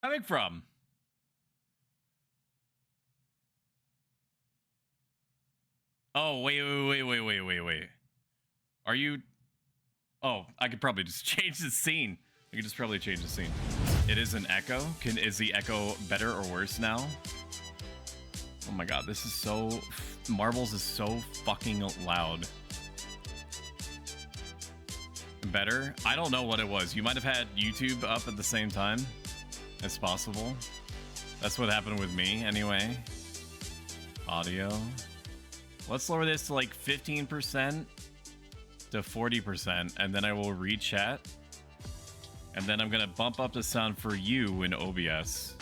Coming from? Oh, wait. Are you... Oh, I could probably just change the scene. I could just probably change the scene. It is an echo. Is the echo better or worse now? Oh my god, this is so... Marbles is so fucking loud. Better? I don't know what it was. You might have had YouTube up at the same time. It's possible. That's what happened with me, anyway. Audio. Let's lower this to like 15% to 40%, and then I will re-chat. And then I'm gonna bump up the sound for you in OBS.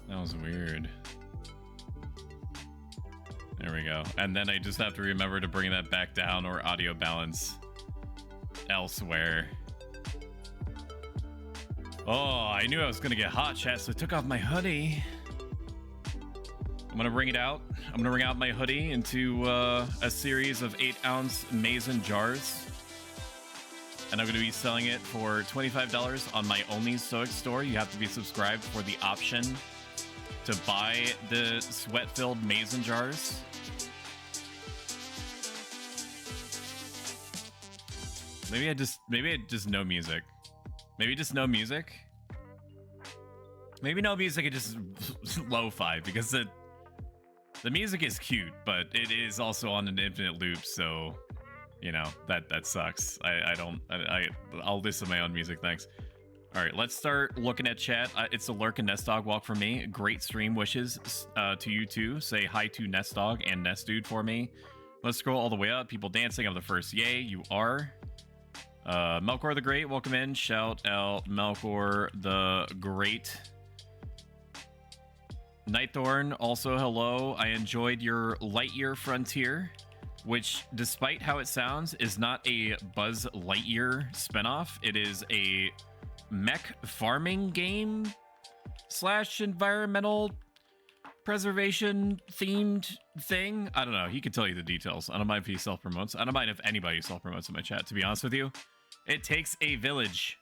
That was weird. There we go. And then I just have to remember to bring that back down or audio balance elsewhere. Oh, I knew I was gonna get hot, chat, so I took off my hoodie. I'm gonna bring it out. I'm gonna bring out my hoodie into a series of 8-ounce mason jars. And I'm gonna be selling it for $25 on my Only Stoic store. You have to be subscribed for the option to buy the sweat-filled mason jars. Maybe I just no music. Maybe just no music. Maybe no music and just lo-fi, because the music is cute, but it is also on an infinite loop, so you know that sucks. I'll listen to my own music, thanks. All right, let's start looking at chat. It's a Lurk and Nest Dog walk for me. Great stream wishes to you too. Say hi to Nest Dog and Nest Dude for me. Let's scroll all the way up. People dancing. I'm the first. Yay, you are. Melkor the Great, welcome in. Shout out Melkor the Great. Nightthorn, also hello. I enjoyed your Lightyear Frontier, which, despite how it sounds, is not a Buzz Lightyear spinoff. It is a mech farming game / environmental preservation themed thing. I don't know. He can tell you the details. I don't mind if he self-promotes. I don't mind if anybody self-promotes in my chat, to be honest with you. It takes a village.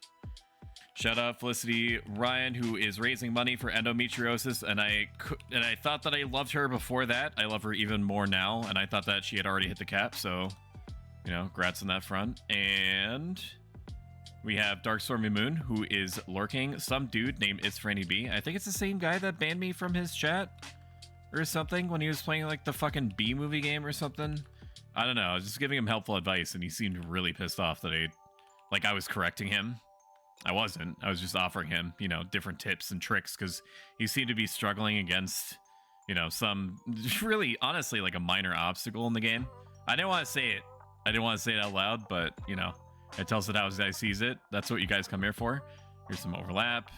Shout out Felicity Ryan, who is raising money for endometriosis, and I thought that I loved her before that. I love her even more now, and I thought that she had already hit the cap, so, you know, grats on that front. And we have Dark Stormy Moon, who is lurking. Some dude named It's Franny B. I think it's the same guy that banned me from his chat or something when he was playing like the fucking B movie game or something. I don't know. I was just giving him helpful advice, and he seemed really pissed off that I was correcting him. I wasn't. I was just offering him, you know, different tips and tricks, because he seemed to be struggling against, you know, some really, honestly, like a minor obstacle in the game. I didn't want to say it. I didn't want to say it out loud, but, you know, it tells it how his guy sees it. That's what you guys come here for. Here's some overlap.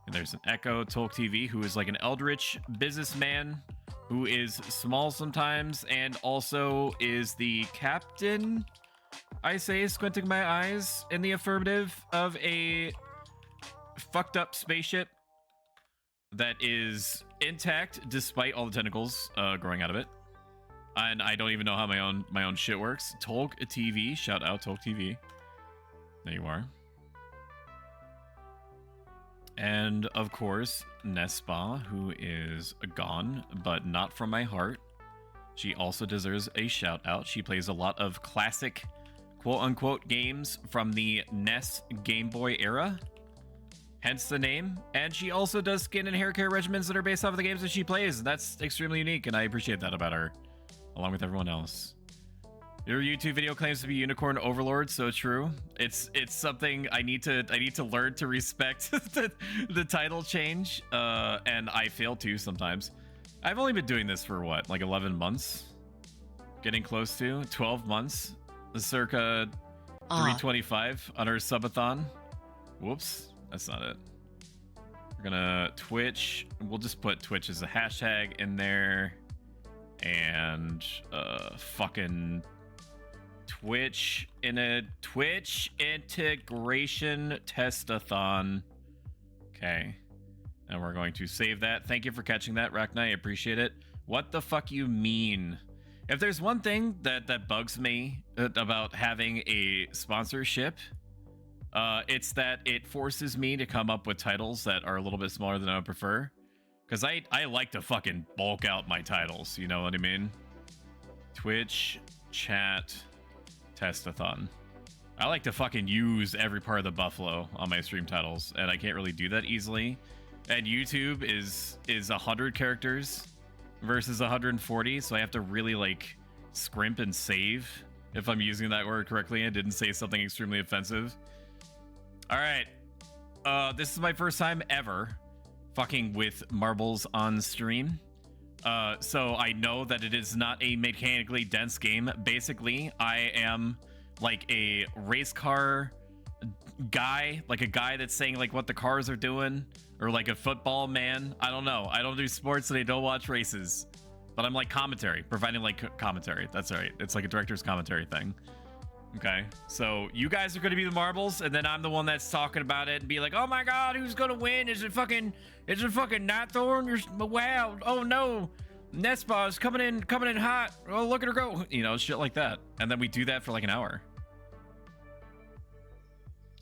And there's an Echo, Tolk TV, who is like an eldritch businessman who is small sometimes and also is the captain, I say, squinting my eyes in the affirmative, of a fucked up spaceship that is intact despite all the tentacles growing out of it. And I don't even know how my own shit works. Tolk TV, shout out Tolk TV. There you are. And of course, Nespa, who is gone, but not from my heart. She also deserves a shout out. She plays a lot of classic quote-unquote games from the NES Game Boy era, hence the name. And she also does skin and hair care regimens that are based off of the games that she plays. That's extremely unique, and I appreciate that about her, along with everyone else. Your YouTube video claims to be Unicorn Overlord, so true. It's something I need to learn to respect the title change, and I fail to sometimes. I've only been doing this for what, like 11 months? Getting close to 12 months. Circa 325 on our subathon. Whoops, that's not it. We're gonna Twitch. We'll just put Twitch as a hashtag in there, and fucking Twitch in a Twitch integration testathon. Okay, and we're going to save that. Thank you for catching that, Rakna. I appreciate it. What the fuck you mean? If there's one thing that bugs me about having a sponsorship It's that it forces me to come up with titles that are a little bit smaller than I would prefer. Because I like to fucking bulk out my titles, you know what I mean? Twitch, chat, testathon. I like to fucking use every part of the buffalo on my stream titles, and I can't really do that easily. And YouTube is 100 characters versus 140, so I have to really like scrimp and save if I'm using that word correctly and didn't say something extremely offensive. All right, this is my first time ever fucking with marbles on stream. So I know that it is not a mechanically dense game. Basically, I am like a race car guy, like a guy that's saying like what the cars are doing, or like a football man. I don't know. I don't do sports and I don't watch races, but I'm like commentary, providing like commentary. That's all right. It's like a director's commentary thing. Okay, so you guys are going to be the marbles, and then I'm the one that's talking about it and be like, oh my god, who's going to win? Is it fucking Nightthorn? Wow, oh no, Nespa is coming in hot. Oh, look at her go. You know, shit like that. And then we do that for like an hour.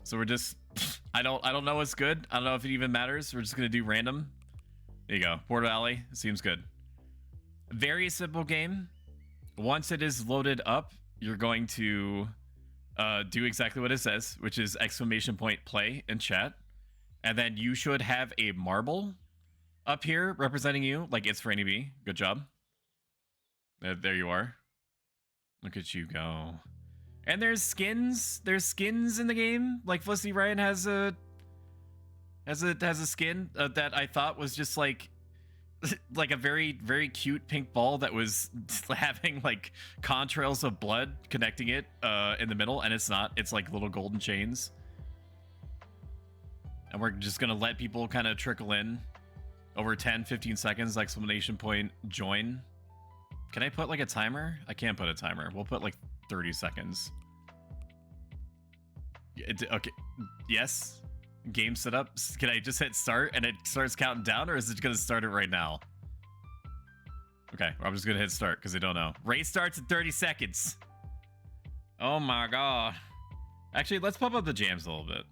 So we're just, I don't know what's good. I don't know if it even matters. We're just going to do random. There you go. Port Valley seems good. Very simple game. Once it is loaded up, you're going to do exactly what it says, which is !play in chat. And then you should have a marble up here representing you, like it's for B. Good job. There you are. Look at you go. And there's skins. There's skins in the game. Like Felicity Ryan has a skin that I thought was just like a very, very cute pink ball that was having like contrails of blood connecting it in the middle, and it's not. It's like little golden chains. And we're just gonna let people kind of trickle in over 10-15 seconds, exclamation point join. Can I put like a timer? I can't put a timer. We'll put like 30 seconds. Okay, yes. Game setup. Can I just hit start and it starts counting down, or is it gonna start it right now? Okay, I'm just gonna hit start because I don't know. Race starts in 30 seconds. Oh my god. Actually, let's pump up the jams a little bit.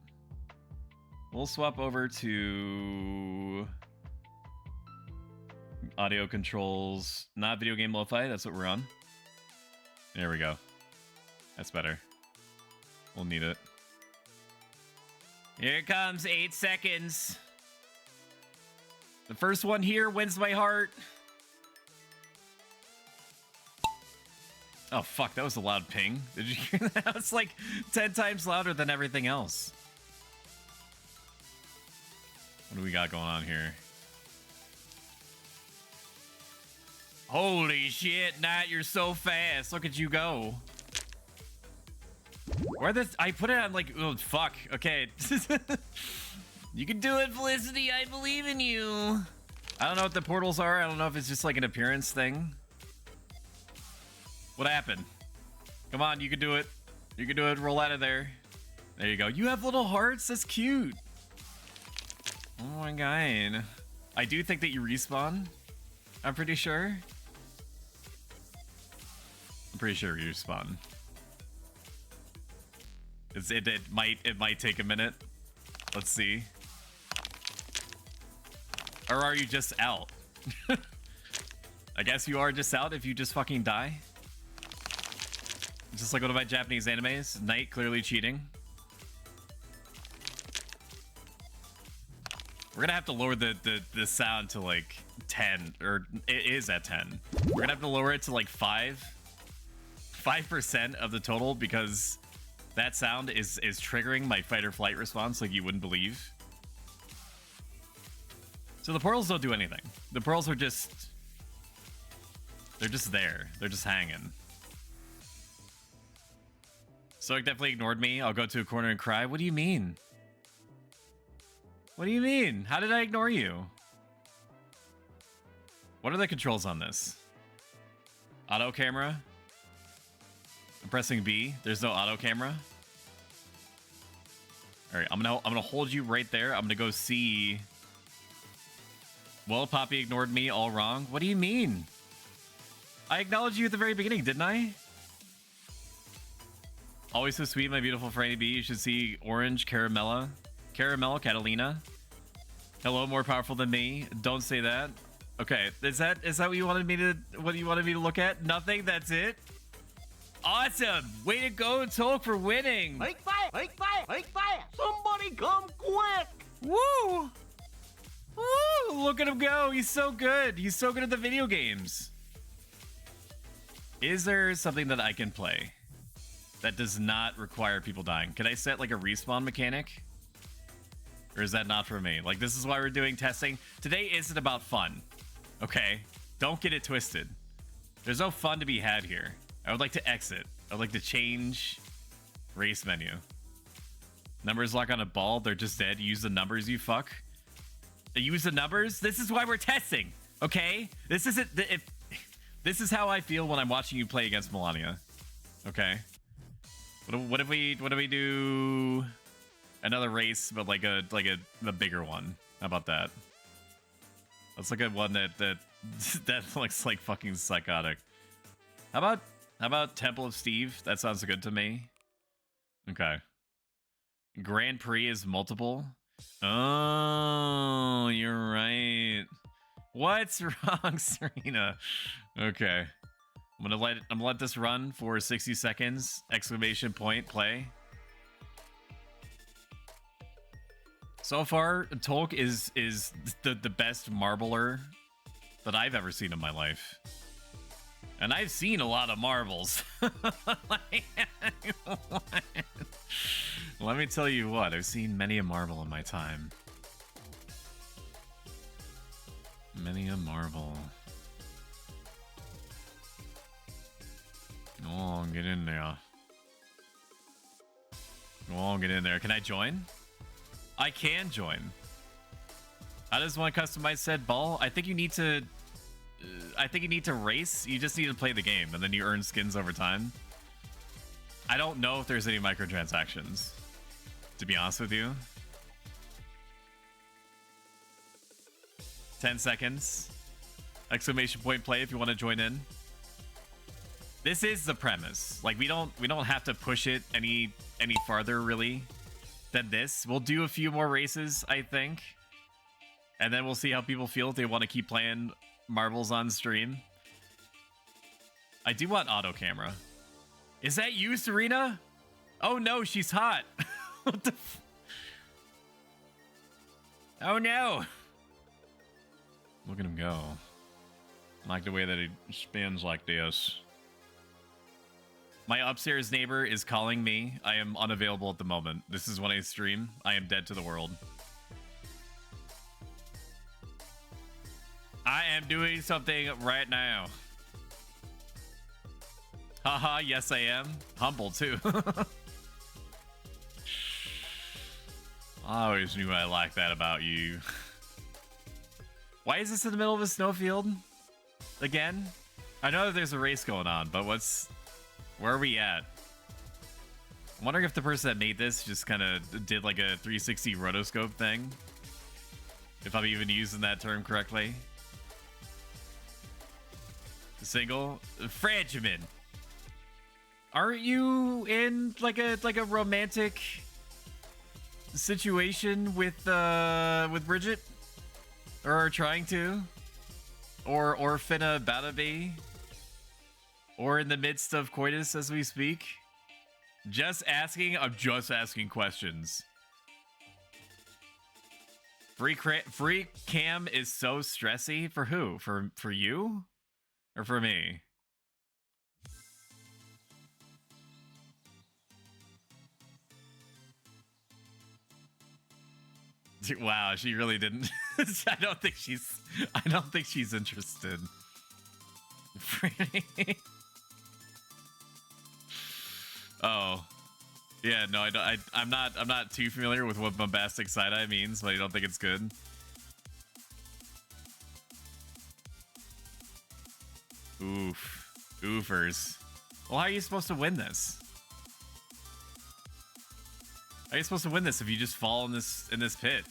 We'll swap over to audio controls, not video game lo-fi. That's what we're on. There we go. That's better. We'll need it. Here it comes, 8 seconds. The first one here wins my heart. Oh, fuck, that was a loud ping. Did you hear that? It's like 10 times louder than everything else. What do we got going on here? Holy shit, Nat, you're so fast. Look at you go. Where this? I put it on like, oh, fuck. Okay. You can do it, Felicity. I believe in you. I don't know what the portals are. I don't know if it's just like an appearance thing. What happened? Come on, you can do it. You can do it. Roll out of there. There you go. You have little hearts. That's cute. Oh my god. I do think that you respawn. I'm pretty sure. I'm pretty sure you respawn. It might take a minute. Let's see. Or are you just out? I guess you are just out if you just fucking die. Just like one of my Japanese animes. Knight clearly cheating. We're gonna have to lower the sound to like 10, or it is at 10. We're gonna have to lower it to like 5% of the total, because that sound is triggering my fight or flight response like you wouldn't believe. So the portals don't do anything. The portals are just, they're just there. They're just hanging. Stoic definitely ignored me. I'll go to a corner and cry. What do you mean? What do you mean? How did I ignore you? What are the controls on this? Auto camera? I'm pressing B. There's no auto camera. All right, I'm gonna hold you right there. I'm gonna go see. Well, Poppy ignored me. All wrong. What do you mean? I acknowledged you at the very beginning, didn't I? Always so sweet, my beautiful Franny B. You should see Orange Caramella. Caramel Catalina. Hello, more powerful than me. Don't say that. Okay, is that what you wanted me to look at? Nothing? That's it? Awesome! Way to go, Tolk, for winning! Make fire! Make fire! Make fire! Somebody come quick! Woo! Woo! Look at him go! He's so good! He's so good at the video games! Is there something that I can play that does not require people dying? Can I set like a respawn mechanic? Or is that not for me? Like, this is why we're doing testing. Today isn't about fun. Okay? Don't get it twisted. There's no fun to be had here. I would like to exit. I would like to change race menu. Numbers lock on a ball. They're just dead. Use the numbers, you fuck. Use the numbers? This is why we're testing. Okay? This isn't... This is how I feel when I'm watching you play against Melania. Okay? What if we do another race, but like a bigger one? How about that? Let's look at one that looks like fucking psychotic. How about Temple of Steve? That sounds good to me. Okay. Grand Prix is multiple. Oh, you're right. What's wrong, Serena? Okay. I'm gonna let this run for 60 seconds. Exclamation point, play. So far, Tolk is the best marbler that I've ever seen in my life. And I've seen a lot of marbles. Let me tell you what, I've seen many a marble in my time. Many a marble. Oh, get in there. Oh, get in there. Can I join? I can join. How does one customize said ball? I think you need to... race. You just need to play the game, and then you earn skins over time. I don't know if there's any microtransactions, to be honest with you. 10 seconds. Exclamation point play if you want to join in. This is the premise. Like, we don't have to push it any farther really than this. We'll do a few more races, I think. And then we'll see how people feel if they want to keep playing marbles on stream. I do want auto camera. Is that you, Serena? Oh no, she's hot. What the oh no. Look at him go. I like the way that he spins like this. My upstairs neighbor is calling me. I am unavailable at the moment. This is when I stream. I am dead to the world. I am doing something right now. Haha, yes I am. Humble too. I always knew I liked that about you. Why is this in the middle of a snowfield? Again? I know that there's a race going on, but where are we at? I'm wondering if the person that made this just kind of did like a 360 rotoscope thing. If I'm even using that term correctly. Single? Frangiman. Aren't you in like a romantic situation with Bridget? Or trying to? Or finna bada be? Or in the midst of coitus as we speak? Just asking? I'm just asking questions. Free cam is so stressy. For who? For you? Or for me? Wow, she really didn't. I don't think she's interested. Oh. Yeah, no, I'm not too familiar with what bombastic side-eye means, but I don't think it's good. Oof. Oofers. Well, how are you supposed to win this? How are you supposed to win this if you just fall in this pit?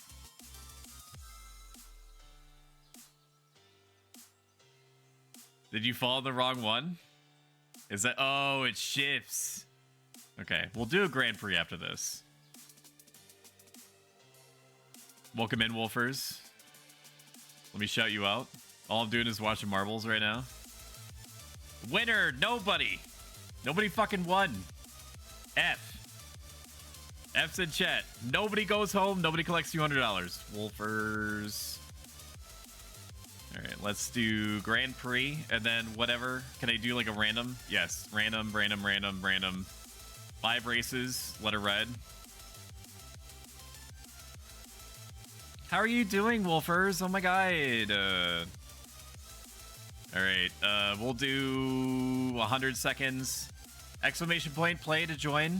Did you fall in the wrong one? Is that... Oh, it shifts. Okay, we'll do a Grand Prix after this. Welcome in, Wolfers. Let me shout you out. All I'm doing is watching marbles right now. Winner! Nobody! Nobody fucking won. F. F's in chat. Nobody goes home. Nobody collects $200. Wolfers. Alright, let's do Grand Prix and then whatever. Can I do like a random? Yes. Random. 5 races. Letter red. How are you doing, Wolfers? Oh my god. Alright, we'll do 100 seconds. Exclamation point, play to join.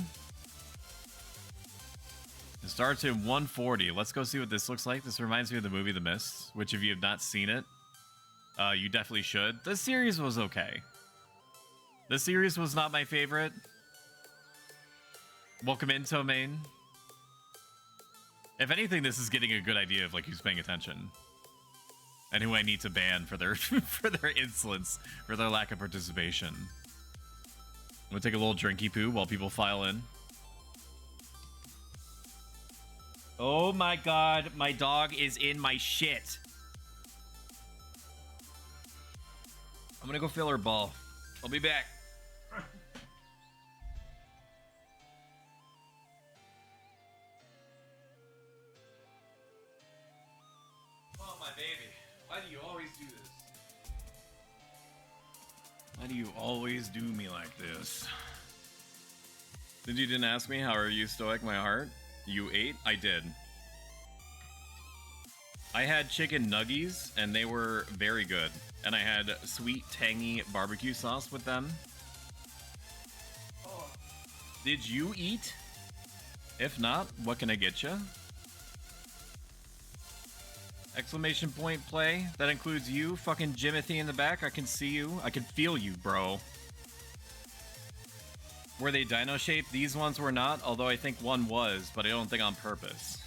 It starts in 140. Let's go see what this looks like. This reminds me of the movie The Mist, which if you have not seen it, you definitely should. The series was okay. The series was not my favorite. Welcome in, Tomain. If anything, this is getting a good idea of like who's paying attention and who I need to ban for their for their insolence, for their lack of participation. I'm gonna take a little drinky poo while people file in. Oh my god, my dog is in my shit. I'm gonna go fill her ball. I'll be back. Why do you always do this? Why do you always do me like this? Did you didn't ask me how are you, Stoic my heart? You ate? I did. I had chicken nuggies and they were very good. And I had sweet tangy barbecue sauce with them. Oh. Did you eat? If not, what can I get you? Exclamation point play. That includes you, fucking Jimothy in the back. I can see you. I can feel you, bro. Were they dino shaped? These ones were not, although I think one was, but I don't think on purpose.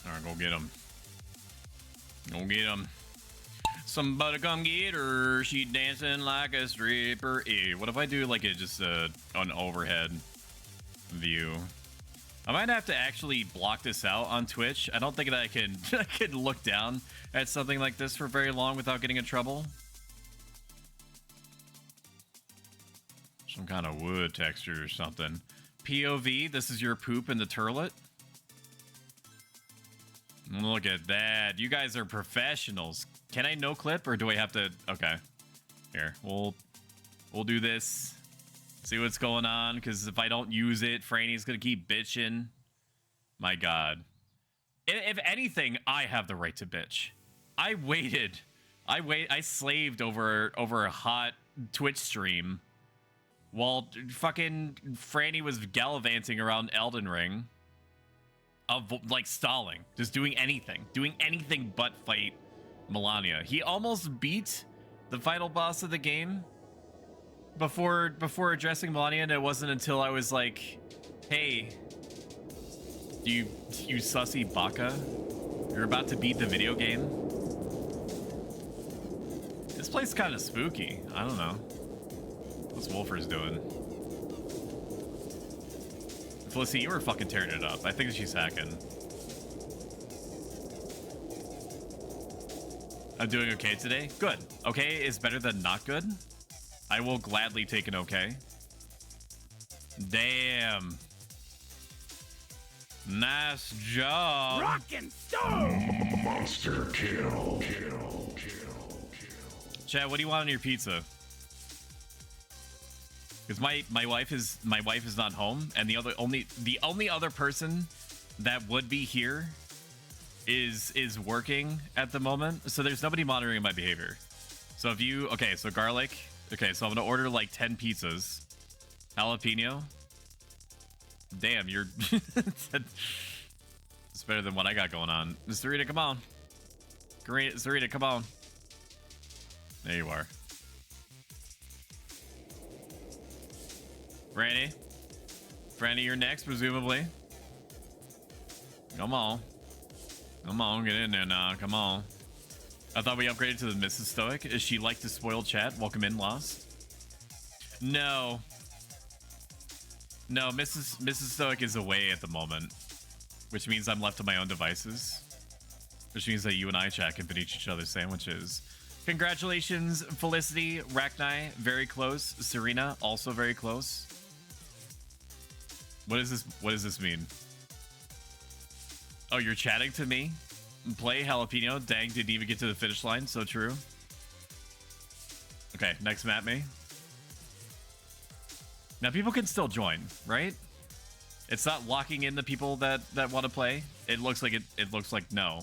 Alright, go get him. Go get him. Somebody come get her. She dancing like a stripper. Hey, what if I do like just an overhead view? I might have to actually block this out on Twitch. I don't think that I can look down at something like this for very long without getting in trouble. Some kind of wood texture or something. POV, this is your poop in the turlet. Look at that. You guys are professionals. Can I no clip or do I have to? Okay. Here, we'll do this. See what's going on, because if I don't use it, Franny's gonna keep bitching. My god. If anything, I have the right to bitch. I waited. I slaved over a hot Twitch stream while fucking Franny was gallivanting around Elden Ring. Of like stalling. Just doing anything but fight Melania. He almost beat the final boss of the game. Before addressing Melania, and it wasn't until I was like, hey, you sussy baka, you're about to beat the video game. This place is kind of spooky. I don't know. What's Wolfers doing? Felicity, you were fucking tearing it up. I think she's hacking. I'm doing okay today. Good. Okay is better than not good. I will gladly take an okay. Damn. Nice job. Rockin' stone. Monster kill. Chad, what do you want on your pizza? Because my wife is not home, and the only other person that would be here is working at the moment. So there's nobody monitoring my behavior. So if you so garlic. Okay, so I'm gonna order like 10 pizzas. Jalapeno. Damn, you're it's better than what I got going on. Sarita, come on. Sarita, come on. There you are. Franny, you're next, presumably. Come on, get in there now. Come on. I thought we upgraded to the Mrs. Stoic. Is she like to spoil chat? Welcome in, Lost. No. No, Mrs. Stoic is away at the moment, which means I'm left to my own devices, which means that you and I chat can finish each other's sandwiches. Congratulations, Felicity, Rachni, very close. Serena, also very close. What is this? What does this mean? Oh, you're chatting to me? Play jalapeno. Dang, didn't even get to the finish line. So true. Okay, next map me. Now people can still join, right? It's not locking in the people that want to play. It looks like it looks like no.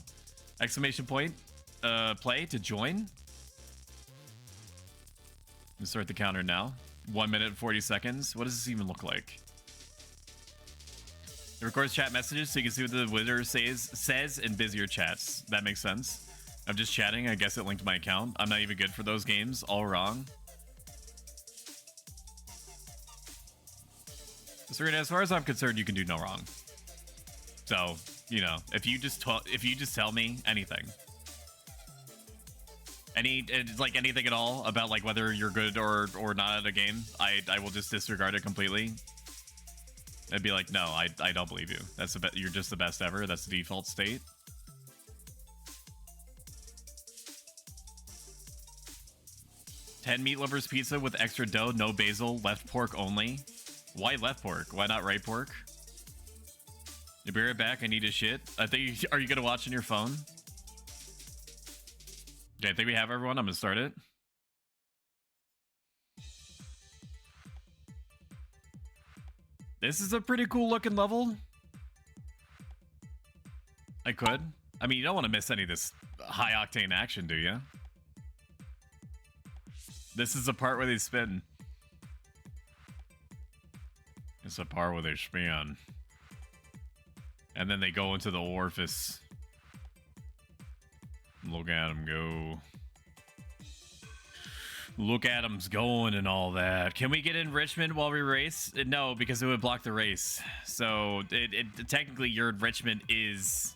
Exclamation point. Play to join. Let's start the counter now. 1 minute and 40 seconds. What does this even look like? It records chat messages so you can see what the winner says in busier chats. That makes sense. I'm just chatting. I guess it linked my account. I'm not even good for those games. All wrong. Serena, as far as I'm concerned, you can do no wrong. So, you know, if you just tell me anything, like anything at all about like whether you're good or not at a game, I will just disregard it completely. I'd be like, no, I don't believe you. That's you're just the best ever. That's the default state. $10 meat lovers pizza with extra dough, no basil, left pork only. Why left pork? Why not right pork? You be right back. I need a shit. I think. Are you gonna watch on your phone? Okay, I think we have everyone. I'm gonna start it. This is a pretty cool looking level. I could. I mean, you don't want to miss any of this high octane action, do you? This is the part where they spin. It's the part where they spin. And then they go into the orifice. Look at them go. Look at them going and all that. Can we get enrichment while we race? No, because it would block the race. So technically your enrichment is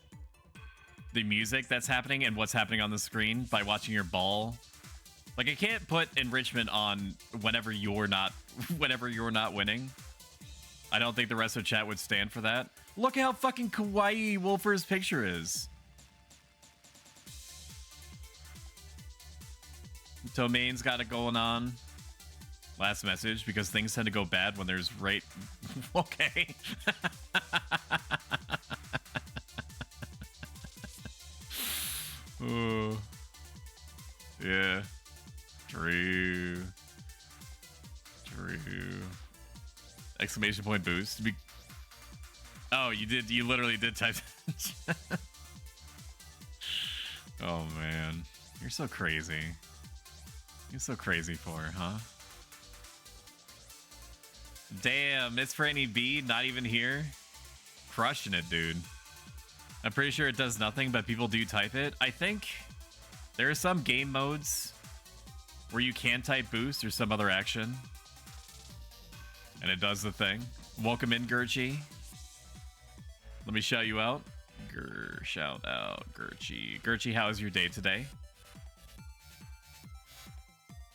the music that's happening and what's happening on the screen by watching your ball. Like I can't put enrichment on whenever you're not winning. I don't think the rest of chat would stand for that. Look how fucking kawaii Wolfer's picture is. Tomaine's got it going on. Last message, because things tend to go bad when there's right... Okay. Oh. Yeah. True. True. Exclamation point boost. Oh, you did. You literally did type. Oh man, you're so crazy. You're so crazy for her, huh? Damn, Miss Franny B, not even here. Crushing it, dude. I'm pretty sure it does nothing, but people do type it. I think there are some game modes where you can type boost or some other action. And it does the thing. Welcome in, Gurchi. Let me shout you out. Shout out, Gurchi. Gurchi, how is your day today?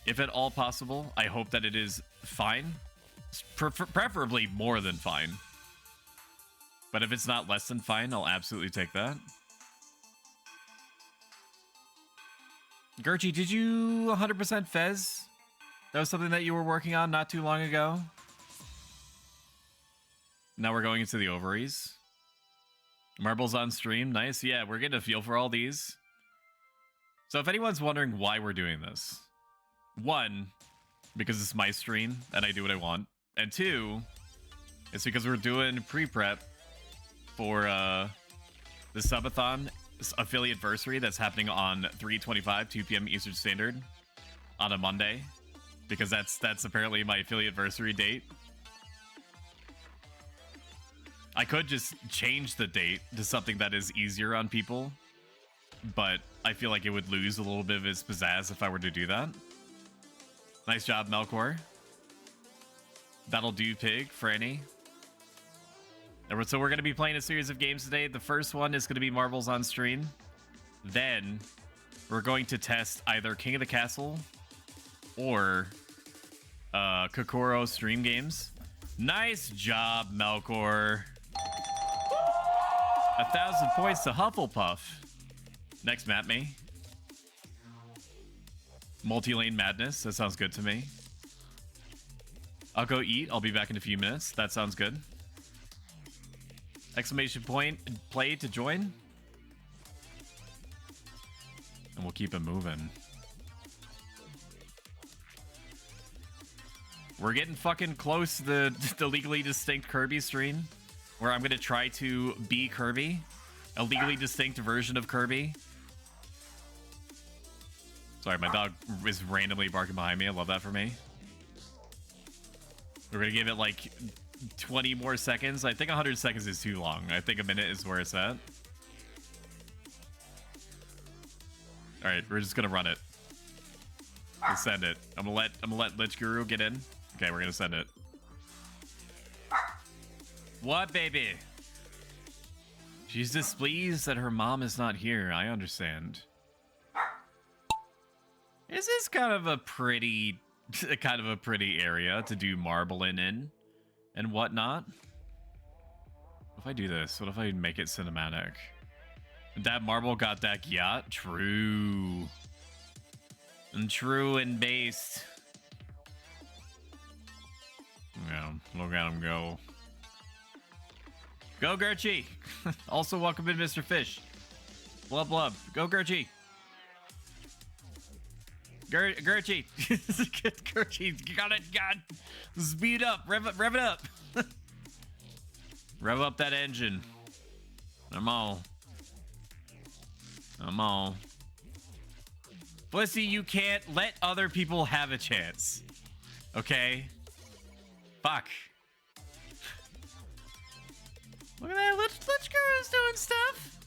If at all possible, I hope that it is fine. Preferably more than fine. But if it's not less than fine, I'll absolutely take that. Gurchi, did you 100% Fez? That was something that you were working on not too long ago. Now we're going into the ovaries. Marbles on stream. Nice. Yeah, we're getting a feel for all these. So if anyone's wondering why we're doing this. One, because it's my stream and I do what I want. And two, it's because we're doing pre-prep for the subathon affiliate anniversary that's happening on 3/25, 2 p.m. Eastern Standard on a Monday. Because that's apparently my affiliate anniversary date. I could just change the date to something that is easier on people, but I feel like it would lose a little bit of its pizzazz if I were to do that. Nice job, Melkor. That'll do, Pig, Franny. So we're going to be playing a series of games today. The first one is going to be Marbles on Stream. Then we're going to test either King of the Castle or Kokoro Stream Games. Nice job, Melkor. 1,000 points to Hufflepuff. Next map me. Multi-lane madness. That sounds good to me. I'll go eat. I'll be back in a few minutes. That sounds good. Exclamation point play to join. And we'll keep it moving. We're getting fucking close to the legally distinct Kirby stream, where I'm gonna try to be Kirby, a legally distinct version of Kirby. Sorry, my dog is randomly barking behind me. I love that for me. We're gonna give it like 20 more seconds. I think 100 seconds is too long. I think a minute is where it's at. All right, we're just gonna run it. We'll send it. I'm gonna let Lich Guru get in. Okay, we're gonna send it. What, baby? She's displeased that her mom is not here. I understand. This is kind of a pretty area to do marbling in and whatnot. What if I do this? What if I make it cinematic? That marble got that yacht? True. And true and based. Yeah, look at him go. Go, Gerchie! Also, welcome in, Mr. Fish. Blub, blub. Go, Gerchie! Gerchie! Gerchie, you got it, God! Speed up! Rev it up! Rev up that engine. Come on. Come on. Blissy, you can't let other people have a chance. Okay? Fuck. Look at that. Lich Guru's doing stuff.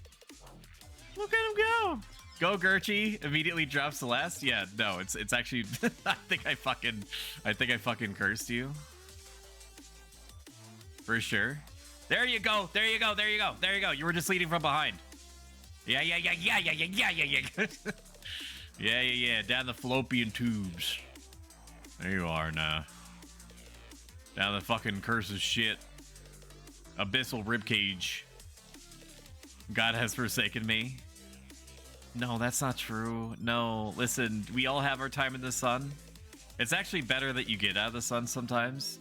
Look at him go. Go, Gerchie. Immediately drops the last. Yeah, no, it's actually I think I fucking cursed you. For sure. There you go. There you go. There you go. There you go. You were just leading from behind. Yeah. Yeah. Down the fallopian tubes. There you are now. Down the fucking cursed shit. Abyssal ribcage. God has forsaken me. No, that's not true. No, listen, we all have our time in the sun. It's actually better that you get out of the sun sometimes.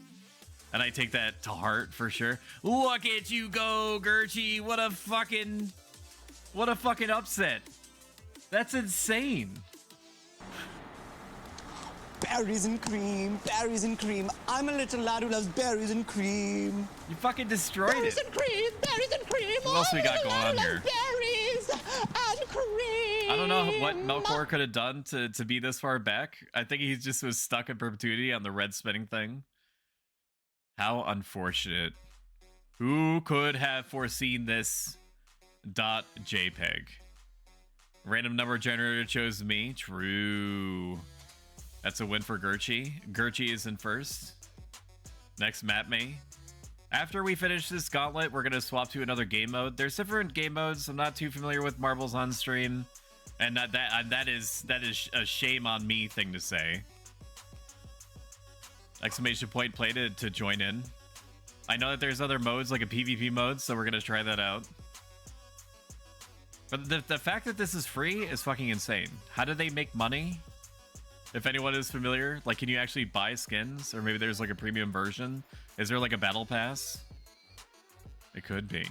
And I take that to heart for sure. Look at you go, Gerchie. What a fucking upset. That's insane. Berries and cream, berries and cream. I'm a little lad who loves berries and cream. You fucking destroyed berries it. Berries and cream. What else we got going on here? Berries and cream. I don't know what Melkor could have done to be this far back. I think he just was stuck in perpetuity on the red spinning thing. How unfortunate. Who could have foreseen this? .jpeg. Random number generator chose me. True. That's a win for Gerchie. Gerchie is in first. Next, map me. After we finish this gauntlet, we're going to swap to another game mode. There's different game modes. I'm not too familiar with marbles on stream. And that is a shame on me thing to say. Exclamation point play to join in. I know that there's other modes like a PvP mode, so we're going to try that out. But the fact that this is free is fucking insane. How do they make money? If anyone is familiar, like, can you actually buy skins? Or maybe there's like a premium version? Is there like a battle pass? It could be.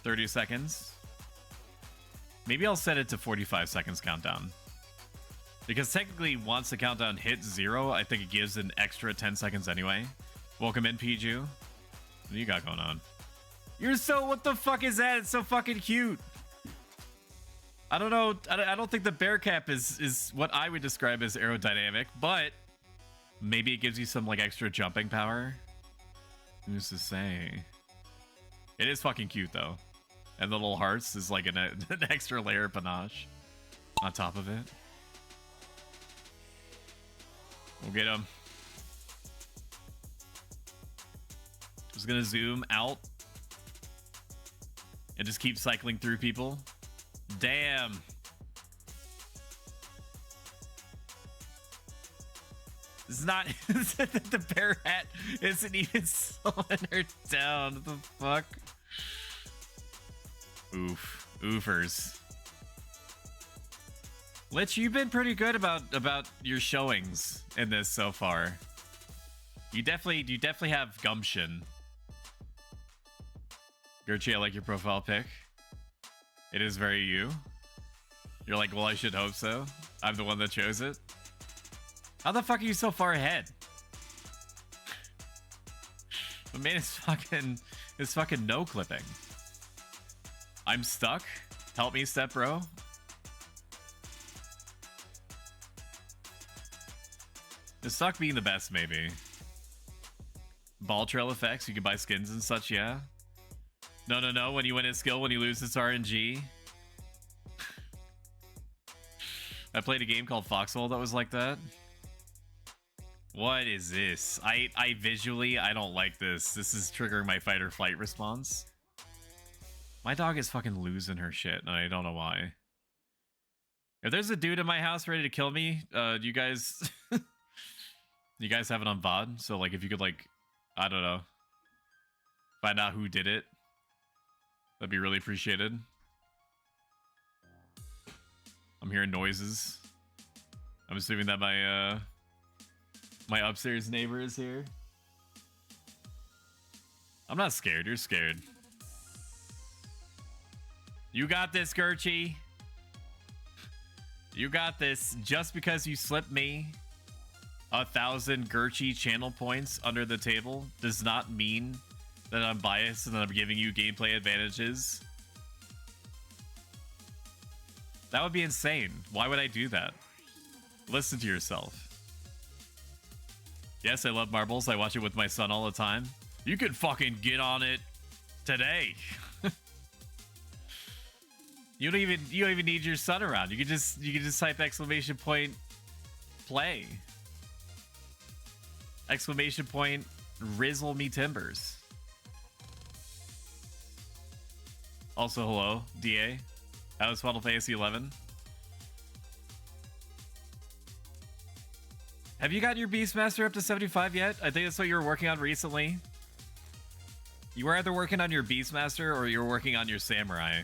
$30 seconds. Maybe I'll set it to 45 seconds countdown. Because technically, once the countdown hits 0, I think it gives an extra 10 seconds anyway. Welcome in, Piju. What do you got going on? You're so... What the fuck is that? It's so fucking cute. I don't know. I don't think the bear cap is what I would describe as aerodynamic, but maybe it gives you some like extra jumping power. Who's to say? It is fucking cute though. And the little hearts is like an extra layer of panache on top of it. We'll get him. Just gonna zoom out and just keep cycling through people. Damn. It's not the bear hat isn't even slowing her down. What the fuck? Oof. Oofers. Lich, you've been pretty good about your showings in this so far. You definitely have gumption. Gertrude, I like your profile pic. It is very you. You're like, well, I should hope so. I'm the one that chose it. How the fuck are you so far ahead? The man is fucking no clipping. I'm stuck. Help me, step bro. The stuck being the best, maybe. Ball trail effects. You can buy skins and such. Yeah. No. When you win his skill, when you lose, it's RNG. I played a game called Foxhole that was like that. What is this? I visually, I don't like this. This is triggering my fight or flight response. My dog is fucking losing her shit, and I don't know why. If there's a dude in my house ready to kill me, you guys... you guys have it on VOD? So, like, if you could, like, I don't know, find out who did it, that'd be really appreciated. I'm hearing noises. I'm assuming that my, my upstairs neighbor is here. I'm not scared. You're scared. You got this, Gerchie. You got this. Just because you slipped me 1,000 Gerchie channel points under the table does not mean that I'm biased and that I'm giving you gameplay advantages. That would be insane. Why would I do that? Listen to yourself. Yes, I love marbles. I watch it with my son all the time. You could fucking get on it today. You don't even need your son around. You can just type exclamation point play. Exclamation point rizzle me timbers. Also, hello, DA. How was Final Fantasy 11? Have you got your Beastmaster up to 75 yet? I think that's what you were working on recently. You were either working on your Beastmaster or you were working on your Samurai.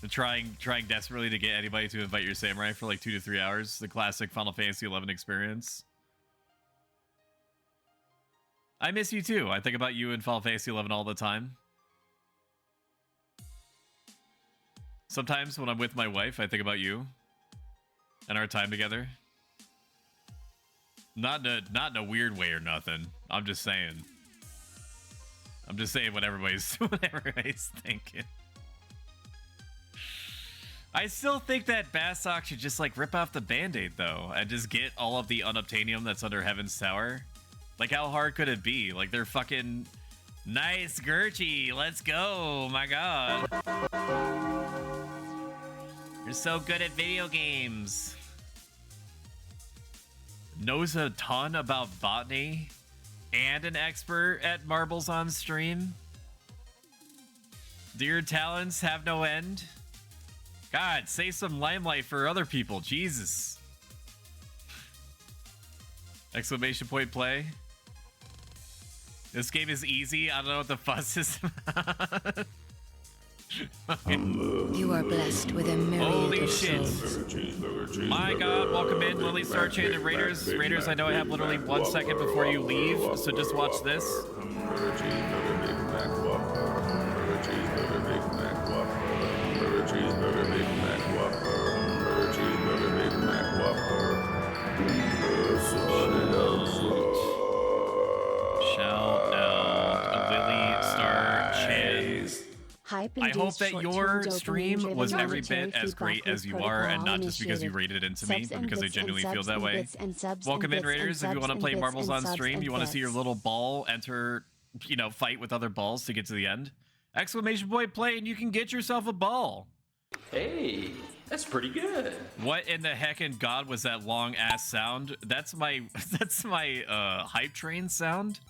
Trying desperately to get anybody to invite your Samurai for like 2 to 3 hours. The classic Final Fantasy 11 experience. I miss you too. I think about you in Final Fantasy 11 all the time. Sometimes when I'm with my wife, I think about you and our time together. Not in a weird way or nothing. I'm just saying. I'm just saying what everybody's thinking. I still think that Bassock should just like rip off the band-aid though and just get all of the unobtainium that's under Heaven's Tower. Like, how hard could it be? Like, they're fucking nice, Gerchie. Let's go. My God. You're so good at video games. Knows a ton about botany and an expert at marbles on stream. Do your talents have no end? God, save some limelight for other people. Jesus. Exclamation point play. This game is easy. I don't know what the fuss is about. You are blessed with a myriad Holy of shit. souls. My God, welcome in, Lily Star Chain and Raiders. Raiders, I know I have literally 1 second before you leave, so just watch this. Shout out Lily Star Chan. I hope that your stream was every bit as great as you are, and not just because you rated into me, but because I genuinely feel that way. Welcome in, Raiders. If you want to play marbles on stream, you want to see your little ball enter, you know, fight with other balls to get to the end. Exclamation point play, and you can get yourself a ball. Hey, that's pretty good. What in the heck and God was that long ass sound? That's my hype train sound.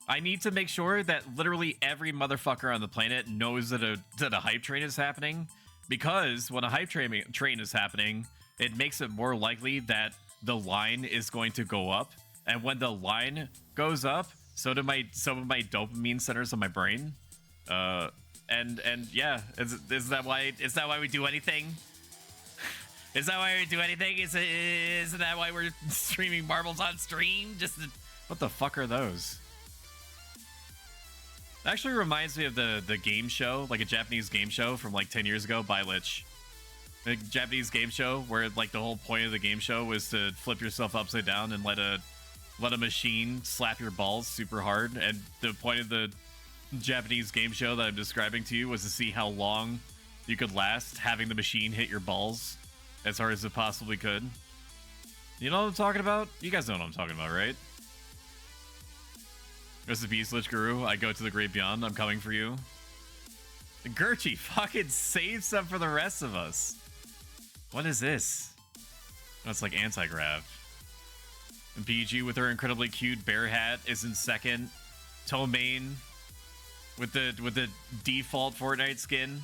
I need to make sure that literally every motherfucker on the planet knows that a hype train is happening, because when a hype train is happening, it makes it more likely that the line is going to go up, and when the line goes up, so do some of my dopamine centers in my brain. And yeah, is that why we do anything? Is that why we do anything? Isn't that why we're streaming marbles on stream? What the fuck are those? It actually reminds me of the game show, like a Japanese game show from like 10 years ago by Lich. A Japanese game show where like the whole point of the game show was to flip yourself upside down and let a machine slap your balls super hard. And the point of the Japanese game show that I'm describing to you was to see how long you could last having the machine hit your balls as hard as it possibly could. You know what I'm talking about? You guys know what I'm talking about, right? Rest in peace, Lich Guru. I go to the great beyond. I'm coming for you. Gerchi fucking save some for the rest of us. What is this? That's like anti-grav. And PG with her incredibly cute bear hat is in second. Tomain with the default Fortnite skin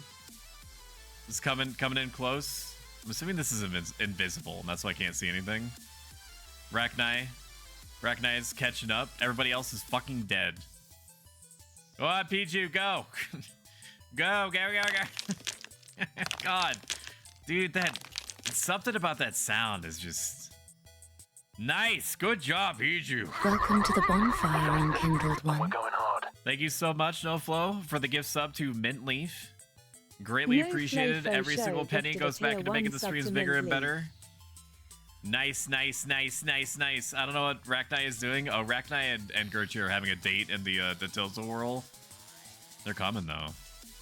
is coming in close. I'm assuming this is invisible, and that's why I can't see anything. Raknai is catching up. Everybody else is fucking dead. Go on, PG, go. Go. God. Dude, something about that sound is just nice. Good job, Piju. Welcome to the bonfire, enkindled one. Thank you so much, NoFlow, for the gift sub to Mint Leaf. Greatly appreciated. Every single penny goes back into making the streams bigger and better. Nice. I don't know what Raknai is doing. Oh, Raknai and Gertrude are having a date in the Tilta Whirl. They're coming though.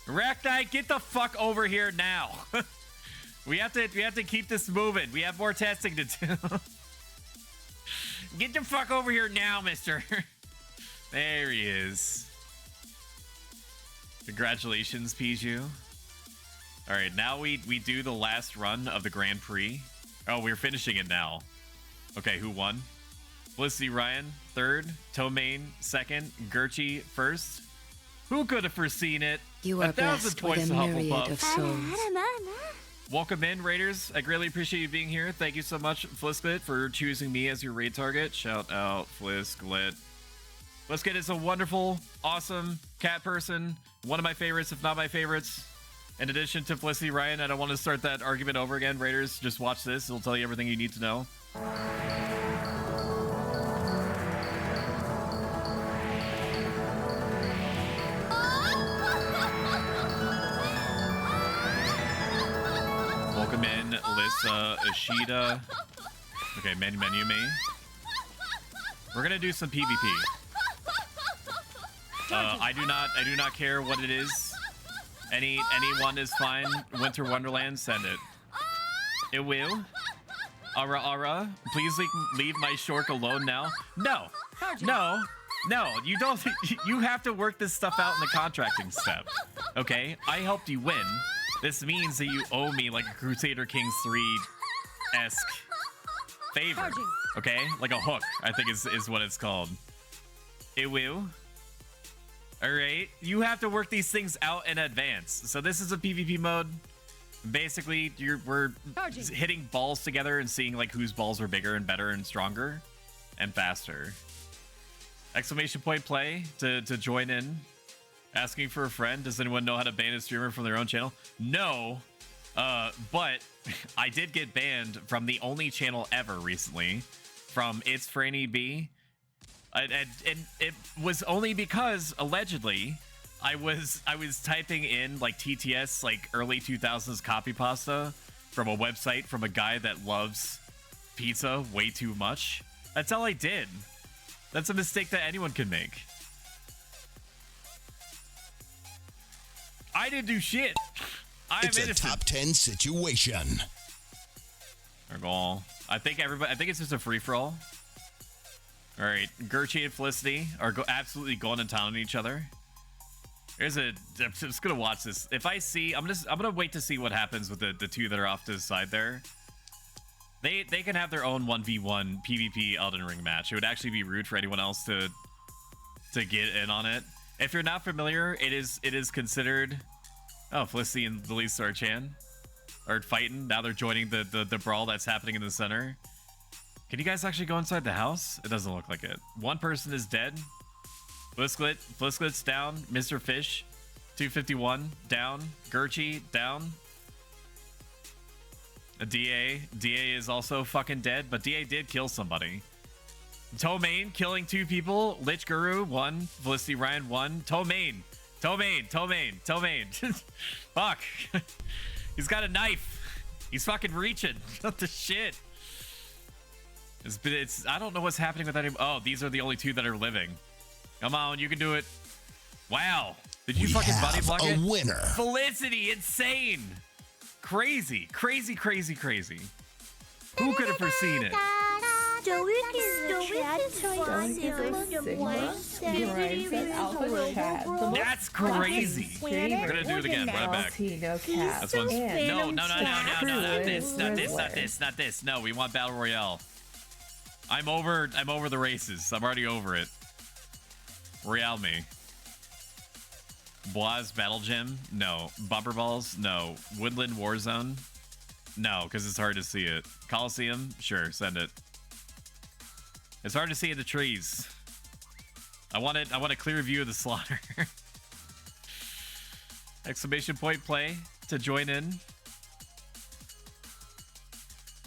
Raknai, get the fuck over here now. we have to keep this moving. We have more testing to do. Get the fuck over here now, mister. There he is. Congratulations, Piju. All right, now we do the last run of the Grand Prix. Oh, we're finishing it now. Okay, who won? Felicity Ryan, third. Tomain, second. Gerchi, first. Who could have foreseen it? You are 1,000 blessed points with a to myriad Hufflepuff. of souls. Welcome in, Raiders. I greatly appreciate you being here. Thank you so much, Flisklet, for choosing me as your raid target. Shout out, Flisklet. Flisklet is a wonderful, awesome cat person. One of my favorites, if not my favorites. In addition to Felicity Ryan, I don't want to start that argument over again. Raiders, just watch this. It'll tell you everything you need to know. Welcome in, Alyssa, Ashida. Okay, Menyume. We're gonna do some PvP. I do not care what it is. Anyone is fine. Winter Wonderland, send it. It will. Ara, please leave my shork alone now. No, you don't. You have to work this stuff out in the contracting step. Okay, I helped you win. This means that you owe me like a Crusader Kings 3-esque favor. Okay, like a hook, I think is what it's called. It will. All right, you have to work these things out in advance. So this is a PvP mode. Basically, we're hitting balls together and seeing like whose balls are bigger and better and stronger and faster. Exclamation point play to join in. Asking for a friend. Does anyone know how to ban a streamer from their own channel? No, but I did get banned from the only channel ever recently, from It's Franny B. And it was only because allegedly I was typing in like TTS, like early 2000s copy pasta from a website from a guy that loves pizza way too much. That's all I did. That's a mistake that anyone can make. I didn't do shit. It's a top 10 situation. I think it's just a free for all. All right, Gerchi and Felicity are absolutely going to town on each other. I'm just gonna watch this. If I see, I'm gonna wait to see what happens with the two that are off to the side there. They can have their own 1v1 PvP Elden Ring match. It would actually be rude for anyone else to to get in on it. If you're not familiar, it is considered. Oh, Felicity and the Lisa are Chan are fighting. Now they're joining the brawl that's happening in the center. Can you guys actually go inside the house? It doesn't look like it. One person is dead. Flisklit's down. Mr. Fish, 251 down. Gurchi down. A DA is also fucking dead, but DA did kill somebody. Tomain killing 2 people. Lich Guru 1. Felicity Ryan 1. Tomain. Fuck. He's got a knife. He's fucking reaching. What the shit? It's I don't know what's happening with that. Oh, these are the only 2 that are living. Come on, you can do it. Wow. Did you fucking body block it? Winner. Felicity, insane. Crazy. Who could have foreseen it? That's crazy. We're gonna do it again. Run it back. That's one. No. Not this. No, we want battle royale. I'm over the races. I'm already over it. Royale me. Blaz Battle Gym? No. Bumper Balls? No. Woodland Warzone? No, because it's hard to see it. Coliseum? Sure, send it. It's hard to see in the trees. I want a clear view of the slaughter. Exclamation point play to join in.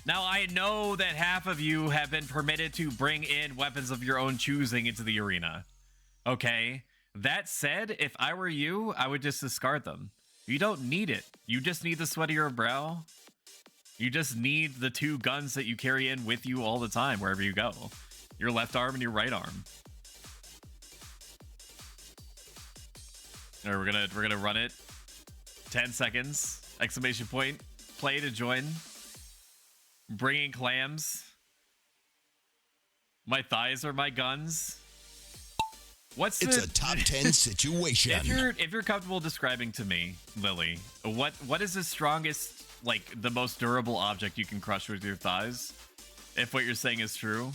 Now, I know that half of you have been permitted to bring in weapons of your own choosing into the arena. Okay? That said, if I were you, I would just discard them. You don't need it. You just need the sweat of your brow. You just need the 2 guns that you carry in with you all the time, wherever you go. Your left arm and your right arm. All right, we're gonna run it. 10 seconds. Exclamation point. Play to join. Bringing clams. My thighs are my guns. It's a top 10 situation. If you're comfortable describing to me, Lily, what is the strongest, like the most durable object you can crush with your thighs? If what you're saying is true.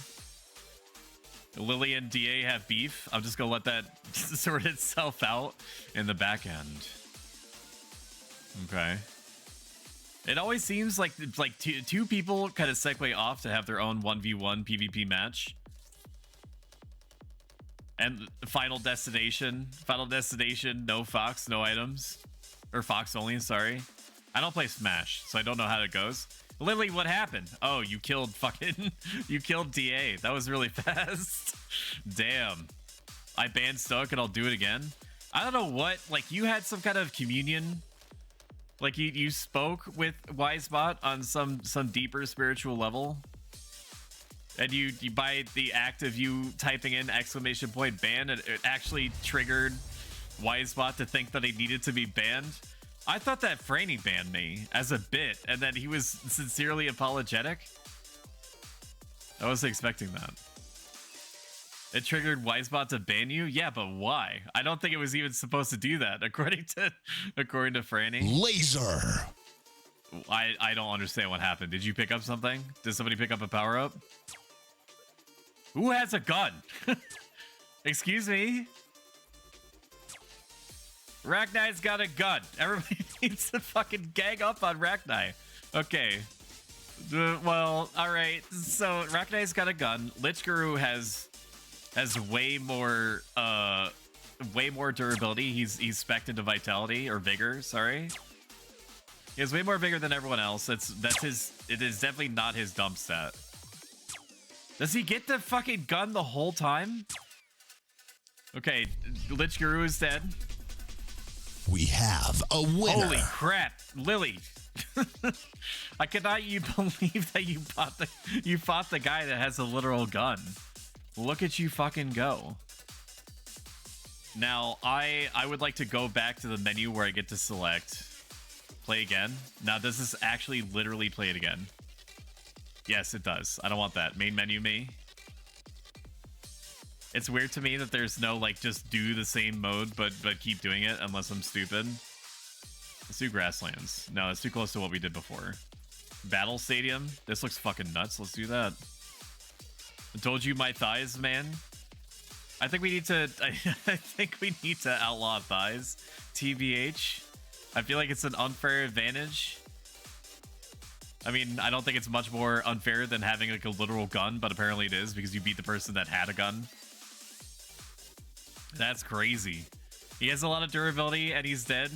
Lily and DA have beef. I'm just gonna let that sort itself out in the back end. Okay. It always seems like two people kind of segue off to have their own 1v1 PvP match. And Final Destination, no Fox, no items. Or Fox only, sorry. I don't play Smash, so I don't know how it goes. Lily, what happened? Oh, you killed DA. That was really fast. Damn. I banned Stoic and I'll do it again. I don't know what, like you had some kind of communion. Like you spoke with Wisebot on some deeper spiritual level. And you by the act of you typing in exclamation point ban, it actually triggered Wisebot to think that he needed to be banned. I thought that Franny banned me as a bit, and then he was sincerely apologetic. I wasn't expecting that. It triggered Wisebot to ban you? Yeah, but why? I don't think it was even supposed to do that, according to Franny. Laser. I don't understand what happened. Did you pick up something? Did somebody pick up a power-up? Who has a gun? Excuse me? Rachni's got a gun. Everybody needs to fucking gang up on Rachni. Okay. Well, all right. So Rachni's got a gun. Lich Guru has way more durability. He's spec'd into vitality or vigor. Sorry. He has way more vigor than everyone else. It is definitely not his dump stat. Does he get the fucking gun the whole time? Okay, Lich Guru is dead. We have a winner. Holy crap, Lily. I cannot believe that you fought the guy that has a literal gun. Look at you fucking go. Now, I would like to go back to the menu where I get to select play again. Now, does this actually literally play it again? Yes, it does. I don't want that. Main menu me. It's weird to me that there's no, like, just do the same mode, but keep doing it unless I'm stupid. Let's do Grasslands. No, it's too close to what we did before. Battle Stadium. This looks fucking nuts. Let's do that. I told you my thighs, man. I think we need to. I think we need to outlaw thighs. TBH. I feel like it's an unfair advantage. I mean, I don't think it's much more unfair than having like a literal gun, but apparently it is because you beat the person that had a gun. That's crazy. He has a lot of durability and he's dead.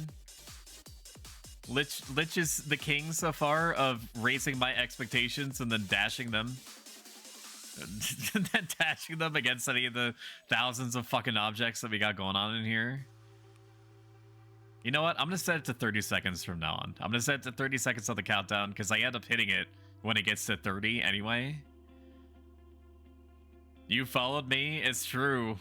Lich is the king so far of raising my expectations and then dashing them. Then dashing them against any of the thousands of fucking objects that we got going on in here. You know what? I'm going to set it to 30 seconds from now on. I'm going to set it to 30 seconds on the countdown because I end up hitting it when it gets to 30 anyway. You followed me. It's true.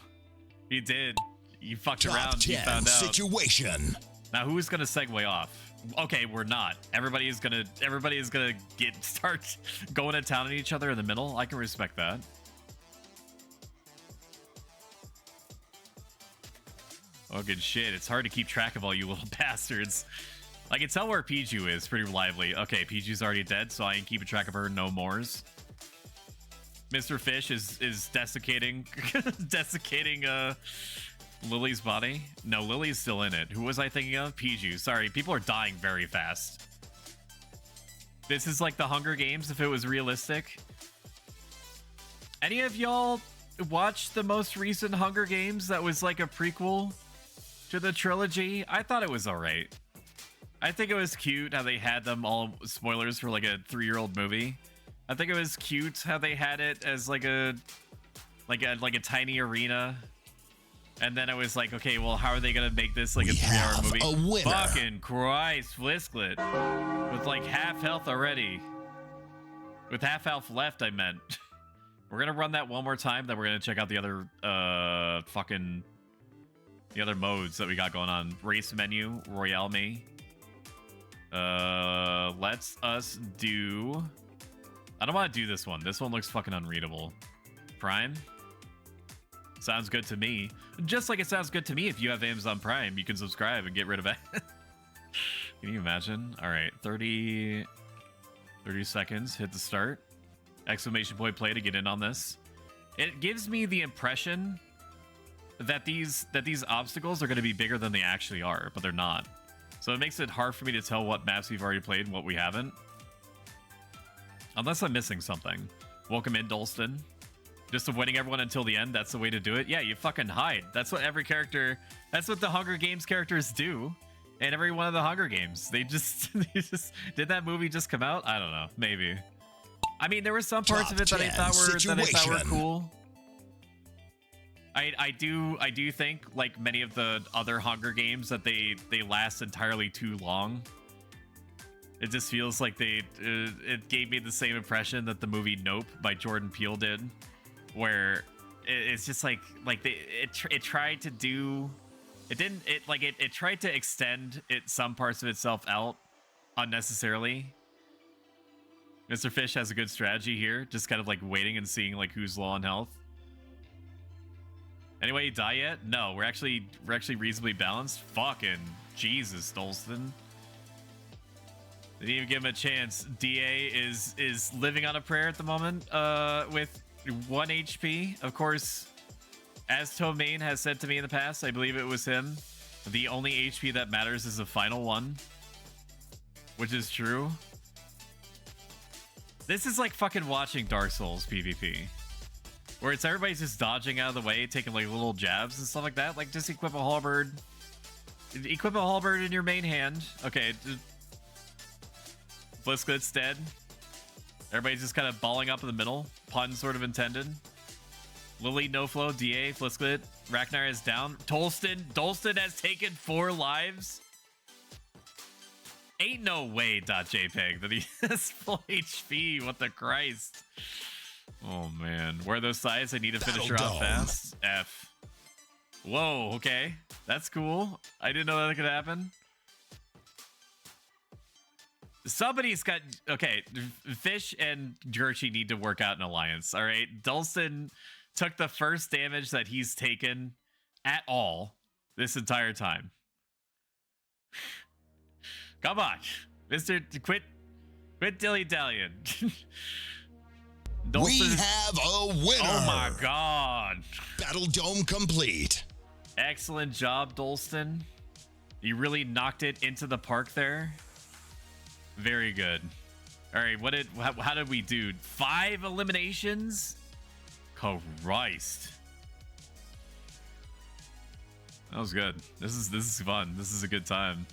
You did. You fucked around. You found out. Situation. Now, who's going to segue off? Okay, we're not. Everybody is gonna start going to town on each other in the middle. I can respect that. Oh, good shit. It's hard to keep track of all you little bastards. I can tell where Piju is pretty reliably. Okay, Piju's already dead, so I ain't keeping track of her no mores. Mr. Fish is desiccating Lily's body. No, Lily's still in it. Who was I thinking of? Piju. Sorry, people are dying very fast. This is like the Hunger Games if it was realistic. Any of y'all watched the most recent Hunger Games that was like a prequel to the trilogy? I thought it was alright. I think it was cute how they had them all, spoilers for like a 3-year-old movie. I think it was cute how they had it as like a tiny arena. And then I was like, okay, well, how are they gonna make this like a 3-hour movie? A winner. Fucking Christ, Flisklet. With like half health already. With half health left, I meant. We're gonna run that one more time, then we're gonna check out the other the other modes that we got going on. Race menu, Royale me. Let's us do. I don't want to do this one. This one looks fucking unreadable. Prime. Sounds good to me. Just like it sounds good to me if you have Amazon Prime. You can subscribe and get rid of it. Can you imagine? All right, 30 seconds. Hit the start. Exclamation point play to get in on this. It gives me the impression that these obstacles are going to be bigger than they actually are, but they're not. So it makes it hard for me to tell what maps we've already played and what we haven't. Unless I'm missing something. Welcome in, Dolston. Just avoiding everyone until the end, that's the way to do it. Yeah, you fucking hide. That's what every character, that's what the Hunger Games characters do. And every one of the Hunger Games. They just did that movie just come out? I don't know. Maybe. I mean, there were some parts of it that I thought were cool. I do think, like many of the other Hunger Games, that they last entirely too long. It just feels like it gave me the same impression that the movie Nope by Jordan Peele did, where it's just like it tried to do, it tried to extend some parts of itself out unnecessarily. Mr. Fish has a good strategy here, just kind of like waiting and seeing like who's low on health. Anyway, you die yet? No, we're actually reasonably balanced. Fucking Jesus, Dolston. Didn't even give him a chance. DA is living on a prayer at the moment with 1 HP. Of course, as Tomaine has said to me in the past, I believe it was him, the only HP that matters is the final one. Which is true. This is like fucking watching Dark Souls PvP. Where it's everybody's just dodging out of the way, taking like little jabs and stuff like that. Like just equip a halberd. Equip a halberd in your main hand. Okay. Flisklet's dead. Everybody's just kind of balling up in the middle. Pun sort of intended. Lily, no flow, DA, Flisklet. Ragnar is down. Dolston has taken 4 lives. Ain't no way, .jpg, that he has full HP. What the Christ. Oh, man. Where are those sides? I need to finish her off fast. F. Whoa, okay. That's cool. I didn't know that could happen. Somebody's got... Okay, Fish and Jerchy need to work out an alliance, all right? Dolston took the first damage that he's taken at all this entire time. Come on. Mr. Quit dilly-dallying. We have a winner. Oh my god. Battle Dome complete. Excellent job, Dolston. You really knocked it into the park there. Very good. All right, how did we do? 5 eliminations? Christ. That was good. This is fun. This is a good time.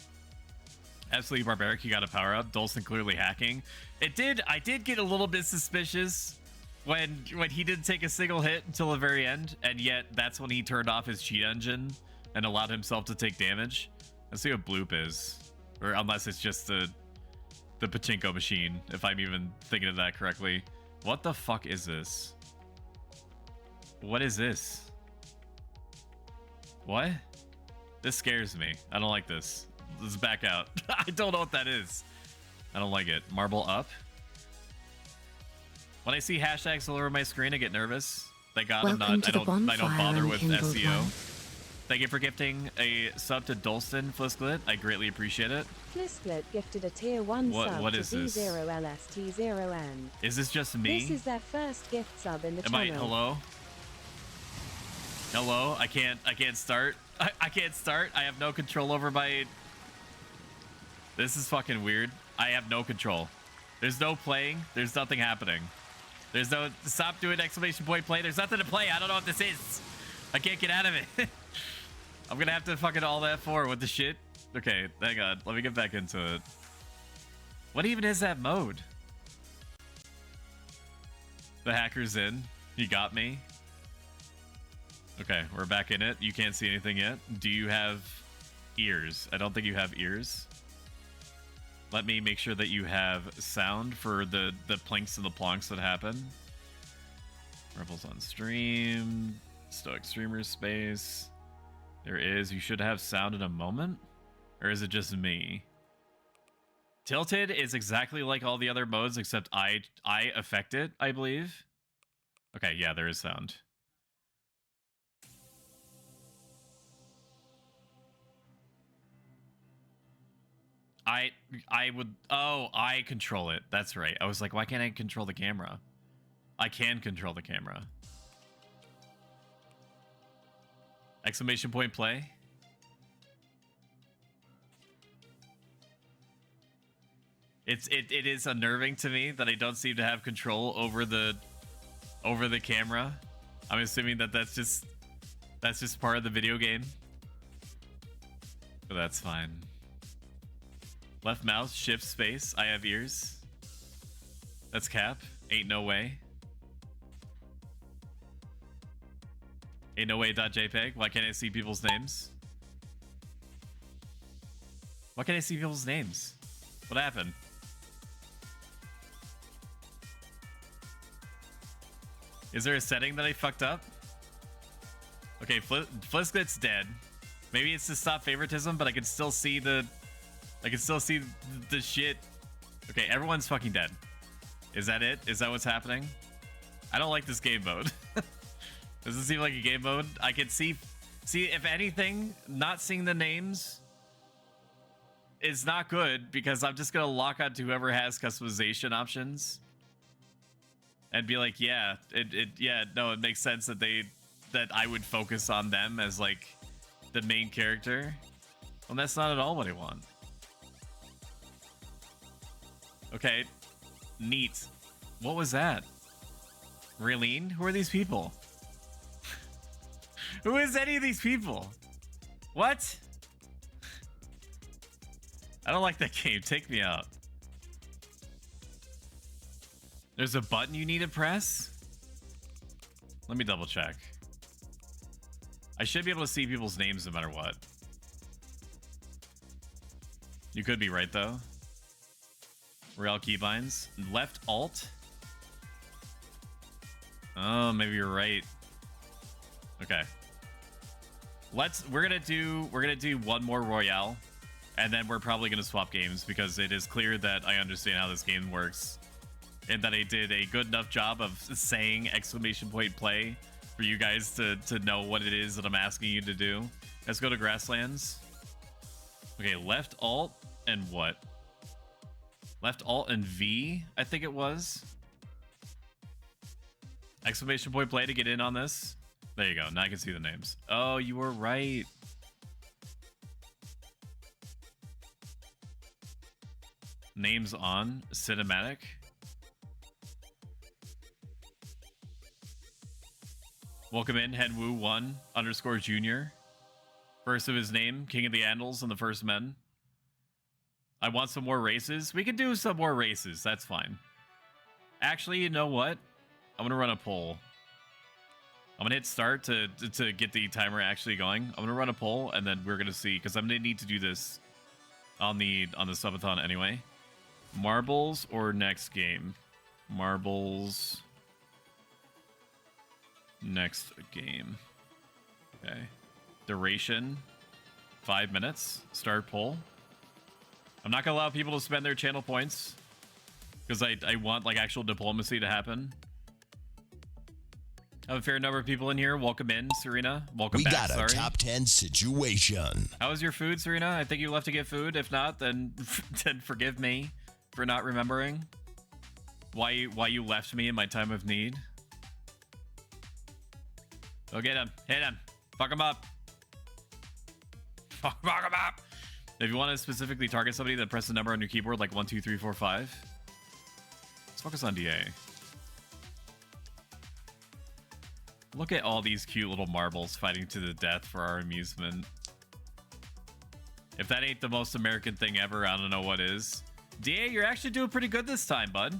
Absolutely barbaric. You got a power up. Dolston clearly hacking. I did get a little bit suspicious when he didn't take a single hit until the very end, and yet that's when he turned off his cheat engine and allowed himself to take damage. Let's see what bloop is, or unless it's just the pachinko machine, if I'm even thinking of that correctly. What the fuck is this? What is this? What? This scares me. I don't like this. Let's back out. I don't know what that is. I don't like it. Marble up. When I see hashtags all over my screen, I get nervous. Thank God I don't bother with SEO. Thank you for gifting a sub to Dolston, Flisklet. I greatly appreciate it. Flisklet gifted a tier 1 sub what is to this? V0LST0N. Is this just me? This is their first gift sub in the channel. Hello? Hello? I can't start. I can't start. I have no control over my... This is fucking weird. I have no control. There's no playing. There's nothing happening. There's no... Stop doing exclamation point play. There's nothing to play. I don't know what this is. I can't get out of it. I'm gonna have to fucking all that for what the shit. Okay, hang on. Let me get back into it. What even is that mode? The hacker's in. He got me. Okay, we're back in it. You can't see anything yet. Do you have ears? I don't think you have ears. Let me make sure that you have sound for the plinks and the plonks that happen. Rebels on stream. Stoic streamer space. There is. You should have sound in a moment. Or is it just me? Tilted is exactly like all the other modes, except I affect it, I believe. Okay, yeah, there is sound. I would... Oh, I control it. That's right. I was like, why can't I control the camera? I can control the camera. Exclamation point play. It is unnerving to me that I don't seem to have control over the camera. I'm assuming that that's just part of the video game. But that's fine. Left mouse, shift space. I have ears. That's cap. Ain't no way. Ain't no way.jpg. Why can't I see people's names? Why can't I see people's names? What happened? Is there a setting that I fucked up? Okay, Flisklet's dead. Maybe it's to stop favoritism, but I can still see the... I can still see the shit. Okay, everyone's fucking dead. Is that it? Is that what's happening? I don't like this game mode. Does it seem like a game mode? I can see, if anything, not seeing the names is not good because I'm just gonna lock on to whoever has customization options and be like, yeah, it makes sense that I would focus on them as like the main character. Well, that's not at all what I want. Okay, neat. What was that? Raylene? Who are these people? Who is any of these people? What? I don't like that game. Take me out. There's a button you need to press? Let me double check. I should be able to see people's names no matter what. You could be right, though. Real keybinds. Left alt. Oh, maybe you're right. Okay. We're gonna do one more Royale, and then we're probably gonna swap games because it is clear that I understand how this game works. And that I did a good enough job of saying exclamation point play for you guys to know what it is that I'm asking you to do. Let's go to Grasslands. Okay, left alt and what? Left alt and V, I think it was. Exclamation point play to get in on this. There you go. Now I can see the names. Oh, you were right. Names on cinematic. Welcome in, Henwu1_Junior. First of his name, King of the Andals and the First Men. I want some more races. We can do some more races. That's fine. Actually, you know what? I'm gonna run a poll. I'm gonna hit start to get the timer actually going. I'm gonna run a poll and then we're gonna see, because I'm gonna need to do this on the subathon anyway. Marbles or next game? Marbles. Next game. Okay. Duration 5 minutes. Start poll. I'm not gonna allow people to spend their channel points because I want like actual diplomacy to happen. I have a fair number of people in here. Welcome in, Serena. Welcome back. We got a top 10 situation. How was your food, Serena? I think you left to get food. If not, then then forgive me for not remembering why you left me in my time of need. Go get him. Hit him. Fuck him up. Fuck him up. If you want to specifically target somebody, then press the number on your keyboard like 1, 2, 3, 4, 5. Let's focus on DA. Look at all these cute little marbles fighting to the death for our amusement. If that ain't the most American thing ever, I don't know what is. DA, you're actually doing pretty good this time, bud.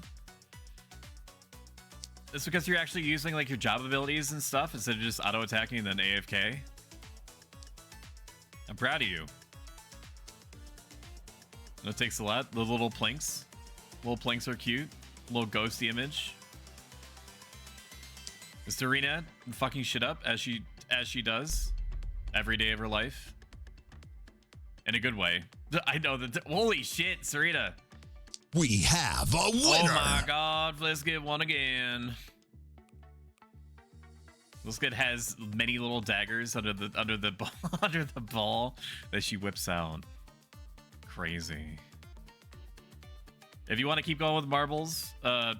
It's because you're actually using like your job abilities and stuff instead of just auto-attacking and then AFK. I'm proud of you. It takes a lot. The little planks. Little planks are cute. Little ghosty image. Is Serena fucking shit up as she does every day of her life? In a good way. I know that. Holy shit, Serena. We have a winner. Oh my god, let's get one again. This kid has many little daggers under the ball that she whips out. Crazy. If you want to keep going with marbles,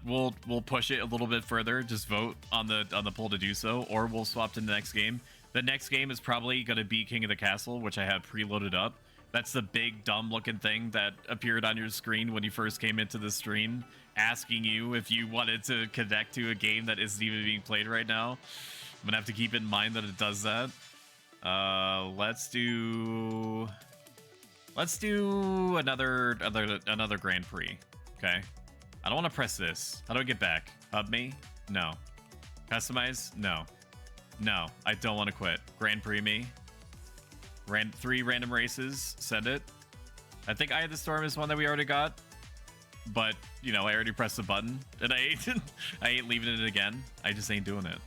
we'll push it a little bit further. Just vote on the poll to do so, or we'll swap to the next game. The next game is probably going to be King of the Castle, which I have preloaded up. That's the big dumb looking thing that appeared on your screen when you first came into the stream, asking you if you wanted to connect to a game that isn't even being played right now. I'm gonna have to keep in mind that it does that. Let's do another Grand Prix. Okay. I don't want to press this. How do I get back? Hub me? No. Customize? No. No, I don't want to quit. Grand Prix me. 3 random races. Send it. I think Eye of the Storm is one that we already got. But, you know, I already pressed the button. And I ain't leaving it again. I just ain't doing it.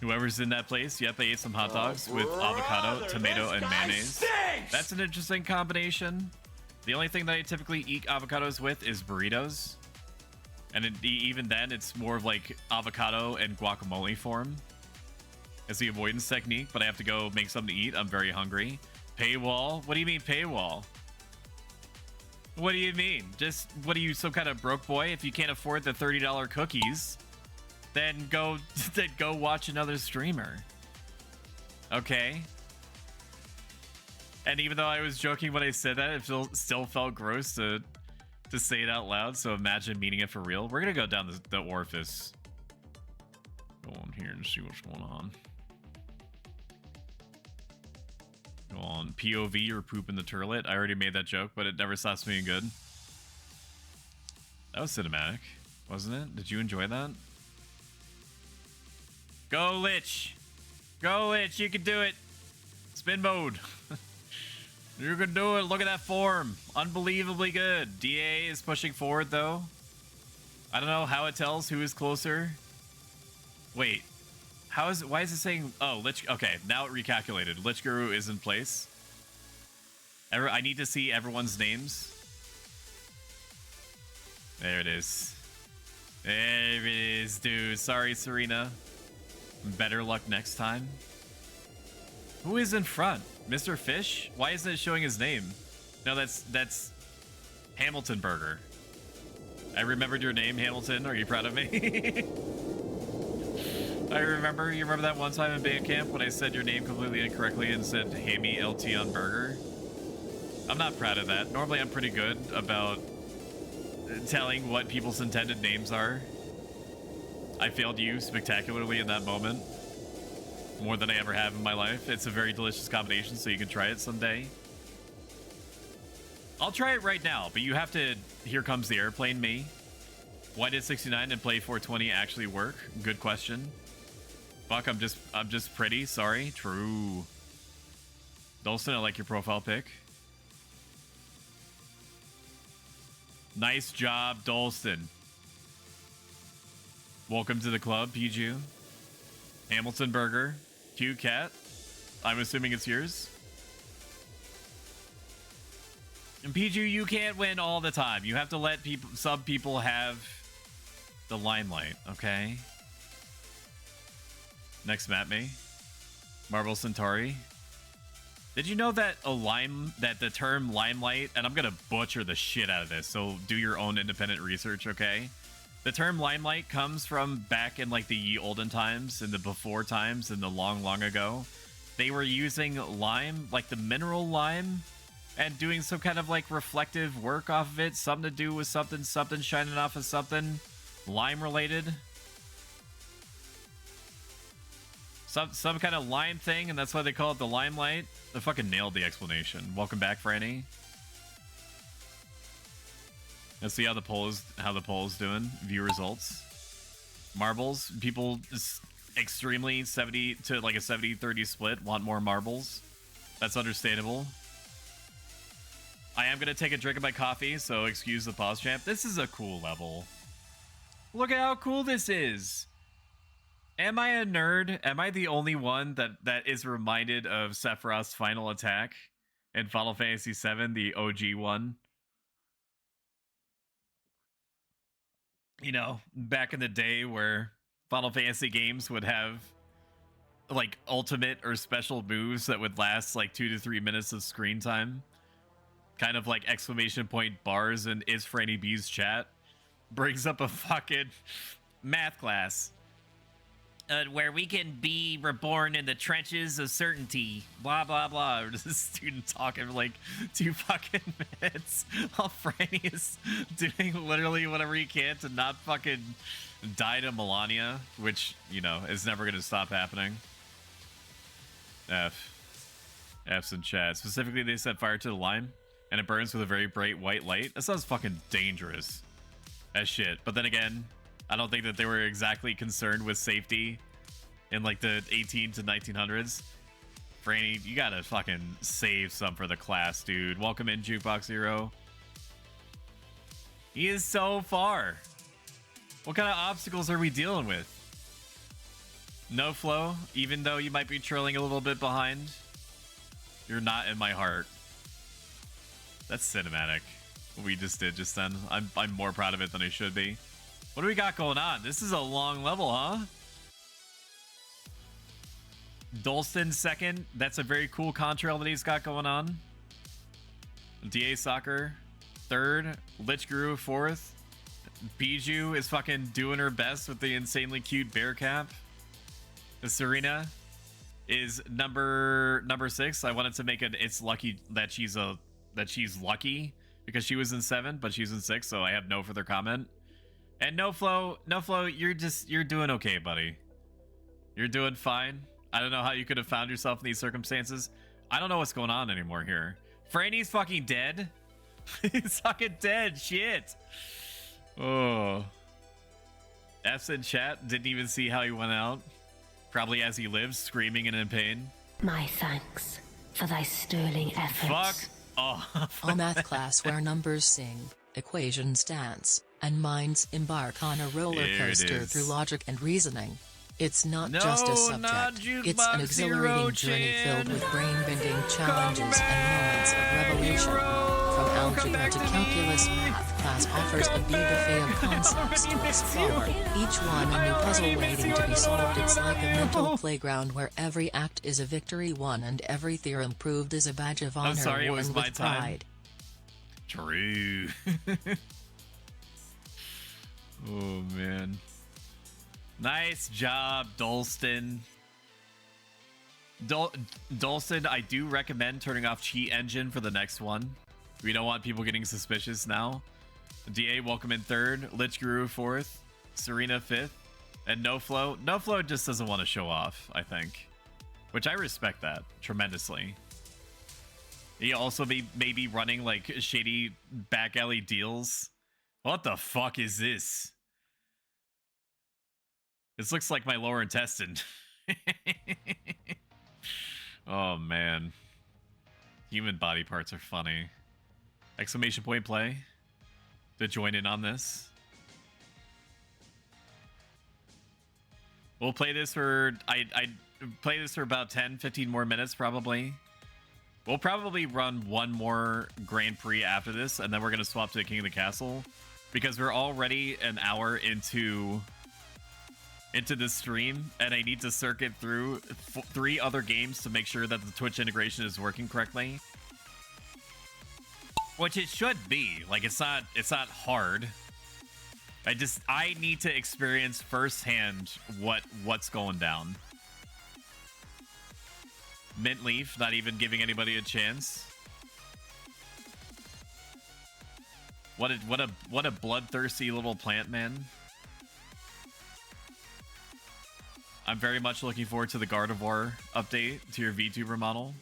Whoever's in that place, yep, I ate some hot dogs with avocado, tomato, and mayonnaise. Stinks! That's an interesting combination. The only thing that I typically eat avocados with is burritos. And even then, it's more of like avocado and guacamole form. It's the avoidance technique, but I have to go make something to eat. I'm very hungry. Paywall? What do you mean paywall? What do you mean? Just, what are you, some kind of broke boy? If you can't afford the $30 cookies, then go watch another streamer. Okay. And even though I was joking when I said that, it still felt gross to say it out loud. So imagine meaning it for real. We're gonna go down the orifice. Go on here and see what's going on. Go on POV or poop in the turlet. I already made that joke, but it never stops being good. That was cinematic, wasn't it? Did you enjoy that? Go Lich! Go Lich! You can do it! Spin mode! You can do it! Look at that form! Unbelievably good! DA is pushing forward though. I don't know how it tells who is closer. Wait. How is it? Why is it saying... Oh, Lich... Okay, now it recalculated. Lich Guru is in place. I need to see everyone's names. There it is. There it is, dude. Sorry, Serena. Better luck next time. Who is in front? Mr. Fish? Why isn't it showing his name? No, that's Hamilton Burger. I remembered your name, Hamilton. Are you proud of me? I remember. You remember that one time in band camp when I said your name completely incorrectly and said, "Hey me LT on burger"? I'm not proud of that. Normally, I'm pretty good about telling what people's intended names are. I failed you spectacularly in that moment. More than I ever have in my life. It's a very delicious combination, so you can try it someday. I'll try it right now, but you have to... Here comes the airplane, me. Why did 69 and play 420 actually work? Good question. Fuck, I'm just pretty. Sorry. True. Dolson, I like your profile pic. Nice job, Dolston. Welcome to the club, Piju. Hamilton Burger. Cute cat. I'm assuming it's yours. And Piju, you can't win all the time. You have to let some people have the limelight, okay? Next map me. Marvel Centauri. Did you know that the term limelight, and I'm gonna butcher the shit out of this, so do your own independent research, okay? The term limelight comes from back in like the ye olden times, in the before times, in the long, long ago. They were using lime, like the mineral lime, and doing some kind of like reflective work off of it, something to do with something shining off of something, lime related. Some kind of lime thing, and that's why they call it the limelight. They fucking nailed the explanation. Welcome back, Franny. Let's see how the poll is doing. View results. Marbles. People extremely 70 to like a 70-30 split want more marbles. That's understandable. I am gonna take a drink of my coffee, so excuse the pause champ. This is a cool level. Look at how cool this is. Am I a nerd? Am I the only one that is reminded of Sephiroth's final attack in Final Fantasy VII, the OG one? You know, back in the day where Final Fantasy games would have like ultimate or special moves that would last like 2 to 3 minutes of screen time. Kind of like exclamation point bars in Is Franny B's chat. Brings up a fucking math class. Where we can be reborn in the trenches of certainty. Blah, blah, blah. Or just a student talking for like 2 fucking minutes while Franny is doing literally whatever he can to not fucking die to Melania, which, you know, is never going to stop happening. F's in chat. Specifically, they set fire to the lime, and it burns with a very bright white light. That sounds fucking dangerous as shit. But then again, I don't think that they were exactly concerned with safety in like the 18 to 1900s. Franny, you gotta fucking save some for the class, dude. Welcome in, Jukebox Hero. He is so far. What kind of obstacles are we dealing with? No flow, even though you might be trailing a little bit behind. You're not in my heart. That's cinematic. What we just did just then. I'm more proud of it than I should be. What do we got going on? This is a long level, huh? Dolston second. That's a very cool contrail that he's got going on. DA Soccer third. Lich Guru fourth. Bijou is fucking doing her best with the insanely cute bear cap. Serena is number 6. I wanted to make it it's lucky that she's lucky because she was in 7, but she's in 6, so I have no further comment. And no flow, you're doing okay, buddy. You're doing fine. I don't know how you could have found yourself in these circumstances. I don't know what's going on anymore here. Franny's fucking dead. He's fucking dead. Shit. Oh. F's in chat. Didn't even see how he went out. Probably as he lives, screaming and in pain. My thanks for thy sterling efforts. Fuck off. A math class where numbers sing, equations dance, and minds embark on a roller coaster through logic and reasoning. It's not just a subject, it's an exhilarating journey filled with brain-bending challenges and moments of revelation. From algebra to calculus, math class offers a buffet of concepts to explore, each one a new puzzle waiting to be solved. It's like a mental playground where every act is a victory won and every theorem proved is a badge of honor worn with pride. True. Oh, man. Nice job, Dolston. Dolston, I do recommend turning off cheat engine for the next one. We don't want people getting suspicious now. DA, welcome in 3rd. Lich Guru 4th. Serena 5th. And No Flow. No Flow just doesn't want to show off, I think. Which I respect that tremendously. He also may be running like shady back alley deals. What the fuck is this? This looks like my lower intestine. Oh man. Human body parts are funny. Exclamation point play to join in on this. We'll play this for I'd play this for about 10-15 more minutes probably. We'll probably run one more Grand Prix after this, and then we're gonna swap to the King of the Castle because we're already an hour into this stream, and I need to circuit through 3 other games to make sure that the Twitch integration is working correctly. Which it should be. Like it's not hard. I need to experience firsthand what's going down. Mint Leaf, not even giving anybody a chance. What a bloodthirsty little plant, man. I'm very much looking forward to the Gardevoir update to your VTuber model.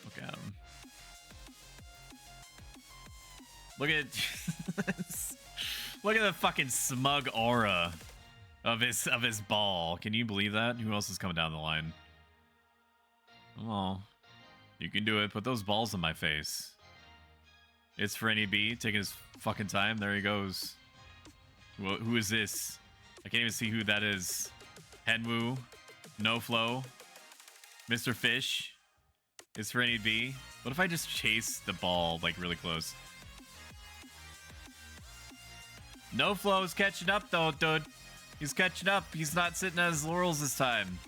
Look at him. Look at look at the fucking smug aura of his ball. Can you believe that? Who else is coming down the line? Oh, you can do it. Put those balls in my face. It's for NEB taking his fucking time. There he goes. Who is this? I can't even see who that is. Henwu, No Flow, Mr. Fish. It's for NEB. What if I just chase the ball like really close? No Flow's catching up though, dude. He's catching up. He's not sitting on his laurels this time.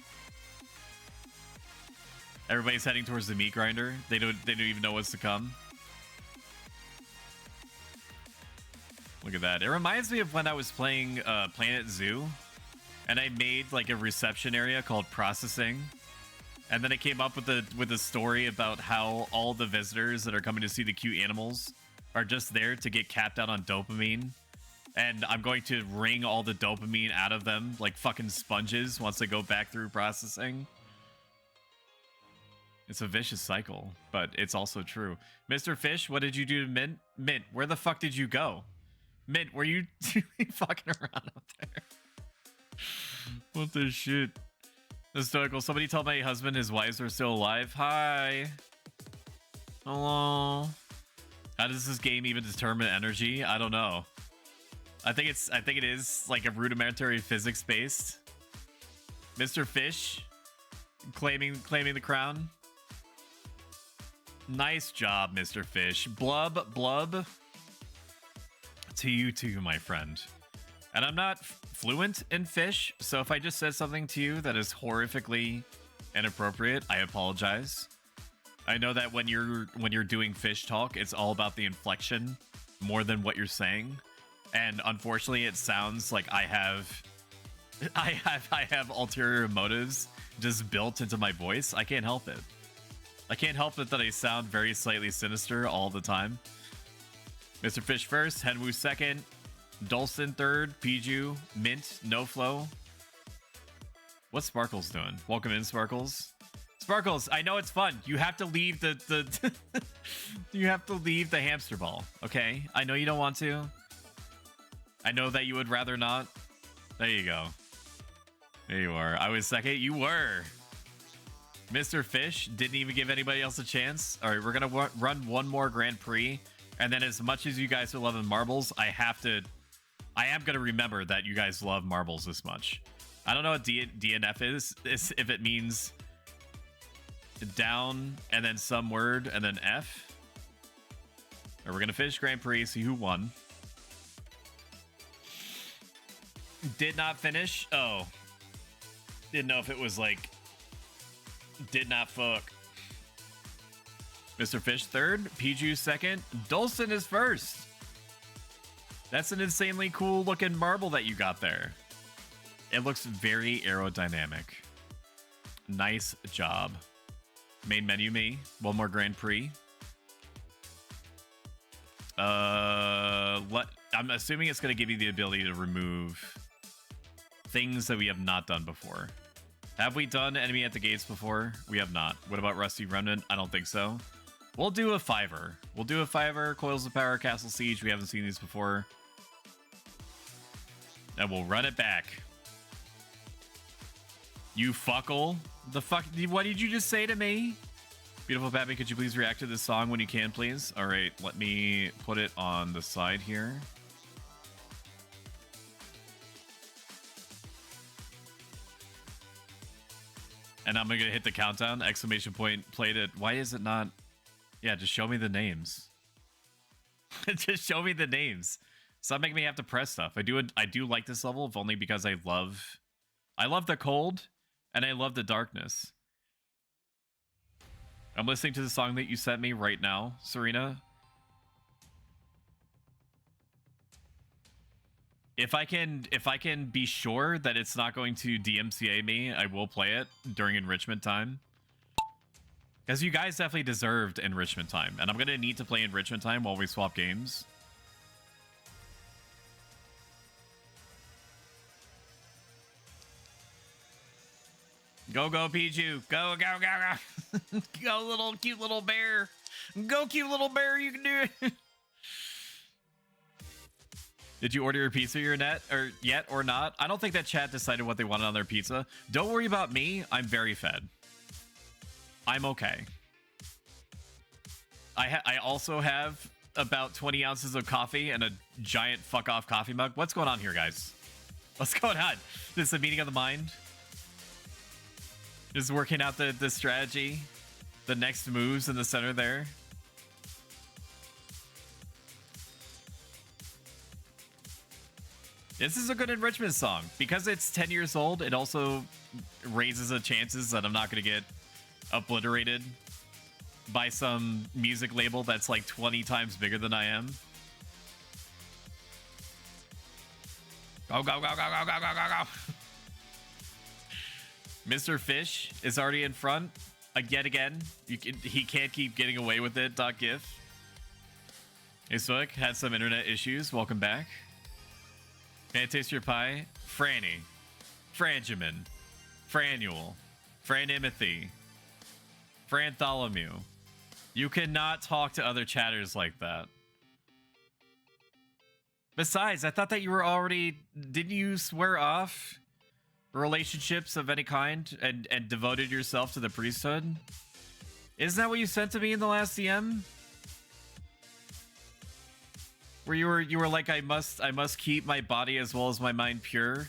Everybody's heading towards the meat grinder. They don't even know what's to come. Look at that. It reminds me of when I was playing Planet Zoo, and I made like a reception area called Processing, and then I came up with a story about how all the visitors that are coming to see the cute animals are just there to get capped out on dopamine, and I'm going to wring all the dopamine out of them like fucking sponges once they go back through processing. It's a vicious cycle, but it's also true. Mr. Fish, what did you do to Mint? Mint, where the fuck did you go? Mint, were you fucking around up there? What the shit? The Stoical, somebody tell my husband his wives are still alive. Hi. Hello. How does this game even determine energy? I don't know. I think it is like a rudimentary physics based. Mr. Fish claiming the crown. Nice job, Mr. Fish. Blub. To you too, my friend. And I'm not fluent in fish, so if I just said something to you that is horrifically inappropriate, I apologize. I know that when you're doing fish talk, it's all about the inflection more than what you're saying. And unfortunately, it sounds like I have ulterior motives just built into my voice. I can't help it. I can't help it that I sound very slightly sinister all the time. Mr. Fish first, Henwu second, Dolson third, Piju, Mint, No Flow. What's Sparkles doing? Welcome in, Sparkles. Sparkles, I know it's fun. You have to leave the you have to leave the hamster ball, okay? I know you don't want to. I know that you would rather not. There you go. There you are. I was second. You were. Mr. Fish didn't even give anybody else a chance. All right, we're going to run one more Grand Prix. And then as much as you guys are loving marbles, I am going to remember that you guys love marbles this much. I don't know what DNF is if it means down and then some word and then F. Or we're going to finish Grand Prix, see who won. Did not finish. Oh. Didn't know if it was like did not fuck. Mr. Fish third, Piju second, Dolson is first. That's an insanely cool looking marble that you got there. It looks very aerodynamic. Nice job. Main menu me. One more Grand Prix. I'm assuming it's going to give you the ability to remove things that we have not done before. Have we done Enemy at the Gates before? We have not. What about Rusty Remnant? I don't think so. We'll do a 5er. We'll do a 5er. Coils of Power, Castle Siege. We haven't seen these before. And we'll run it back. You fuckle. The fuck? What did you just say to me? Beautiful Pappy, could you please react to this song when you can, please? All right, let me put it on the side here. And I'm gonna hit the countdown, exclamation point, played it. Why is it not? Yeah, just show me the names. Just show me the names. Stop making me have to press stuff. I do like this level, if only because I love the cold and I love the darkness. I'm listening to the song that you sent me right now, Serena. If I can be sure that it's not going to DMCA me, I will play it during enrichment time. Because you guys definitely deserved enrichment time. And I'm going to need to play enrichment time while we swap games. Go, go, Piju. Go, go, go, go. Go, little cute little bear. Go, cute little bear. You can do it. Did you order your pizza yet or not? I don't think that chat decided what they wanted on their pizza. Don't worry about me. I'm very fed. I'm okay. I also have about 20 ounces of coffee and a giant fuck off coffee mug. What's going on here, guys? What's going on? This is a meeting of the mind. Just working out the strategy, the next moves in the center there. This is a good enrichment song. Because it's 10 years old, it also raises the chances that I'm not going to get obliterated by some music label that's like 20 times bigger than I am. Go, go, go, go, go, go, go, go, go. Mr. Fish is already in front. Yet again. He can't keep getting away with it. .gif. Hey, Stoic, had some internet issues. Welcome back. Can I taste your pie? Franny. Franjamin. Franuel. Franimothy. Frantholomew. You cannot talk to other chatters like that. Besides, I thought that you were already... Didn't you swear off relationships of any kind and devoted yourself to the priesthood? Isn't that what you sent to me in the last DM? Where you were like, I must keep my body as well as my mind pure.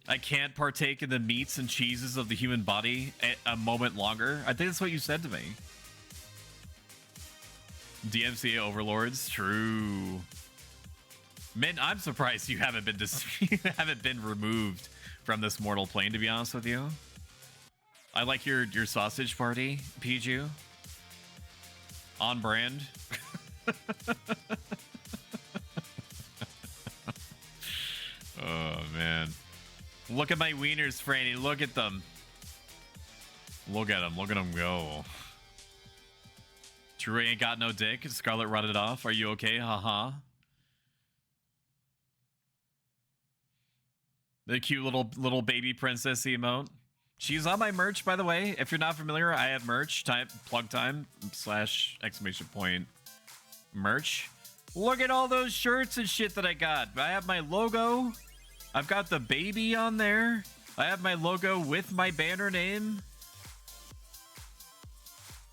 I can't partake in the meats and cheeses of the human body a moment longer. I think that's what you said to me. DMCA overlords, true. Min, I'm surprised you haven't been you haven't been removed from this mortal plane, to be honest with you. I like your sausage party, Piju. On brand. Oh man. Look at my wieners, Franny. Look at them. Look at them. Look at them go. Drew ain't got no dick. Scarlet run it off. Are you okay? Haha. The cute little baby princess emote. She's on my merch, by the way. If you're not familiar, I have merch. Plug time / exclamation point merch. Look at all those shirts and shit that I got. I have my logo. I've got the baby on there. I have my logo with my banner name.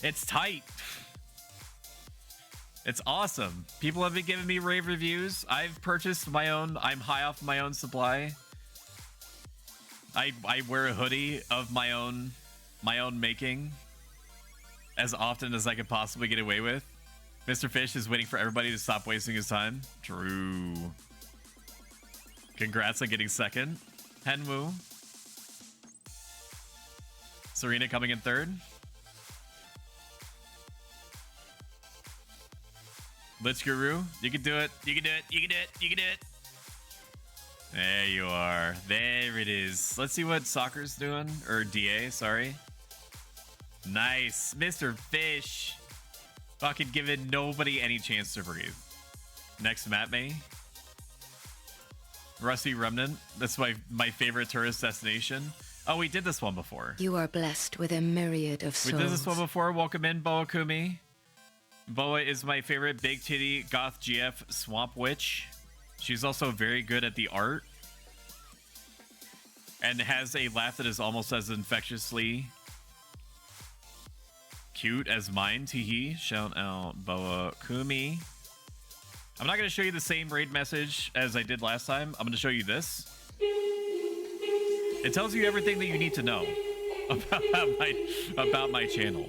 It's tight. It's awesome. People have been giving me rave reviews. I've purchased my own. I'm high off my own supply. I wear a hoodie of my own making as often as I could possibly get away with. Mr. Fish is waiting for everybody to stop wasting his time. True. Congrats on getting second. Henwu. Serena coming in third. Blitz Guru, you can do it. You can do it. You can do it. You can do it. There you are. There it is. Let's see what soccer's doing. Or DA, sorry. Nice. Mr. Fish. Fucking giving nobody any chance to breathe. Next map, May. Rusty Remnant. That's my favorite tourist destination. Oh, we did this one before. You are blessed with a myriad of souls. We did this one before. Welcome in, Boa Kumi. Boa is my favorite big titty goth GF swamp witch. She's also very good at the art. And has a laugh that is almost as infectiously cute as mine. Teehee. Shout out Boa Kumi. I'm not going to show you the same raid message as I did last time. I'm going to show you this. It tells you everything that you need to know about my channel.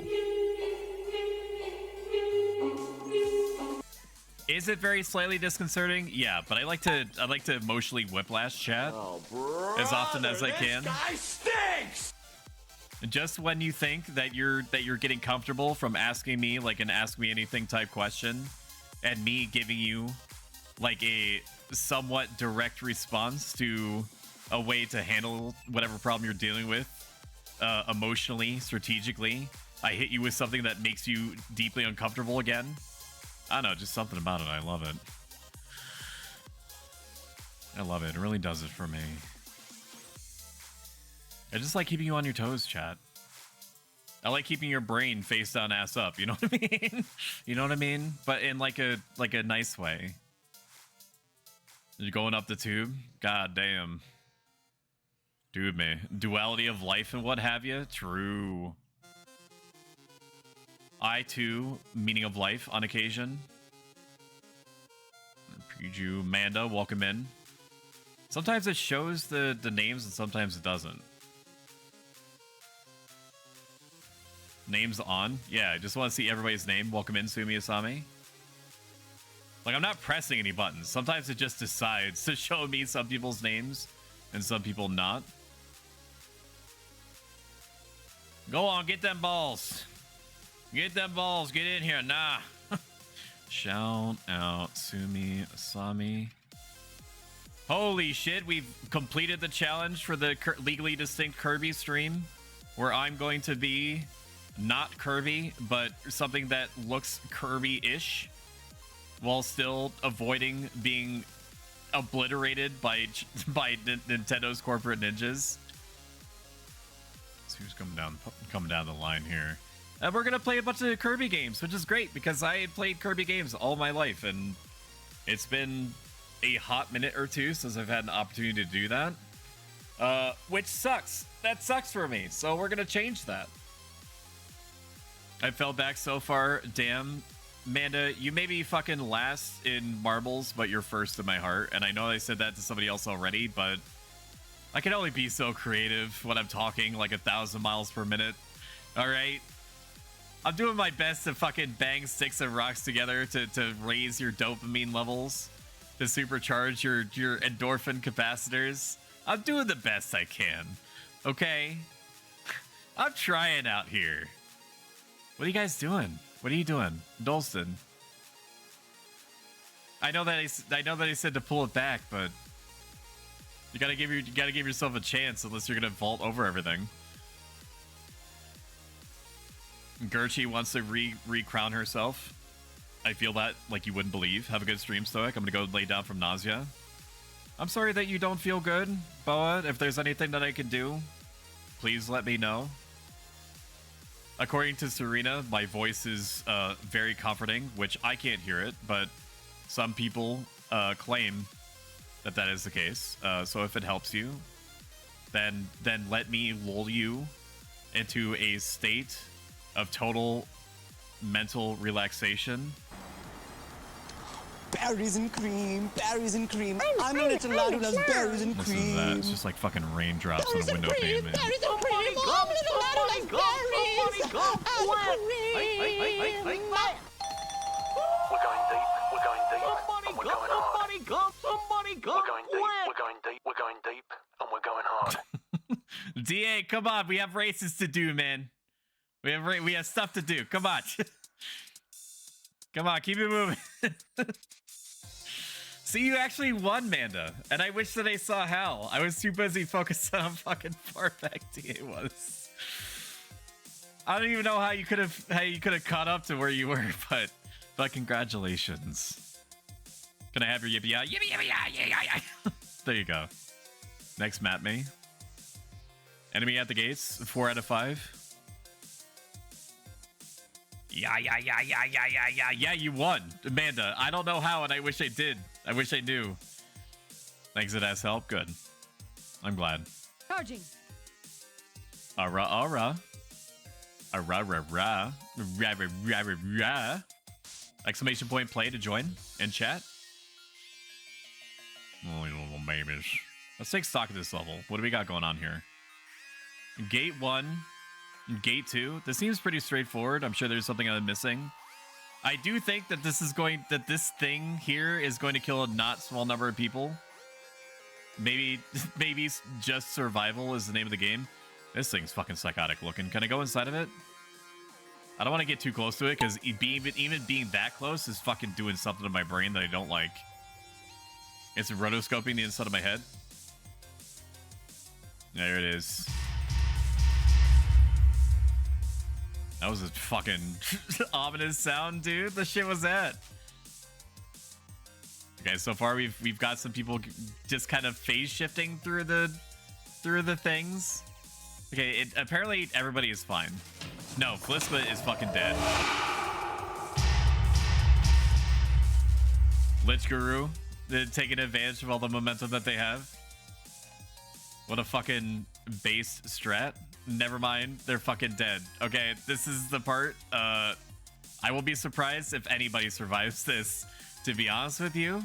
Is it very slightly disconcerting? Yeah, but I like to emotionally whiplash chat as often as I can. This guy stinks! Just when you think that you're getting comfortable from asking me like an ask me anything type question, and me giving you like a somewhat direct response to a way to handle whatever problem you're dealing with emotionally, strategically, I hit you with something that makes you deeply uncomfortable again. I don't know, just something about it. I love it. I love it. It really does it for me. I just like keeping you on your toes, chat. I like keeping your brain face down, ass up. You know what I mean? You know what I mean? But in like a nice way. You're going up the tube? God damn. Dude, man. Duality of life and what have you? True. I too, meaning of life on occasion. Piju Manda, welcome in. Sometimes it shows the names and sometimes it doesn't. Names on? Yeah, I just want to see everybody's name. Welcome in, Sumi Asami. Like, I'm not pressing any buttons. Sometimes it just decides to show me some people's names and some people not. Go on, get them balls. Get them balls. Get in here. Nah. Shout out Sumi Asami. Holy shit, we've completed the challenge for the legally distinct Kirby stream, where I'm going to be not Kirby, but something that looks Kirby-ish, while still avoiding being obliterated by Nintendo's corporate ninjas. Let's see who's coming down the line here. And we're gonna play a bunch of Kirby games, which is great because I played Kirby games all my life, and it's been a hot minute or two since I've had an opportunity to do that. Which sucks. That sucks for me. So we're gonna change that. I fell back so far. Damn, Amanda, you may be fucking last in marbles, but you're first in my heart. And I know I said that to somebody else already, but I can only be so creative when I'm talking like 1,000 miles per minute. All right. I'm doing my best to fucking bang sticks and rocks together to raise your dopamine levels, to supercharge your endorphin capacitors. I'm doing the best I can, okay? I'm trying out here. What are you guys doing? What are you doing, Dolston? I know that he said to pull it back, but you gotta give yourself a chance unless you're gonna vault over everything. Gerchi wants to re-crown herself. I feel that like you wouldn't believe. Have a good stream, Stoic. I'm gonna go lay down from nausea. I'm sorry that you don't feel good, Boa. If there's anything that I can do, please let me know. According to Serena, my voice is very comforting, which I can't hear it, but some people claim that is the case. So if it helps you, then let me lull you into a state of total mental relaxation. Berries and cream, berries and cream. I'm a little lad who loves berries and Listen cream. to that. It's just like fucking raindrops on a window pane, man. Berries and cream. I'm a little lad who likes berries. We're going deep, we're going deep, and we're going hard. Somebody come, we're going deep, we're going deep, we're going deep, and we're going hard. DA, come on, we have races to do, man. We have stuff to do. Come on. Come on, keep it moving. See, you actually won, Manda, and I wish that I saw how. I was too busy focused on how fucking far back DA was. I don't even know how you could have caught up to where you were, but congratulations. Can I have your yippee yeah? Yippee yippee yeah. There you go. Next map, me. Enemy at the gates, 4 out of 5. Yeah, you won. Amanda, I don't know how, and I wish I did. I wish I knew. Thanks, it has help. Good. I'm glad. Charging. Ara. Exclamation point play to join in chat. Oh, you little babies. Let's take stock of this level. What do we got going on here? Gate 1. Gate 2. This seems pretty straightforward. I'm sure there's something I'm missing. I do think that this thing here is going to kill a not small number of people. Maybe just survival is the name of the game. This thing's fucking psychotic looking. Can I go inside of it? I don't want to get too close to it because even being that close is fucking doing something to my brain that I don't like. It's rotoscoping the inside of my head. There it is. That was a fucking ominous sound, dude. The shit was that. Okay, so far we've got some people just kind of phase shifting through the things. Okay, apparently everybody is fine. No, Flispa is fucking dead. Lich Guru, they're taking advantage of all the momentum that they have. What a fucking base strat. Never mind, they're fucking dead. Okay, this is the part. I will be surprised if anybody survives this, to be honest with you.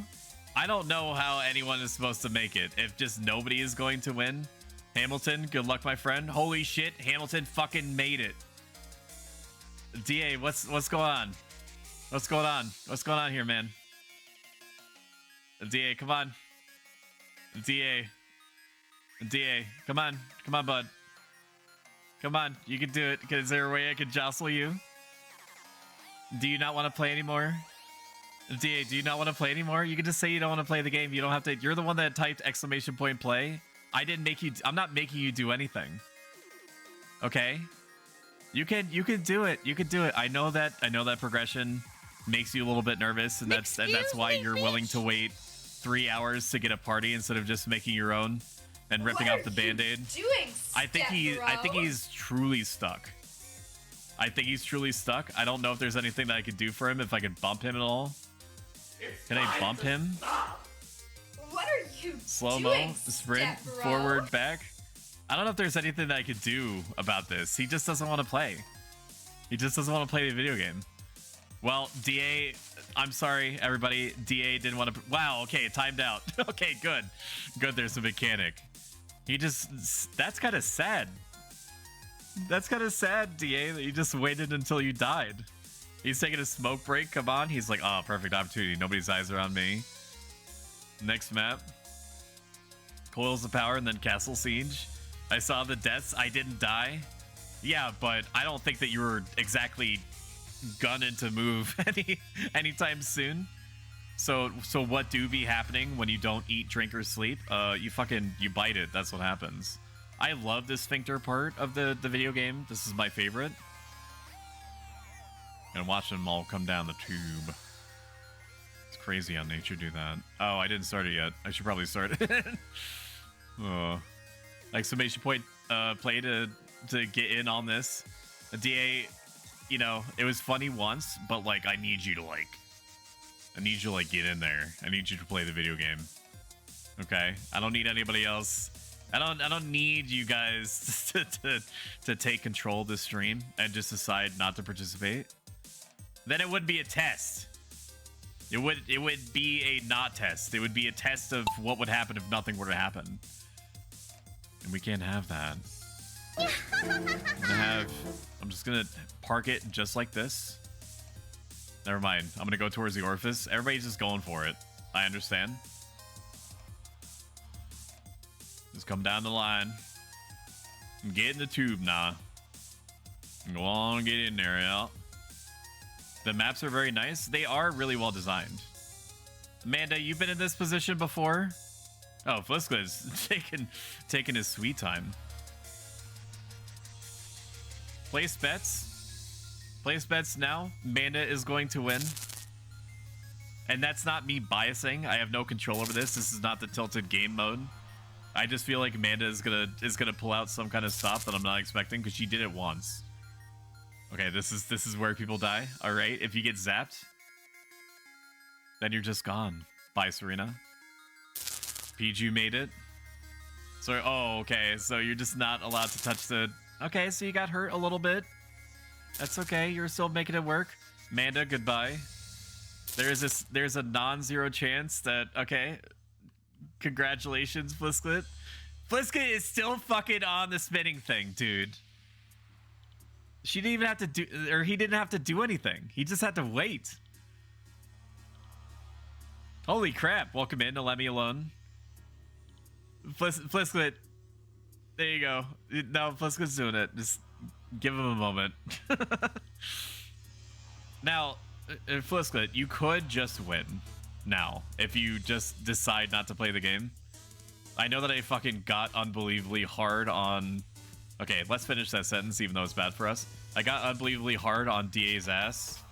I don't know how anyone is supposed to make it. If just nobody is going to win. Hamilton, good luck, my friend. Holy shit, Hamilton fucking made it. DA, what's going on? What's going on? What's going on here, man? DA, come on. DA, come on. Come on, bud. Come on, you can do it. Is there a way I can jostle you? Do you not want to play anymore? DA, do you not want to play anymore? You can just say you don't want to play the game. You don't have to. You're the one that typed exclamation point play. I didn't make you. I'm not making you do anything. Okay? You can do it. You can do it. I know that progression makes you a little bit nervous, and that's why you're willing to wait 3 hours to get a party instead of just making your own and ripping off the band-aid. I think he's truly stuck. I don't know if there's anything that I could do for him, if I could bump him at all. Can I bump him? What are you Slow-mo, sprint, forward, back. I don't know if there's anything that I could do about this. He just doesn't want to play. He just doesn't want to play the video game. Well, DA, I'm sorry, everybody. DA didn't want to... Wow, okay, it timed out. Okay, good. Good, there's a mechanic. He just... That's kind of sad. That's kind of sad, DA, that you just waited until you died. He's taking a smoke break. Come on. He's like, oh, perfect opportunity. Nobody's eyes are on me. Next map. Coils of Power and then Castle Siege. I saw the deaths. I didn't die. Yeah, but I don't think that you were exactly gunning to move anytime soon. So what do be happening when you don't eat, drink, or sleep? You bite it. That's what happens. I love the sphincter part of the video game. This is my favorite. And watching them all come down the tube. It's crazy how nature do that. Oh, I didn't start it yet. I should probably start it. Oh. Exclamation point play to get in on this. DA, you know, it was funny once, but like I need you to get in there. I need you to play the video game. Okay? I don't need anybody else. I don't need you guys to take control of the stream and just decide not to participate. Then it wouldn't be a test. It would be a not test. It would be a test of what would happen if nothing were to happen. And we can't have that. I'm just gonna park it just like this. Never mind. I'm gonna go towards the orifice. Everybody's just going for it. I understand. Just come down the line. Get in the tube now. Go on, get in there, yeah. The maps are very nice. They are really well designed. Amanda, you've been in this position before? Oh, Fliska's taking his sweet time. Place bets. Place bets now. Amanda is going to win. And that's not me biasing. I have no control over this. This is not the tilted game mode. I just feel like Amanda is gonna pull out some kind of stop that I'm not expecting because she did it once. Okay, this is where people die. All right, if you get zapped, then you're just gone. Bye, Serena. PG made it. So, oh, okay. So you're just not allowed to touch the... Okay, so you got hurt a little bit. That's okay. You're still making it work. Amanda, goodbye. There's a non-zero chance that... Okay. Congratulations, Flisklet. Flisklet is still fucking on the spinning thing, dude. She didn't even have to do... Or he didn't have to do anything. He just had to wait. Holy crap. Welcome in to Let Me Alone. Flisklet. There you go. No, Flisklet's doing it. Just give him a moment. Now, Flisklet, you could just win now if you just decide not to play the game. I know that I fucking got unbelievably hard on... Okay, let's finish that sentence even though it's bad for us. I got unbelievably hard on DA's ass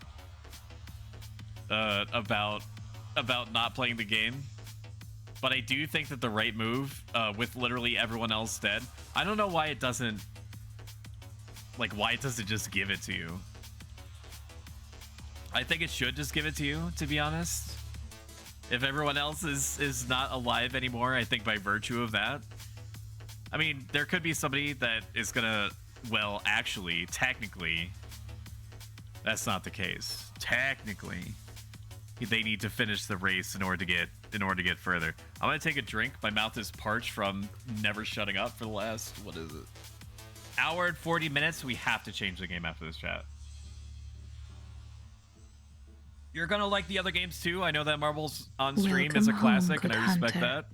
about not playing the game. But I do think that the right move, with literally everyone else dead, I don't know why it doesn't... Like, why it doesn't just give it to you. I think it should just give it to you, to be honest. If everyone else is not alive anymore, I think by virtue of that. I mean, there could be somebody that is gonna... Well, actually, technically, that's not the case. Technically, they need to finish the race in order to get further. I'm gonna take a drink. My mouth is parched from never shutting up for the last, what is it, hour and 40 minutes. We have to change the game after this chat. You're gonna like the other games too. I know that Marbles on stream is a classic, and I respect that.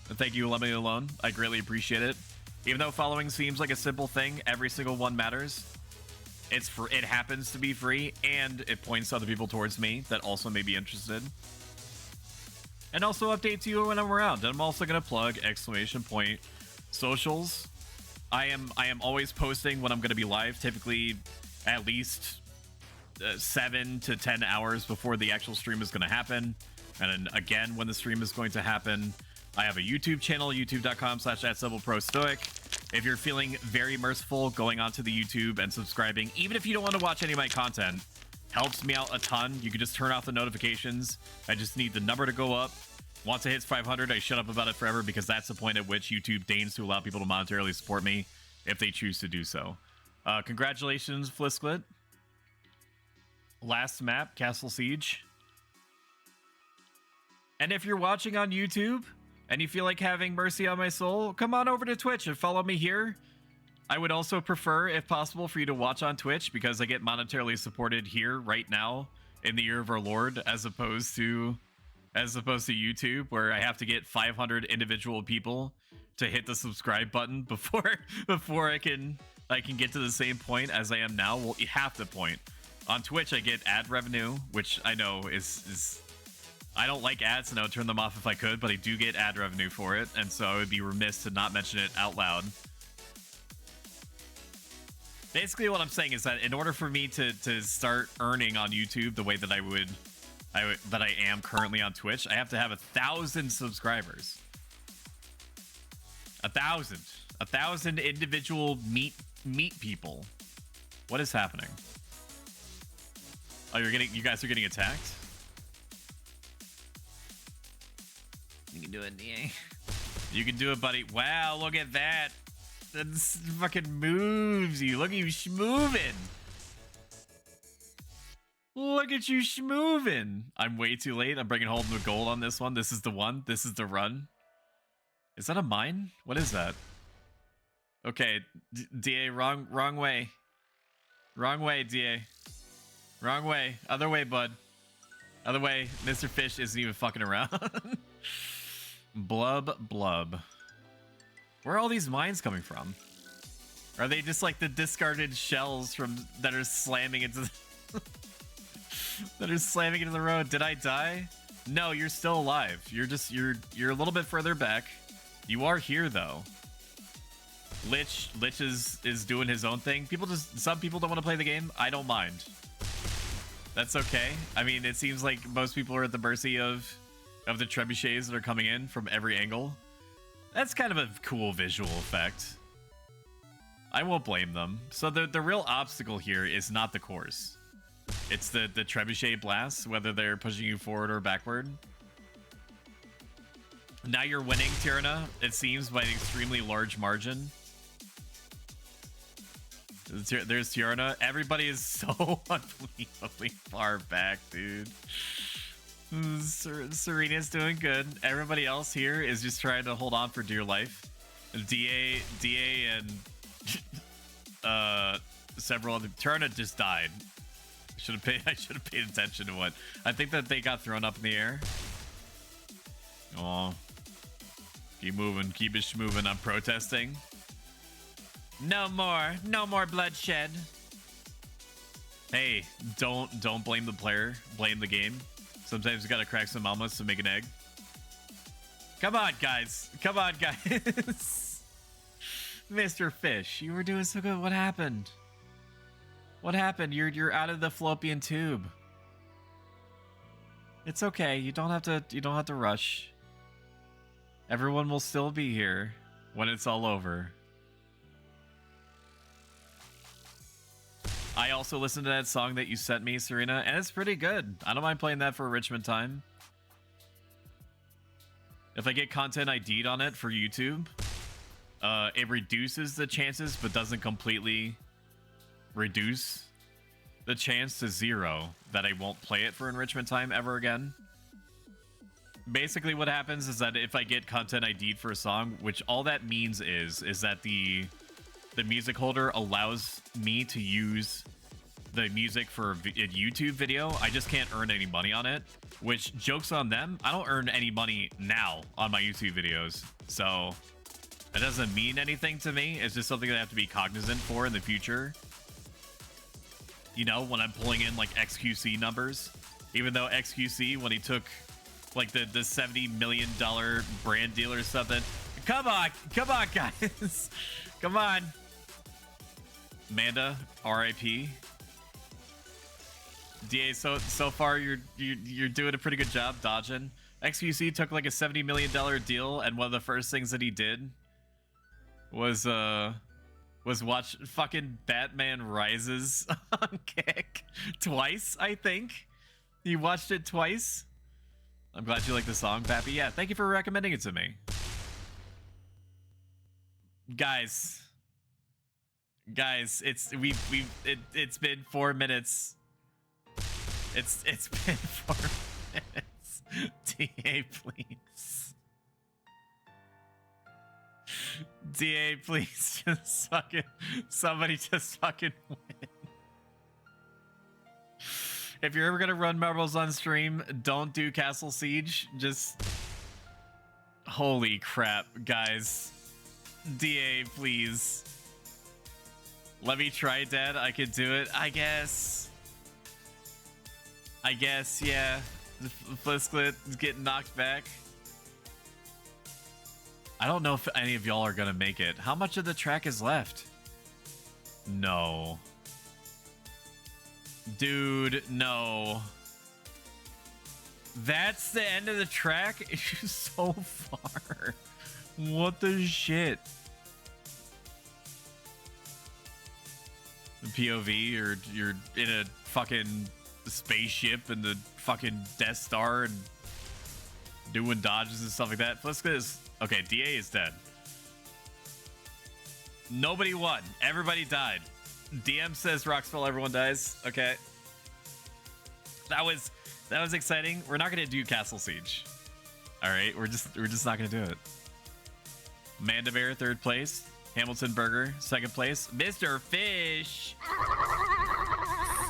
And thank you, Let Me Alone. I greatly appreciate it. Even though following seems like a simple thing, every single one matters. It happens to be free, and it points other people towards me that also may be interested. And also updates you when I'm around. And I'm also gonna plug ! Socials. I am always posting when I'm gonna be live, typically at least 7 to 10 hours before the actual stream is gonna happen. And then again when the stream is going to happen. I have a YouTube channel, youtube.com/@SimpleProStoic. If you're feeling very merciful, going onto the YouTube and subscribing, even if you don't want to watch any of my content, helps me out a ton. You can just turn off the notifications. I just need the number to go up. Once it hits 500, I shut up about it forever because that's the point at which YouTube deigns to allow people to monetarily support me if they choose to do so. Congratulations, Flisklet. Last map, Castle Siege. And if you're watching on YouTube and you feel like having mercy on my soul, come on over to Twitch and follow me here. I would also prefer, if possible, for you to watch on Twitch because I get monetarily supported here right now in the year of our Lord, as opposed to YouTube, where I have to get 500 individual people to hit the subscribe button before I can get to the same point as I am now. Well, half the point. On Twitch, I get ad revenue, which I know is I don't like ads, and I would turn them off if I could, but I do get ad revenue for it, and so I would be remiss to not mention it out loud. Basically, what I'm saying is that in order for me to start earning on YouTube the way that I am currently on Twitch, I have to have 1,000 subscribers. 1,000. 1,000 individual meat people. What is happening? Oh, you guys are getting attacked? You can do it, DA. You can do it, buddy. Wow, look at that. That's fucking moves you. Look at you schmoovin'. Look at you schmoovin'. I'm way too late. I'm bringing home the gold on this one. This is the one. This is the run. Is that a mine? What is that? Okay, DA, wrong way. Wrong way, DA. Wrong way. Other way, bud. Other way. Mr. Fish isn't even fucking around. Blub. Where are all these mines coming from? Are they just like the discarded shells that are slamming into the... that are slamming into the road. Did I die? No, you're still alive. You're a little bit further back. You are here though. Lich is doing his own thing. Some people don't want to play the game. I don't mind. That's okay. I mean, it seems like most people are at the mercy of the trebuchets that are coming in from every angle. That's kind of a cool visual effect. I won't blame them. So the real obstacle here is not the course. It's the trebuchet blasts, whether they're pushing you forward or backward. Now you're winning, Tyrna, it seems, by an extremely large margin. There's Tyrna. Everybody is so unbelievably far back, dude. Serena's doing good. Everybody else here is just trying to hold on for dear life. DA and several other. Tyrna just died. I should have paid attention to what. I think that they got thrown up in the air. Oh, keep moving, keep it moving. I'm protesting. No more bloodshed. Hey, don't blame the player, blame the game. Sometimes you gotta crack some almonds to make an egg. Come on, guys. Mr. Fish, you were doing so good. What happened? What happened? You're out of the fallopian tube. It's okay. You don't have to rush. Everyone will still be here when it's all over. I also listened to that song that you sent me, Serena, and it's pretty good. I don't mind playing that for enrichment time. If I get content ID'd on it for YouTube, it reduces the chances, but doesn't completely reduce the chance to 0 that I won't play it for enrichment time ever again. Basically what happens is that if I get content ID'd for a song, which all that means is that the music holder allows me to use the music for a YouTube video. I just can't earn any money on it, which, joke's on them, I don't earn any money now on my YouTube videos. So it doesn't mean anything to me. It's just something that I have to be cognizant for in the future. You know, when I'm pulling in like XQC numbers, even though XQC, when he took like the $70 million brand deal or something. Come on, guys. Come on. Amanda, RIP. DA, so far you're doing a pretty good job dodging. XQC took like a $70 million deal, and one of the first things that he did was watch fucking Batman Rises on Kick twice. I think he watched it twice. I'm glad you like the song, Pappy. Yeah, thank you for recommending it to me, guys. It's been 4 minutes. It's been 4 minutes. DA, please. DA, please, just fucking somebody just fucking win. If you're ever gonna run marbles on stream, don't do Castle Siege. Just holy crap, guys. DA, please. Let me try, Dad. I could do it. I guess, yeah. The Flisklet is getting knocked back. I don't know if any of y'all are gonna make it. How much of the track is left? No. Dude, no. That's the end of the track? It's just so far. What the shit? The POV, you're in a fucking spaceship and the fucking Death Star and doing dodges and stuff like that. Fliska is okay. DA is dead. Nobody won. Everybody died. DM says Roxville, everyone dies. Okay. That was exciting. We're not gonna do Castle Siege. Alright, we're just not gonna do it. Mandabear, 3rd place. Hamilton Burger, 2nd place. Mr. Fish.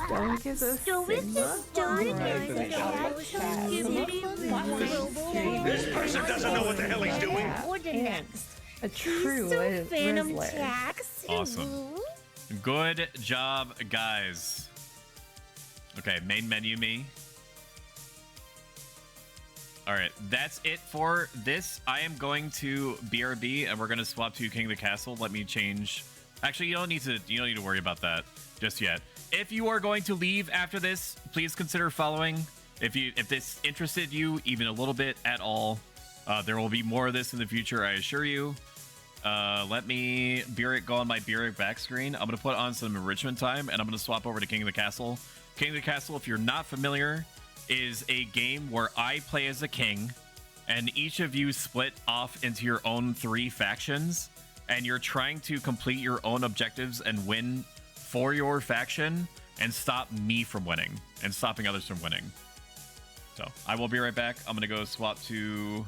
Stoic is a This person doesn't know what the hell he's doing. What next? A true Phantom Tax. Awesome. Good job, guys. Okay, main menu me. All right, that's it for this. I am going to BRB, and we're going to swap to King of the Castle. Let me change. Actually, you don't need to worry about that just yet. If you are going to leave after this, please consider following. If this interested you even a little bit at all, there will be more of this in the future, I assure you. Let me go on my Beeric back screen. I'm going to put on some enrichment time, and I'm going to swap over to King of the Castle. King of the Castle, if you're not familiar, is a game where I play as a king, and each of you split off into your own 3 factions, and you're trying to complete your own objectives and win for your faction and stop me from winning and stopping others from winning. So I will be right back. I'm going to go swap to...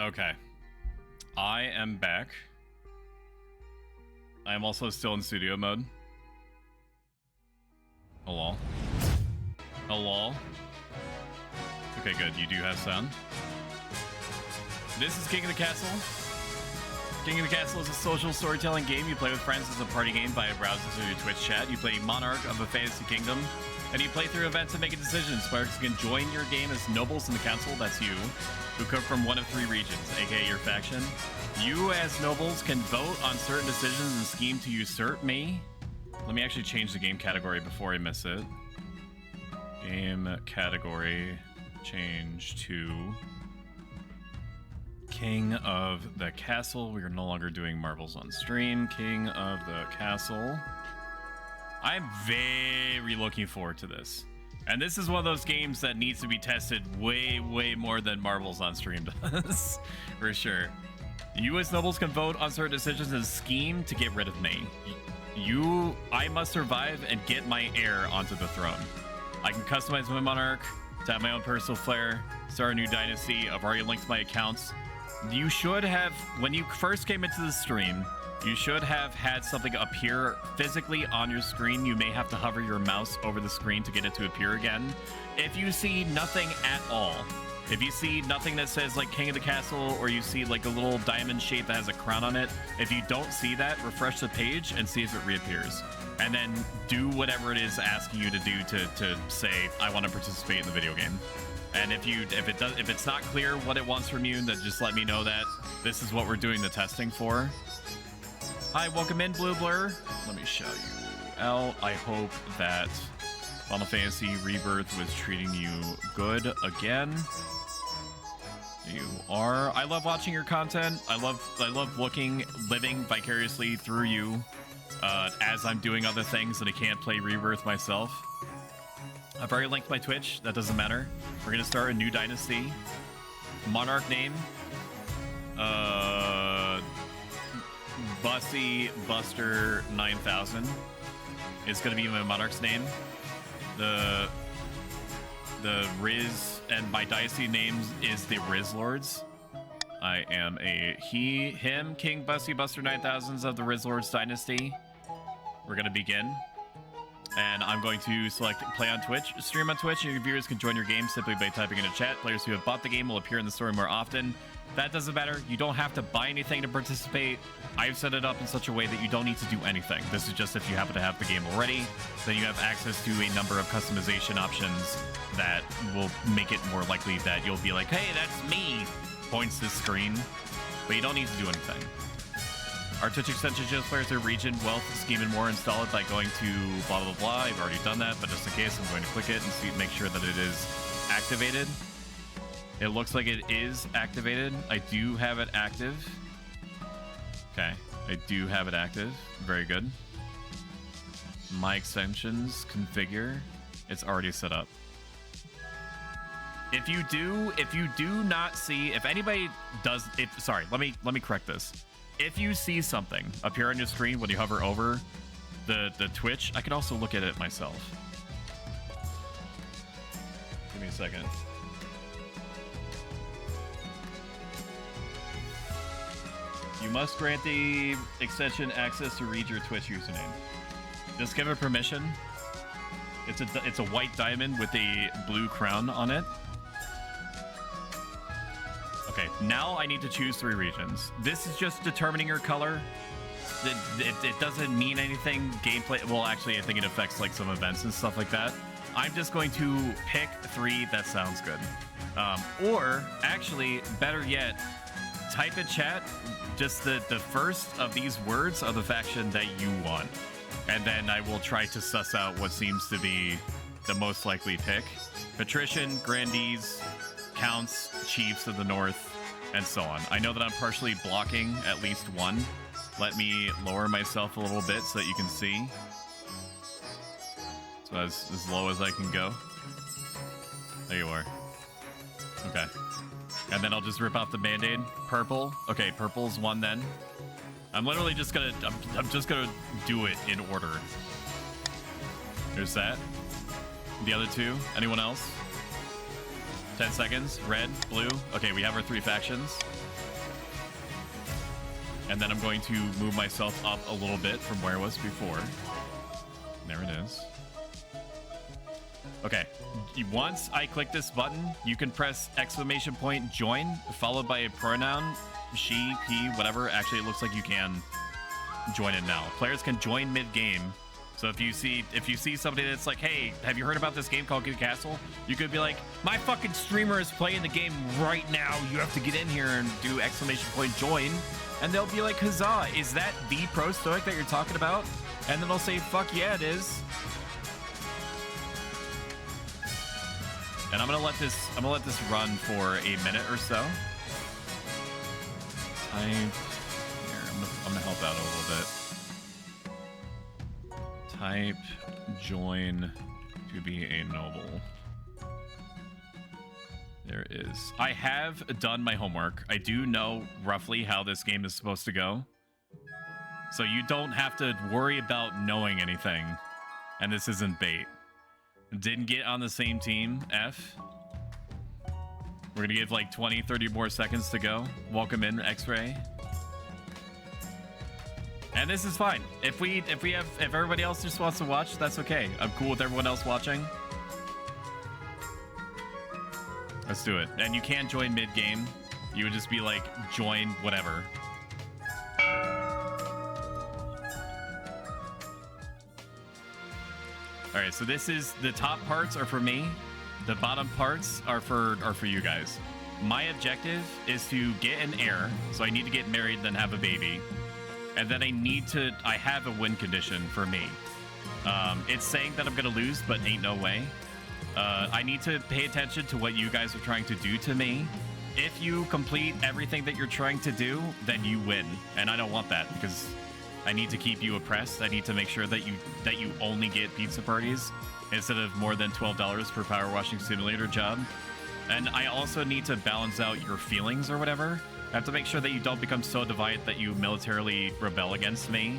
Okay. I am back. I am also still in studio mode. Hello. Hello. Okay, good. You do have sound. This is King of the Castle. King of the Castle is a social storytelling game you play with friends as a party game via browsers or your Twitch chat. You play monarch of a fantasy kingdom, and you play through events and make a decision. Players can join your game as nobles in the council, that's you, who come from one of 3 regions, aka your faction. You, as nobles, can vote on certain decisions and scheme to usurp me. Let me actually change the game category before I miss it. Game category, change to King of the Castle. We are no longer doing marbles on stream. King of the Castle. I'm very looking forward to this. And this is one of those games that needs to be tested way, way more than marbles on stream does. For sure. You as nobles can vote on certain decisions and scheme to get rid of me. I must survive and get my heir onto the throne. I can customize my monarch to have my own personal flair, start a new dynasty. I've already linked my accounts. You should have, when you first came into the stream, you should have had something appear physically on your screen. You may have to hover your mouse over the screen to get it to appear again. If you see nothing at all, if you see nothing that says like King of the Castle, or you see like a little diamond shape that has a crown on it, if you don't see that, refresh the page and see if it reappears. And then do whatever it is asking you to do to say, I want to participate in the video game. And if it's not clear what it wants from you, then just let me know that this is what we're doing the testing for. Hi, welcome in, Blue Blur. Let me shout you out. I hope that Final Fantasy Rebirth was treating you good again. You are. I love watching your content. I love living vicariously through you as I'm doing other things and I can't play Rebirth myself. I've already linked my Twitch. That doesn't matter. We're gonna start a new dynasty. Monarch name. Bussy Buster 9000 is gonna be my Monarch's name. The Riz, and my dynasty name is the Riz Lords. I am a him, King Bussy Buster 9000s of the Riz Lords dynasty. We're gonna begin. And I'm going to select play on Twitch, stream on Twitch, and your viewers can join your game simply by typing in a chat. Players who have bought the game will appear in the story more often. That doesn't matter. You don't have to buy anything to participate. I've set it up in such a way that you don't need to do anything. This is just if you happen to have the game already, then you have access to a number of customization options that will make it more likely that you'll be like, hey, that's me, points to the screen. But you don't need to do anything. Our Twitch extension shows players their region, wealth, scheme, and more. Install it by going to blah, blah, blah. I've already done that, but just in case, I'm going to click it and make sure that it is activated. It looks like it is activated. I do have it active. Okay, I do have it active. Very good. My extensions, configure. It's already set up. If you do not see, if anybody does, sorry, let me correct this. If you see something appear on your screen when you hover over the Twitch, I can also look at it myself. Give me a second. You must grant the extension access to read your Twitch username. Just give it permission. It's a white diamond with a blue crown on it. Okay, now I need to choose 3 regions. This is just determining your color. It doesn't mean anything gameplay. Well, actually, I think it affects like some events and stuff like that. I'm just going to pick 3 that sounds good. Or actually, better yet, type in chat just the first of these words of the faction that you want. And then I will try to suss out what seems to be the most likely pick. Patrician, Grandees, Counts, Chiefs of the North, and so on. I know that I'm partially blocking at least one. Let me lower myself a little bit so that you can see. So as low as I can go. There you are. Okay. And then I'll just rip off the band-aid. Purple. Okay, purple's one then. I'm literally just gonna, I'm just gonna do it in order. There's that. The other 2. Anyone else? 10 seconds. Red, blue. Okay, we have our 3 factions. And then I'm going to move myself up a little bit from where I was before. There it is. Okay, once I click this button, you can press exclamation point join, followed by a pronoun, she, he, whatever. Actually, it looks like you can join it now. Players can join mid-game. So if you see somebody that's like, hey, have you heard about this game called Get Castle? You could be like, my fucking streamer is playing the game right now. You have to get in here and do exclamation point join. And they'll be like, huzzah, is that the Pro Stoic that you're talking about? And then they'll say, fuck yeah, it is. And I'm gonna let this run for a minute or so. I'm gonna help out a little bit. Type join to be a noble. There is. I have done my homework. I do know roughly how this game is supposed to go. So you don't have to worry about knowing anything. And this isn't bait. Didn't get on the same team, F. We're gonna give like 20, 30 more seconds to go. Welcome in, X-Ray. And this is fine. If everybody else just wants to watch, that's okay. I'm cool with everyone else watching. Let's do it. And you can join mid-game. You would just be like, join whatever. All right, so this is, the top parts are for me. The bottom parts are for you guys. My objective is to get an heir, so I need to get married, then have a baby. And then I have a win condition for me. It's saying that I'm gonna lose, but ain't no way. I need to pay attention to what you guys are trying to do to me. If you complete everything that you're trying to do, then you win. And I don't want that, because I need to keep you oppressed. I need to make sure that you only get pizza parties instead of more than $12 per power washing simulator job. And I also need to balance out your feelings or whatever. I have to make sure that you don't become so divided that you militarily rebel against me.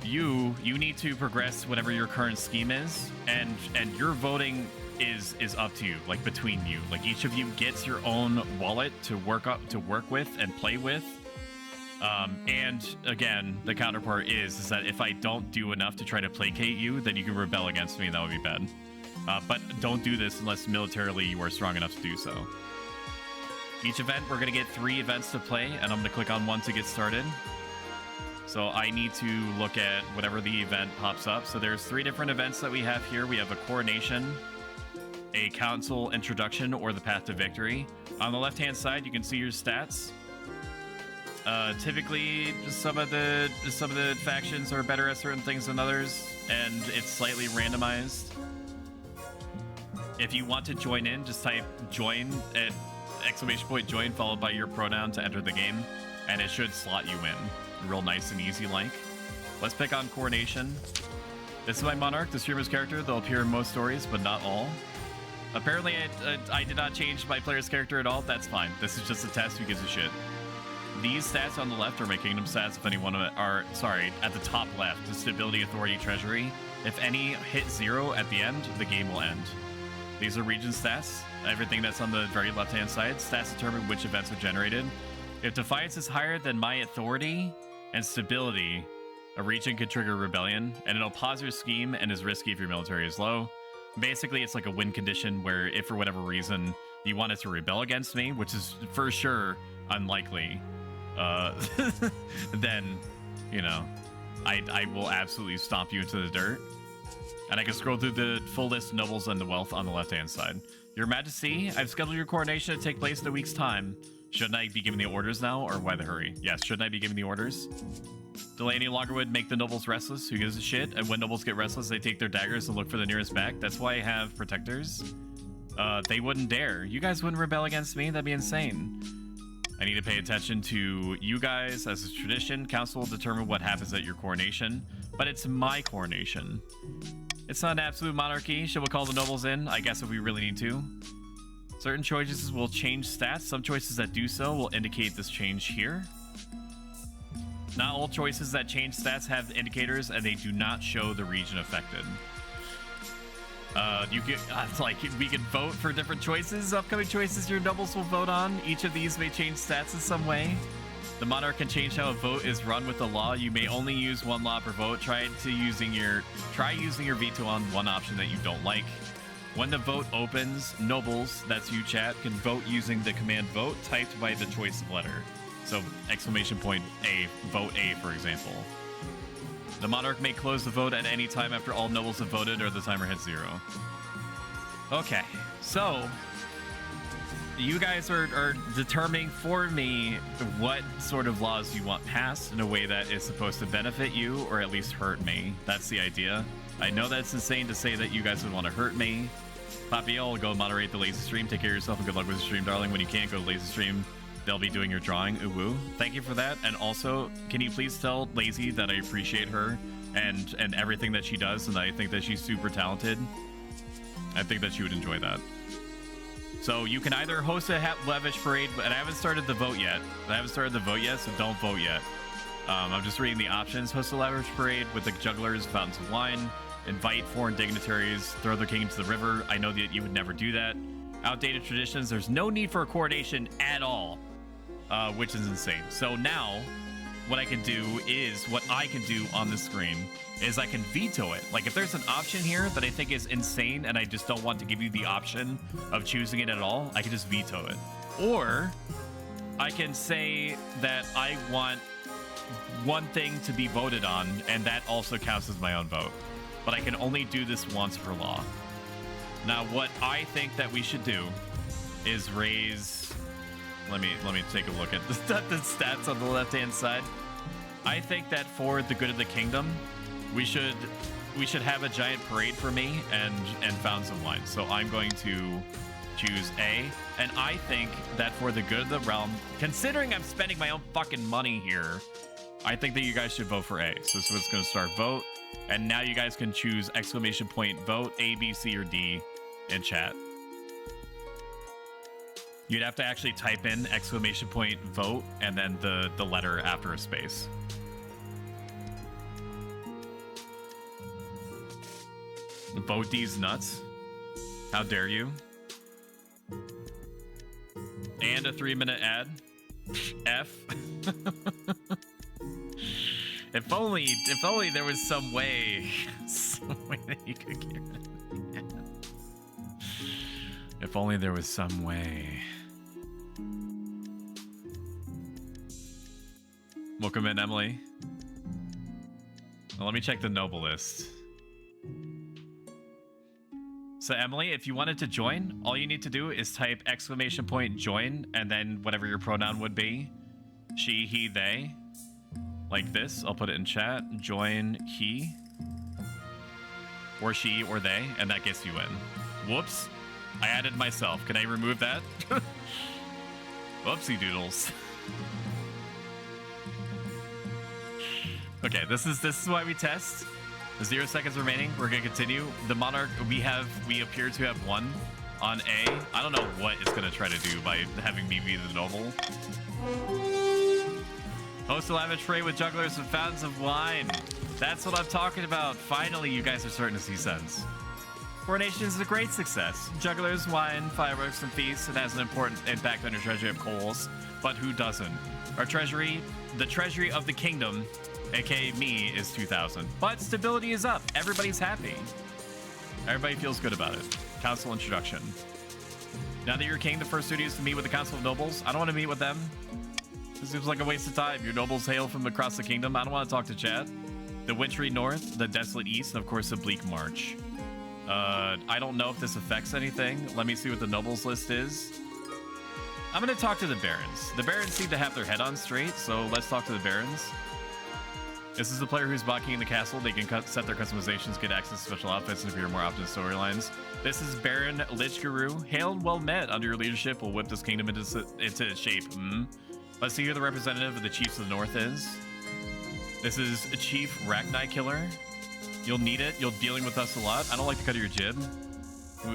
You need to progress whatever your current scheme is, and your voting is up to you, like between you. Like each of you gets your own wallet to work with and play with. And again, the counterpart is that if I don't do enough to try to placate you, then you can rebel against me, and that would be bad. But don't do this unless militarily you are strong enough to do so. Each event, we're going to get 3 events to play, and I'm going to click on one to get started. So I need to look at whatever the event pops up. So there's 3 different events that we have here. We have a coronation, a council introduction, or the path to victory. On the left-hand side, you can see your stats. Typically, some of the factions are better at certain things than others, and it's slightly randomized. If you want to join in, just type join at !join followed by your pronoun to enter the game, and it should slot you in. Real nice and easy like. Let's pick on coronation. This is my monarch, the streamer's character. They'll appear in most stories, but not all. Apparently, I did not change my player's character at all. That's fine. This is just a test. Who gives a shit? These stats on the left are my kingdom stats. If any one of it are, sorry, at the top left, the stability, authority, treasury. If any hit 0 at the end, the game will end. These are region stats. Everything that's on the very left-hand side. Stats determine which events are generated. If defiance is higher than my authority and stability, a region could trigger rebellion, and it'll pause your scheme and is risky if your military is low. Basically, it's like a win condition where if for whatever reason you wanted to rebel against me, which is for sure unlikely, then, you know, I will absolutely stomp you into the dirt. And I can scroll through the full list of nobles and the wealth on the left-hand side. Your Majesty, I've scheduled your coronation to take place in a week's time. Shouldn't I be giving the orders now, or why the hurry? Yes, shouldn't I be giving the orders? Delay any longer would make the nobles restless. Who gives a shit? And when nobles get restless, they take their daggers and look for the nearest back. That's why I have protectors. They wouldn't dare. You guys wouldn't rebel against me. That'd be insane. I need to pay attention to you guys. As a tradition, council will determine what happens at your coronation, but it's my coronation. It's not an absolute monarchy. Should we call the nobles in? I guess if we really need to. Certain choices will change stats. Some choices that do so will indicate this change here. Not all choices that change stats have indicators, and they do not show the region affected. You can like we can vote for different choices. Upcoming choices your nobles will vote on. Each of these may change stats in some way. The monarch can change how a vote is run with the law. You may only use 1 law per vote. Try using your veto on one option that you don't like. When the vote opens, nobles, that's you chat, can vote using the command vote typed by the choice letter. So !A, vote A, for example. The monarch may close the vote at any time after all nobles have voted or the timer hits 0. Okay, so you guys are determining for me what sort of laws you want passed in a way that is supposed to benefit you or at least hurt me. That's the idea. I know that's insane to say that you guys would want to hurt me. Papiel, go moderate the lazy stream. Take care of yourself and good luck with the stream, darling. When you can't go to lazy stream, they'll be doing your drawing. Ooh woo. Thank you for that. And also, can you please tell Lazy that I appreciate her and everything that she does, and I think that she's super talented. I think that she would enjoy that. So you can either host a lavish parade, but I haven't started the vote yet. So don't vote yet. I'm just reading the options. Host a lavish parade with the jugglers, fountains of wine, invite foreign dignitaries, throw their king into the river. I know that you would never do that. Outdated traditions. There's no need for a coronation at all, which is insane. So now what I can do is what I can do on the screen is I can veto it. Like if there's an option here that I think is insane and I just don't want to give you the option of choosing it at all, I can just veto it. Or I can say that I want one thing to be voted on, and that also counts as my own vote. But I can only do this once per law. Now, what I think that we should do is raise. Let me take a look at the stats on the left-hand side. I think that for the good of the kingdom, we should have a giant parade for me and found some wine. So I'm going to choose A, and I think that for the good of the realm, considering I'm spending my own fucking money here, I think that you guys should vote for A. So this is what's going to start vote, and now you guys can choose exclamation point vote A, B, C, or D in chat. You'd have to actually type in exclamation point vote and then the letter after a space. Vote D's nuts. How dare you? And a 3-minute ad. F. If only there was some way that you could get rid of it. If only there was some way. Welcome in, Emily. Well, let me check the noble list. So Emily, if you wanted to join, all you need to do is type exclamation point join and then whatever your pronoun would be. She, he, they. Like this. I'll put it in chat. Join he. Or she or they. And that gets you in. Whoops. I added myself. Can I remove that? Whoopsie doodles. Okay, this is why we test. 0 seconds remaining. We're gonna continue. The Monarch, we appear to have won on A. I don't know what it's gonna try to do by having me be the noble. Host a lavish parade with jugglers and fountains of wine. That's what I'm talking about. Finally, you guys are starting to see sense. Coronation is a great success. Jugglers, wine, fireworks, and feasts. It has an important impact on your treasury of coals. But who doesn't? Our treasury, the treasury of the kingdom, aka me, is 2,000. But stability is up. Everybody's happy. Everybody feels good about it. Council introduction. Now that you're king, the first duty is to meet with the Council of Nobles. I don't want to meet with them. This seems like a waste of time. Your nobles hail from across the kingdom. I don't want to talk to Chad. The wintry north, the desolate east, and of course the bleak march. I don't know if this affects anything. Let me see what the nobles list is. I'm going to talk to the barons. The barons seem to have their head on straight, so let's talk to the barons. This is the player who's blocking the castle. They can set their customizations, get access to special outfits, and appear more often in storylines. This is Baron Lichguru. Hail and well met. Under your leadership, we'll whip this kingdom into shape. Let's see who the representative of the Chiefs of the North is. This is Chief Rachni Killer. You'll need it. You're dealing with us a lot. I don't like the cut of your jib.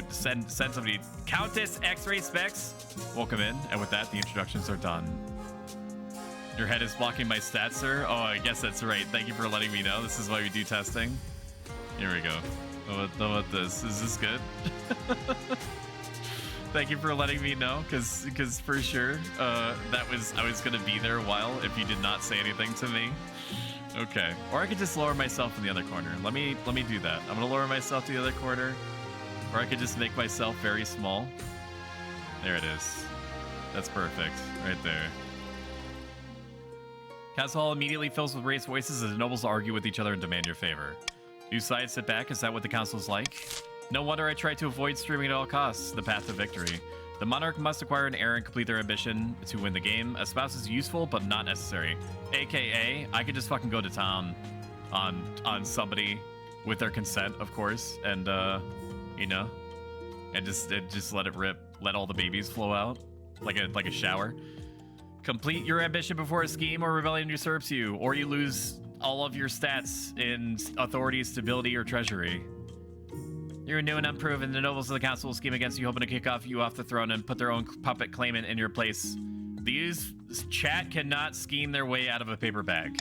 Send somebody. Countess X-Ray Specs. Welcome in. And with that, the introductions are done. Your head is blocking my stats, sir. Oh, I guess that's right. Thank you for letting me know. This is why we do testing. Here we go. How about this? Is this good? Thank you for letting me know, because for sure, I was gonna be there a while if you did not say anything to me. Okay. Or I could just lower myself in the other corner. Let me do that. I'm gonna lower myself to the other corner. Or I could just make myself very small. There it is. That's perfect. Right there. Castle Hall immediately fills with raised voices as the nobles argue with each other and demand your favor. You sides sit back. Is that what the council's like? No wonder I try to avoid streaming at all costs. The path to victory. The monarch must acquire an heir and complete their ambition to win the game. A spouse is useful, but not necessary. AKA, I could just fucking go to town on somebody with their consent, of course, and you know, and just let it rip. Let all the babies flow out like a shower. Complete your ambition before a scheme or rebellion usurps you, or you lose all of your stats in authority, stability, or treasury. You're new and unproven. The nobles of the council will scheme against you, hoping to kick you off the throne and put their own puppet claimant in your place. These chat cannot scheme their way out of a paper bag.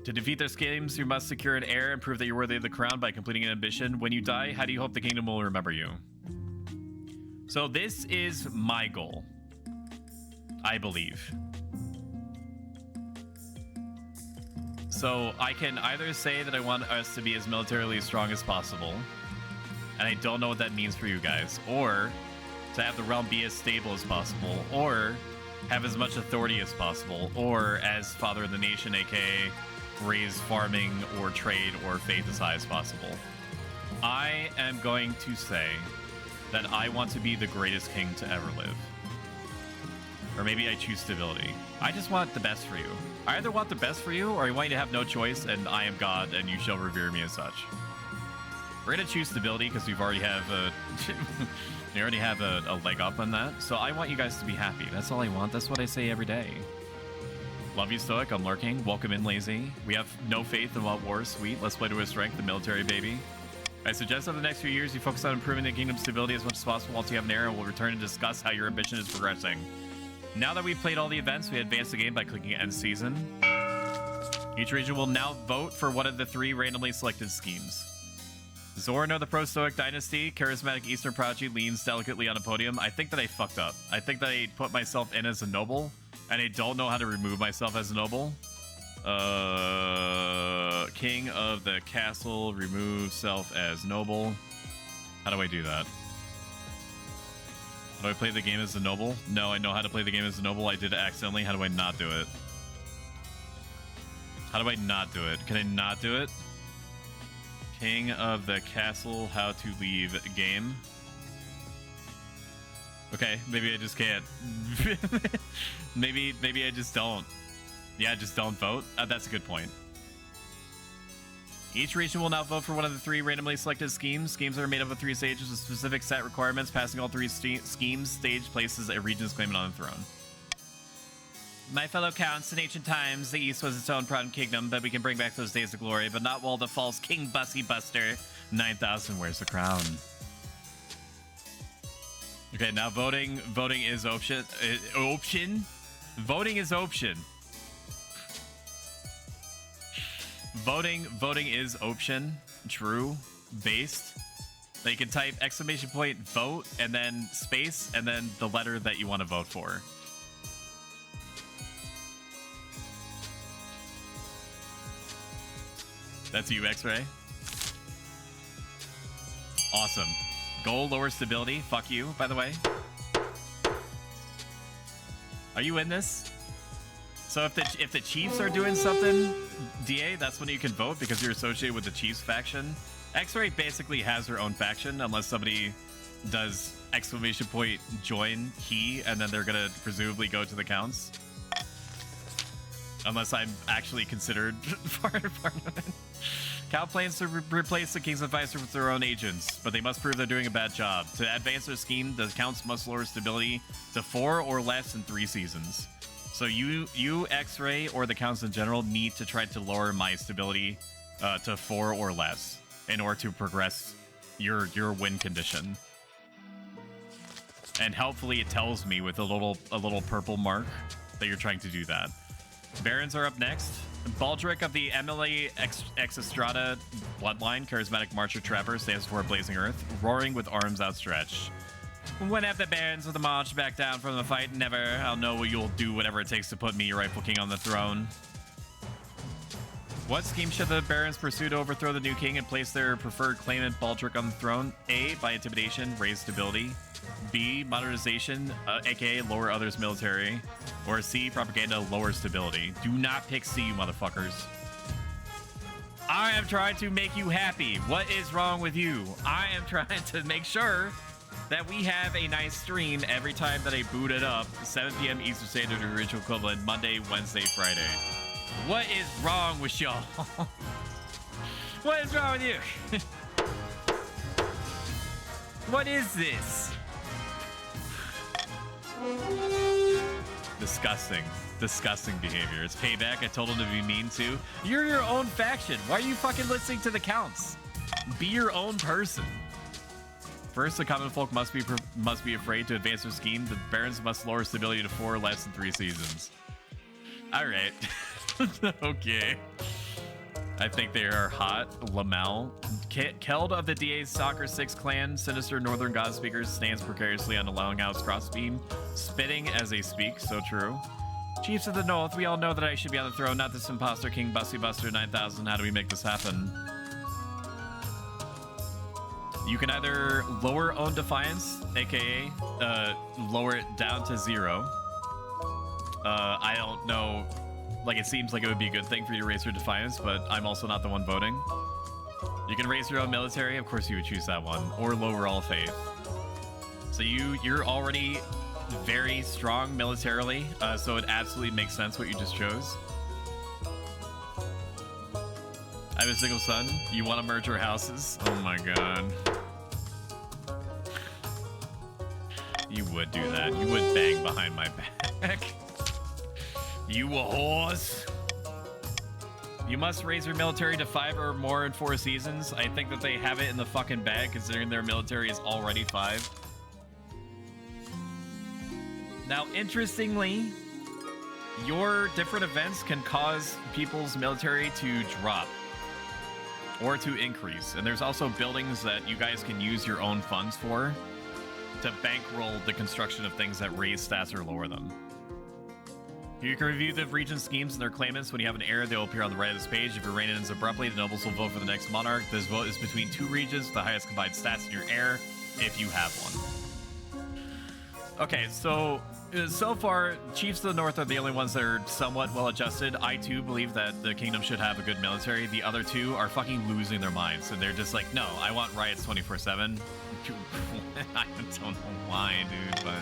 To defeat their schemes, you must secure an heir and prove that you're worthy of the crown by completing an ambition. When you die, how do you hope the kingdom will remember you? So this is my goal, I believe. So I can either say that I want us to be as militarily strong as possible, and I don't know what that means for you guys, or to have the realm be as stable as possible, or have as much authority as possible, or as Father of the Nation, aka raise farming or trade or faith as high as possible. I am going to say that I want to be the greatest king to ever live. Or maybe I choose stability. I just want the best for you. I either want the best for you, or I want you to have no choice, and I am God, and you shall revere me as such. We're gonna choose stability because we already have a a leg up on that. So I want you guys to be happy. That's all I want. That's what I say every day. Love you, Stoic. I'm lurking. Welcome in, Lazy. We have no faith in what war. Sweet. Let's play to his strength, the military baby. I suggest over the next few years you focus on improving the kingdom's stability as much as possible. Once you have an era, we'll return and discuss how your ambition is progressing. Now that we've played all the events, we advance the game by clicking End Season. Each region will now vote for one of the 3 randomly selected schemes. Zoran of the Pro-Stoic Dynasty, charismatic Eastern prodigy, leans delicately on a podium. I think that I fucked up. I think that I put myself in as a noble, and I don't know how to remove myself as a noble. King of the castle, remove self as noble. How do I do that? How do I play the game as a noble? No, I know how to play the game as a noble. I did it accidentally. How do I not do it? How do I not do it? Can I not do it? King of the castle, how to leave game. Okay, maybe I just can't. maybe I just don't. Yeah, just don't vote. That's a good point. Each region will now vote for one of the 3 randomly selected schemes. Schemes are made up of 3 stages with specific set requirements. Passing all 3 schemes stage places a region's claimant on the throne. My fellow counts, in ancient times, the East was its own proud kingdom, but we can bring back those days of glory, but not while the false King Bussy Buster 9000 wears the crown. Okay, now voting is option. Voting is option. Voting is option. True. Based. Now you can type exclamation point vote and then space and then the letter that you want to vote for. That's you, X-Ray. Awesome. Goal, lower stability. Fuck you, by the way. Are you in this? So if the Chiefs are doing something, DA, that's when you can vote because you're associated with the Chiefs faction. X-Ray basically has her own faction unless somebody does exclamation point join he, and then they're gonna presumably go to the counts. Unless I'm actually considered part of it. Cal plans to replace the King's Advisor with their own agents, but they must prove they're doing a bad job. To advance their scheme, the counts must lower stability to 4 or less in 3 seasons. So you X-Ray, or the counts in general, need to try to lower my stability to 4 or less in order to progress your win condition. And helpfully it tells me with a little purple mark that you're trying to do that. Barons are up next. Baldric of the MLA Ex Estrada bloodline, charismatic marcher trapper, stands for Blazing Earth, roaring with arms outstretched. When have the barons of the march back down from the fight? Never. I'll know you'll do whatever it takes to put me, your rightful king, on the throne. What scheme should the barons pursue to overthrow the new king and place their preferred claimant Baldric on the throne? A, by intimidation, raise stability. B, modernization, aka lower others' military. Or C, propaganda, lower stability. Do not pick C, you motherfuckers. I am trying to make you happy. What is wrong with you? I am trying to make sure that we have a nice stream every time that I boot it up. 7 p.m. Eastern Standard Original Equivalent, Monday, Wednesday, Friday. What is wrong with y'all? What is wrong with you? What is this? Disgusting. Disgusting behavior. It's payback. I told him to be mean to. You're your own faction. Why are you fucking listening to the counts? Be your own person. First, the common folk must be afraid to advance their scheme. The barons must lower stability to 4 or less in 3 seasons. All right. Okay. I think they are hot. Lamel. Keld of the DA's Soccer 6 clan, sinister northern god speakers, stands precariously on the Longhouse crossbeam, spitting as they speak. So true. Chiefs of the North, we all know that I should be on the throne, not this imposter King Bussy Buster 9000. How do we make this happen? You can either lower own defiance, aka lower it down to 0. I don't know. Like, it seems like it would be a good thing for you to raise your defiance, but I'm also not the one voting. You can raise your own military. Of course you would choose that one. Or lower all faith. So you're already very strong militarily, so it absolutely makes sense what you just chose. I have a single son. You want to merge our houses? Oh my god. You would do that. You would bang behind my back. You a horse. You must raise your military to 5 or more in 4 seasons. I think that they have it in the fucking bag, considering their military is already 5. Now, interestingly, your different events can cause people's military to drop or to increase. And there's also buildings that you guys can use your own funds for to bankroll the construction of things that raise stats or lower them. You can review the region schemes and their claimants. When you have an error, they'll appear on the right of this page. If your reign ends abruptly, the nobles will vote for the next monarch. This vote is between 2 regions with the highest combined stats in your heir, if you have one. Okay, so far, chiefs of the north are the only ones that are somewhat well adjusted. I too believe that the kingdom should have a good military. The other 2 are fucking losing their minds, and they're just like, no, I want riots 24/7. I don't know why, dude, but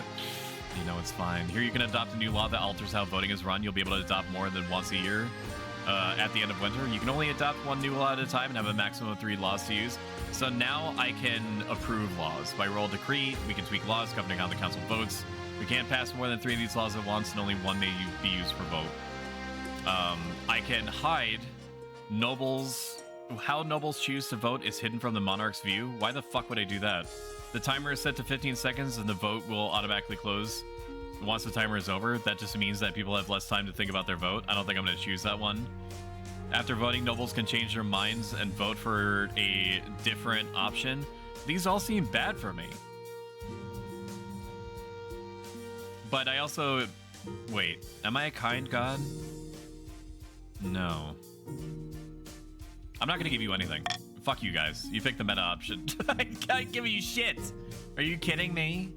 you know, it's fine. Here you can adopt a new law that alters how voting is run. You'll be able to adopt more than once a year. At the end of winter, you can only adopt 1 new law at a time and have a maximum of 3 laws to use. So now I can approve laws. By royal decree, we can tweak laws governing how the council votes. We can't pass more than 3 of these laws at once, and only 1 may be used per vote. I can hide nobles. How nobles choose to vote is hidden from the monarch's view. Why the fuck would I do that? The timer is set to 15 seconds, and the vote will automatically close once the timer is over. That just means that people have less time to think about their vote. I don't think I'm going to choose that one. After voting, nobles can change their minds and vote for a different option. These all seem bad for me. But I also... Wait, am I a kind god? No. I'm not going to give you anything. Fuck you guys. You picked the meta option. I can't give you shit. Are you kidding me?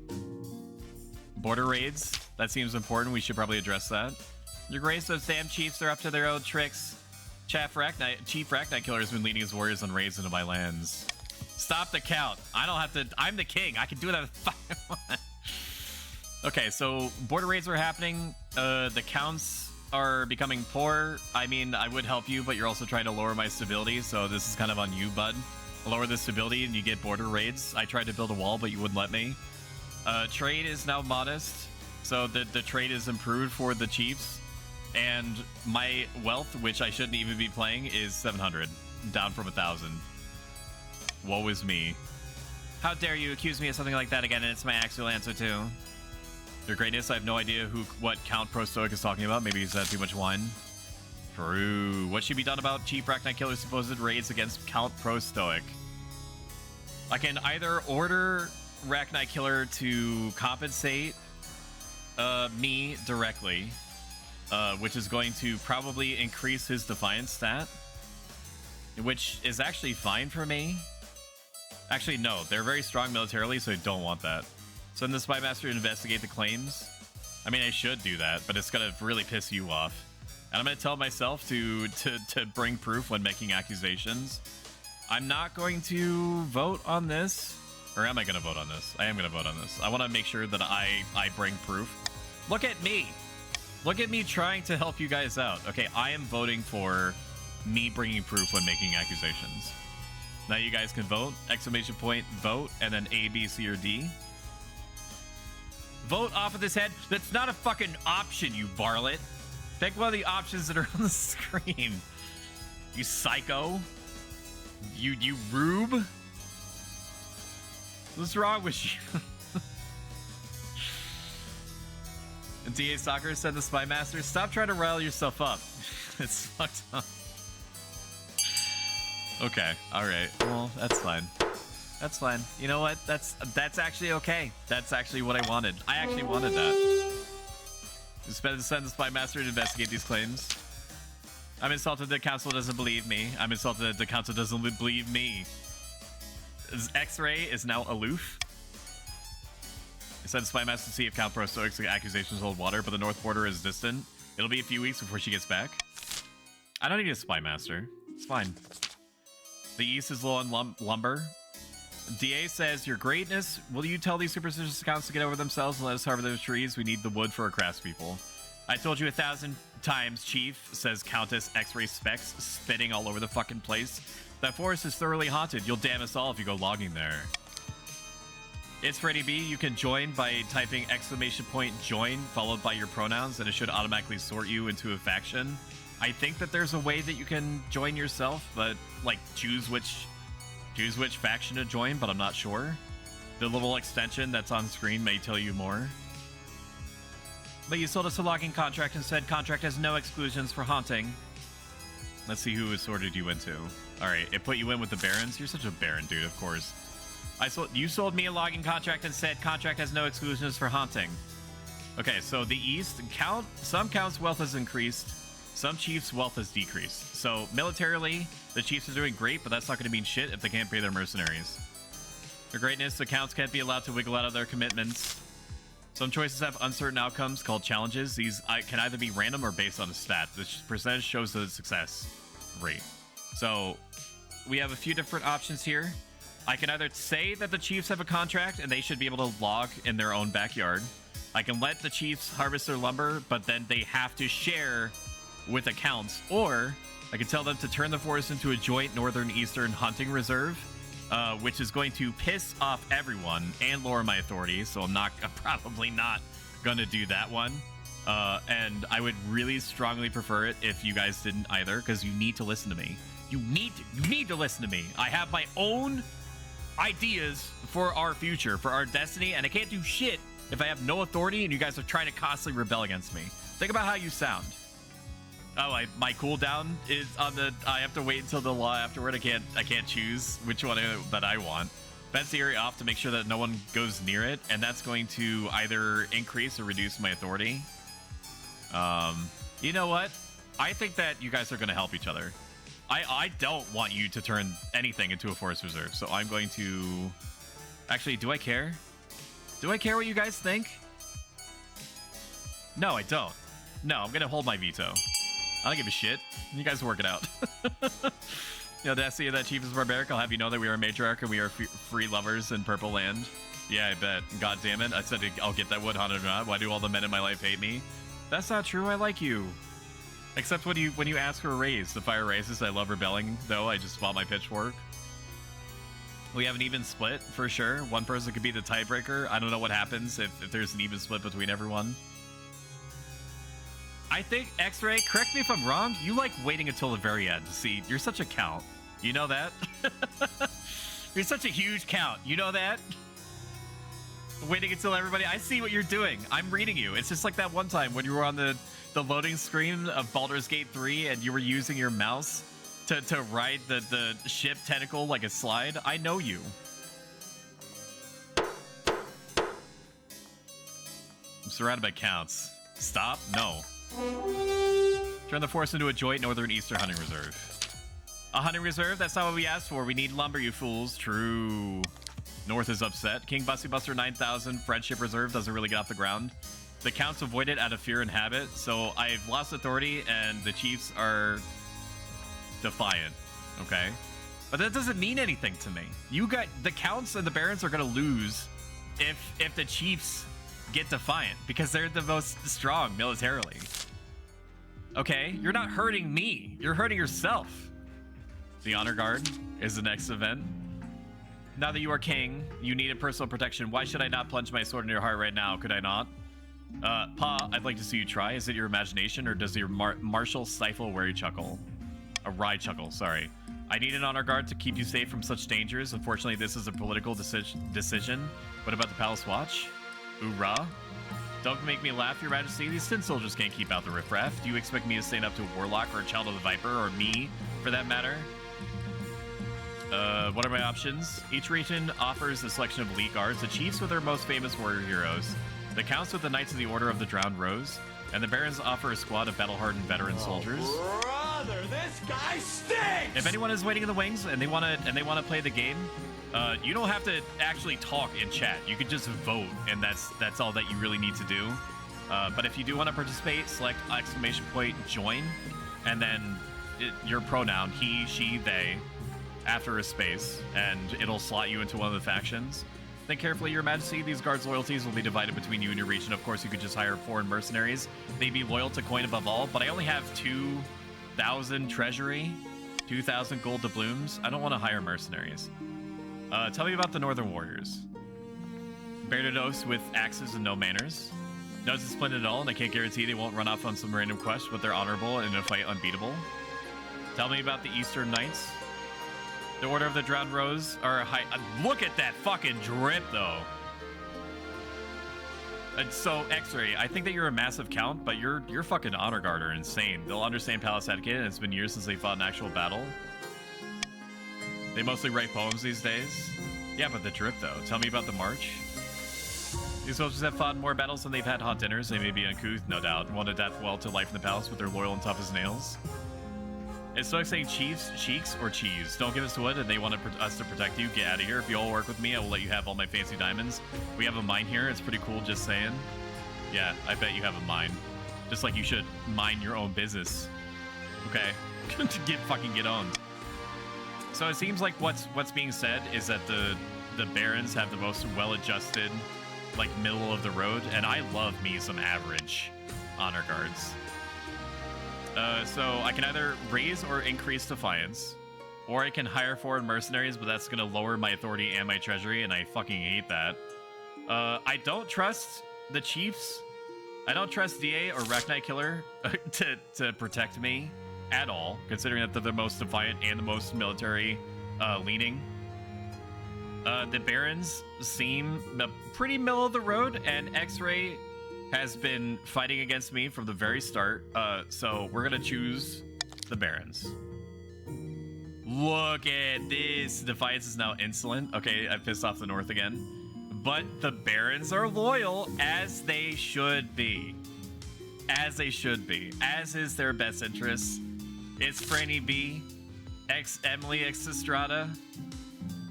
Border raids. That seems important. We should probably address that. Your Grace, those damn chiefs are up to their own tricks. Chief Racknight Killer has been leading his warriors on raids into my lands. Stop the count. I don't have to... I'm the king. I can do whatever the fuck I want. Okay, so border raids are happening. The counts are becoming poor. I mean, I would help you, but you're also trying to lower my stability, so this is kind of on you, bud. Lower the stability and you get border raids. I tried to build a wall, but you wouldn't let me. Trade is now modest, so the trade is improved for the chiefs. And my wealth, which I shouldn't even be playing, is 700, down from 1,000. Woe is me. How dare you accuse me of something like that again, and it's my actual answer too. Your Greatness, I have no idea what Count Pro Stoic is talking about. Maybe he's had too much wine. True. What should be done about Chief Racknight Killer's supposed raids against Count Pro Stoic? I can either order Racknight Killer to compensate me directly, which is going to probably increase his Defiance stat, which is actually fine for me. Actually, no. They're very strong militarily, so I don't want that. Send the Spy Master to investigate the claims. I mean, I should do that, but it's gonna really piss you off. And I'm gonna tell myself to bring proof when making accusations. I'm not going to vote on this. Or am I gonna vote on this? I am gonna vote on this. I wanna make sure that I bring proof. Look at me! Look at me trying to help you guys out. Okay, I am voting for me bringing proof when making accusations. Now you guys can vote. Exclamation point, vote, and then A, B, C, or D. Vote off of this head. That's not a fucking option, you varlet. Pick one of the options that are on the screen. You psycho. You rube. What's wrong with you? And DA Soccer said the Spy Master, stop trying to rile yourself up. It's fucked up. Okay, alright. Well, that's fine. That's fine. You know what? That's actually okay. That's actually what I wanted. I actually wanted that. Send the Spy Master to investigate these claims. I'm insulted that council doesn't believe me. I'm insulted that the council doesn't believe me. X-Ray is now aloof. Send Spy Master to see if Count Pro Stoic's accusations hold water, but the north border is distant. It'll be a few weeks before she gets back. I don't need a spy master. It's fine. The East is low on lumber. DA says, Your Greatness, will you tell these superstitious accounts to get over themselves and let us harvest those trees? We need the wood for our craftspeople. I told you 1,000 times, Chief, says Countess X-Ray Specs, spitting all over the fucking place. That forest is thoroughly haunted. You'll damn us all if you go logging there. It's Freddy B. You can join by typing !join followed by your pronouns, and it should automatically sort you into a faction. I think that there's a way that you can join yourself, but like choose which faction to join, but I'm not sure. The little extension that's on screen may tell you more. But you sold us a logging contract and said contract has no exclusions for haunting. Let's see who it sorted you into. All right, it put you in with the Barons. You're such a Baron, dude, of course. You sold me a logging contract and said contract has no exclusions for haunting. Okay, so the East, some counts' wealth has increased, some chiefs' wealth has decreased. So militarily, the chiefs are doing great, but that's not going to mean shit if they can't pay their mercenaries. Their greatness, the counts can't be allowed to wiggle out of their commitments. Some choices have uncertain outcomes called challenges. These can either be random or based on a stat. The percentage shows the success rate. So we have a few different options here. I can either say that the chiefs have a contract and they should be able to log in their own backyard. I can let the chiefs harvest their lumber, but then they have to share with accounts. Or I can tell them to turn the forest into a joint northern eastern hunting reserve, which is going to piss off everyone and lower my authority. So I'm probably not gonna do that one. And I would really strongly prefer it if you guys didn't either, because you need to listen to me. You need to listen to me. I have my own ideas for our future, for our destiny, and I can't do shit if I have no authority and you guys are trying to constantly rebel against me. Think about how you sound. Oh, my cooldown is on the. I have to wait until the law afterward. I can't choose which one that I want. Fence the area off to make sure that no one goes near it, and that's going to either increase or reduce my authority. You know what? I think that you guys are going to help each other. I don't want you to turn anything into a forest reserve, so I'm going to... Actually, do I care? Do I care what you guys think? No, I don't. No, I'm going to hold my veto. I don't give a shit. You guys work it out. You know, the SE of that chief is barbaric. I'll have you know that we are a matriarch and we are free lovers in Purple Land. Yeah, I bet. God damn it. I said I'll get that wood haunted or not. Why do all the men in my life hate me? That's not true. I like you. Except when you ask for a raise. The fire raises. I love rebelling, though. I just bought my pitchfork. We have an even split, for sure. One person could be the tiebreaker. I don't know what happens if there's an even split between everyone. I think, X-Ray, correct me if I'm wrong, you like waiting until the very end to see. You're such a count. You know that? You're such a huge count. You know that? Waiting until everybody... I see what you're doing. I'm reading you. It's just like that one time when you were on the loading screen of Baldur's Gate 3 and you were using your mouse to ride the ship tentacle like a slide. I know you. I'm surrounded by counts. Stop? No. Turn the forest into a joint northern eastern hunting reserve. A hunting reserve? That's not what we asked for. We need lumber, you fools. True. North is upset. King Bussy Buster 9000 Friendship Reserve doesn't really get off the ground. The counts avoid it out of fear and habit, so I've lost authority and the chiefs are defiant, okay? But that doesn't mean anything to me. The counts and the barons are gonna lose if the chiefs get defiant, because they're the most strong militarily. Okay? You're not hurting me. You're hurting yourself. The Honor Guard is the next event. Now that you are king, you need a personal protection. Why should I not plunge my sword in your heart right now? Could I not? Pa, I'd like to see you try. Is it your imagination, or does your martial stifle a wary chuckle? A wry chuckle, sorry. I need an honor guard to keep you safe from such dangers. Unfortunately, this is a political decision. What about the Palace Watch? Hoorah. Don't make me laugh, Your Majesty. These tin soldiers can't keep out the riffraff. Do you expect me to stand up to a warlock or a child of the Viper, or me, for that matter? What are my options? Each region offers a selection of elite guards, the chiefs with their most famous warrior heroes, the counts with the Knights of the Order of the Drowned Rose, and the barons offer a squad of battle-hardened veteran soldiers. Brother, this guy stinks! If anyone is waiting in the wings and they want to play the game, you don't have to actually talk in chat. You could just vote, and that's all that you really need to do. But if you do want to participate, select exclamation point join, and then your pronoun he, she, they, after a space, and it'll slot you into one of the factions. Think carefully, Your Majesty. These guards' loyalties will be divided between you and your region. Of course, you could just hire foreign mercenaries. They'd be loyal to coin above all, but I only have 2,000 treasury, 2,000 gold doubloons. I don't want to hire mercenaries. Tell me about the Northern Warriors. Bernados with axes and no manners. No discipline at all, and I can't guarantee they won't run off on some random quest, but they're honorable and in a fight unbeatable. Tell me about the Eastern Knights. The Order of the Drowned Rose are high. Look at that fucking drip, though. So, X-Ray, I think that you're a massive count, but your fucking honor guard are insane. They'll understand palace etiquette, and it's been years since they fought an actual battle. They mostly write poems these days. Yeah, but the drip, though. Tell me about the march. These soldiers have fought in more battles than they've had hot dinners. They may be uncouth, no doubt, and want to adapt well to life in the palace, but they're loyal and tough as nails. It's like saying chiefs, cheeks, or cheese. Don't give us wood, and they want us to protect you. Get out of here. If you all work with me, I will let you have all my fancy diamonds. We have a mine here. It's pretty cool, just saying. Yeah, I bet you have a mine. Just like you should mine your own business. Okay? Get on. So it seems like what's being said is that the barons have the most well-adjusted, like, middle of the road, and I love me some average honor guards. So I can either raise or increase defiance, or I can hire foreign mercenaries, but that's going to lower my authority and my treasury, and I fucking hate that. I don't trust the chiefs. I don't trust DA or Reknight Killer to protect me at all, considering that they're the most defiant and the most military leaning. The barons seem pretty middle of the road, and X-Ray has been fighting against me from the very start, so we're gonna choose the barons. Look at this. Defiance is now insolent. Okay, I pissed off the north again. But the barons are loyal, as they should be. As they should be. As is their best interest. It's Franny B, Emily X Estrada.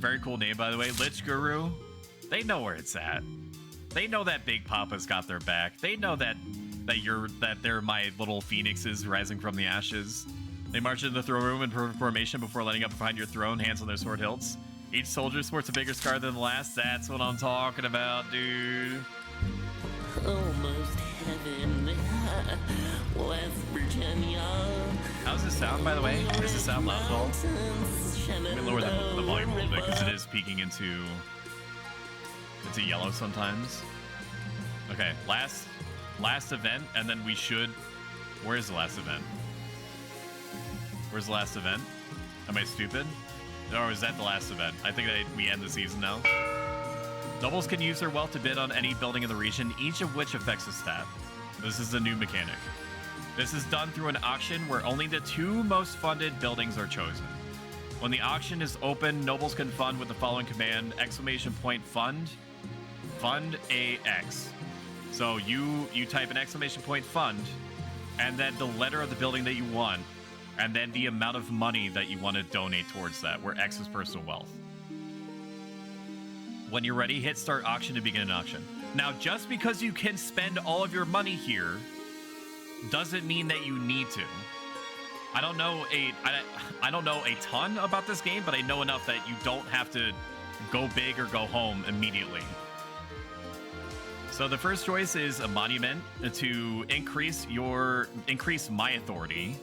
Very cool name, by the way. Lich Guru. They know where it's at. They know that Big Papa's got their back. They know that they're my little phoenixes rising from the ashes. They march into the throne room in perfect formation before lining up behind your throne, hands on their sword hilts. Each soldier sports a bigger scar than the last. That's what I'm talking about, dude. Almost heaven, West Virginia. How's this sound, by the way? Does it sound loud at all? Let me lower the volume a little bit because it is peeking into yellow sometimes. Okay, last event, and then we should. Where's the last event? Where's the last event? Am I stupid? Or is that the last event? I think that we end the season now. Nobles can use their wealth to bid on any building in the region, each of which affects a stat. This is a new mechanic. This is done through an auction where only the 2 most funded buildings are chosen. When the auction is open, nobles can fund with the following command, !fund, fund AX. So you type an !fund, and then the letter of the building that you want, and then the amount of money that you want to donate towards that, where X is personal wealth. When you're ready, hit start auction to begin an auction. Now, just because you can spend all of your money here doesn't mean that you need to. I don't know a ton about this game, but I know enough that you don't have to go big or go home immediately. So the first choice is a monument to increase my authority,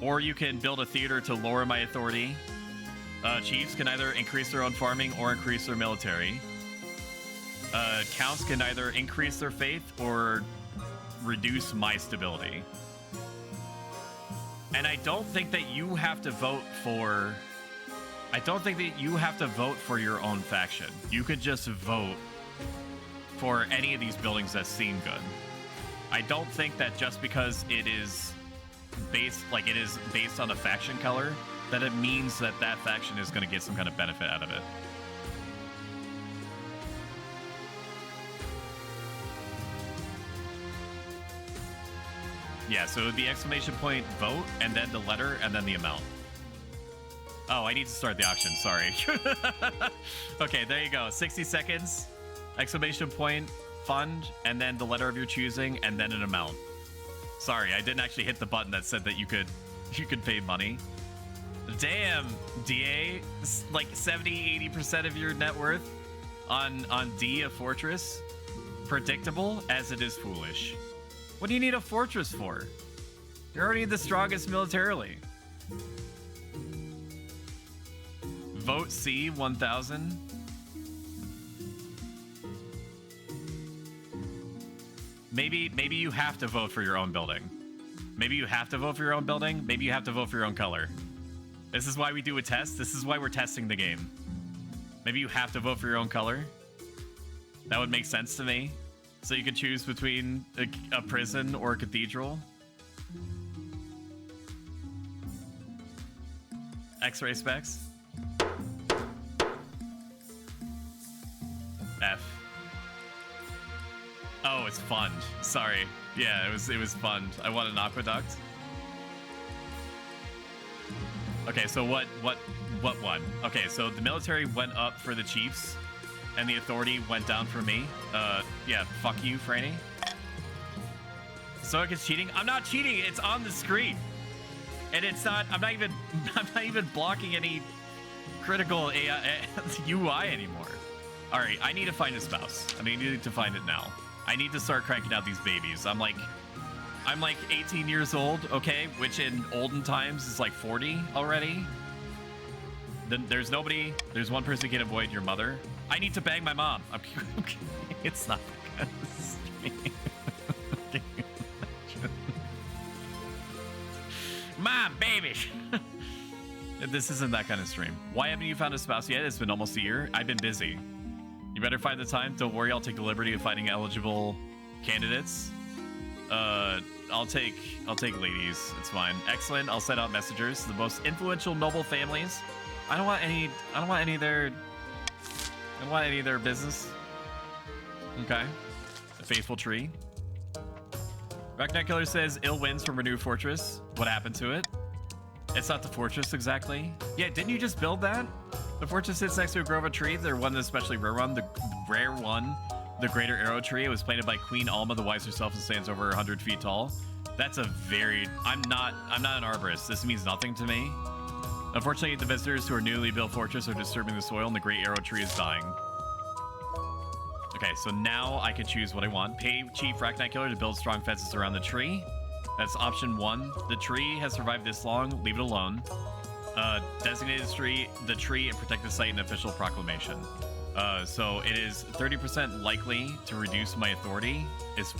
or you can build a theater to lower my authority. Chiefs can either increase their own farming or increase their military. Counts can either increase their faith or reduce my stability. And I don't think that you have to vote for... I don't think that you have to vote for your own faction. You could just vote for any of these buildings that seem good. I don't think that just because it is based on a faction color, that it means that that faction is going to get some kind of benefit out of it. Yeah, so it would be !vote, and then the letter, and then the amount. Oh, I need to start the auction, sorry. Okay, there you go. 60 seconds, fund, and then the letter of your choosing, and then an amount. Sorry, I didn't actually hit the button that said that you could pay money. Damn, DA, like 70-80% of your net worth on D, a fortress. Predictable as it is foolish. What do you need a fortress for? You're already the strongest militarily. Vote C, 1,000. Maybe you have to vote for your own building. Maybe you have to vote for your own building. Maybe you have to vote for your own color. This is why we do a test. This is why we're testing the game. Maybe you have to vote for your own color. That would make sense to me. So you could choose between a prison or a cathedral. X-ray specs. F. Oh, it's fund. Sorry. Yeah, it was fund. I want an aqueduct. Okay, so what won? Okay, so the military went up for the chiefs, and the authority went down for me. Yeah, fuck you, Franny. Stoic is cheating. I'm not cheating. It's on the screen, and it's not. I'm not even blocking any critical AI, UI anymore. All right, I need to find a spouse. I need to find it now. I need to start cranking out these babies. I'm like 18 years old, okay, which in olden times is like 40 already. Then there's nobody. There's one person who can avoid your mother. I need to bang my mom. Okay. It's not gonna stream. Mom, baby. This isn't that kind of stream. Why haven't you found a spouse yet? It's been almost a year. I've been busy. You better find the time. Don't worry, I'll take the liberty of finding eligible candidates. I'll take ladies. It's fine. Excellent. I'll send out messengers. The most influential noble families. I don't want any of their business. Okay. A faithful tree. Racknet Killer says ill winds from Renew Fortress. What happened to it? It's not the fortress exactly. Yeah, didn't you just build that? The fortress sits next to a grove of trees. There one especially rare one. The rare one, the Greater Arrow Tree. It was planted by Queen Alma the Wise herself and stands over 100 feet tall. That's a very... I'm not an arborist. This means nothing to me. Unfortunately, the visitors to our newly built fortress are disturbing the soil and the Great Arrow Tree is dying. Okay, so now I can choose what I want. Pay Chief Racknight Killer to build strong fences around the tree. That's option 1. The tree has survived this long. Leave it alone. Designated the tree and protect the site in official proclamation. So it is 30% likely to reduce my authority is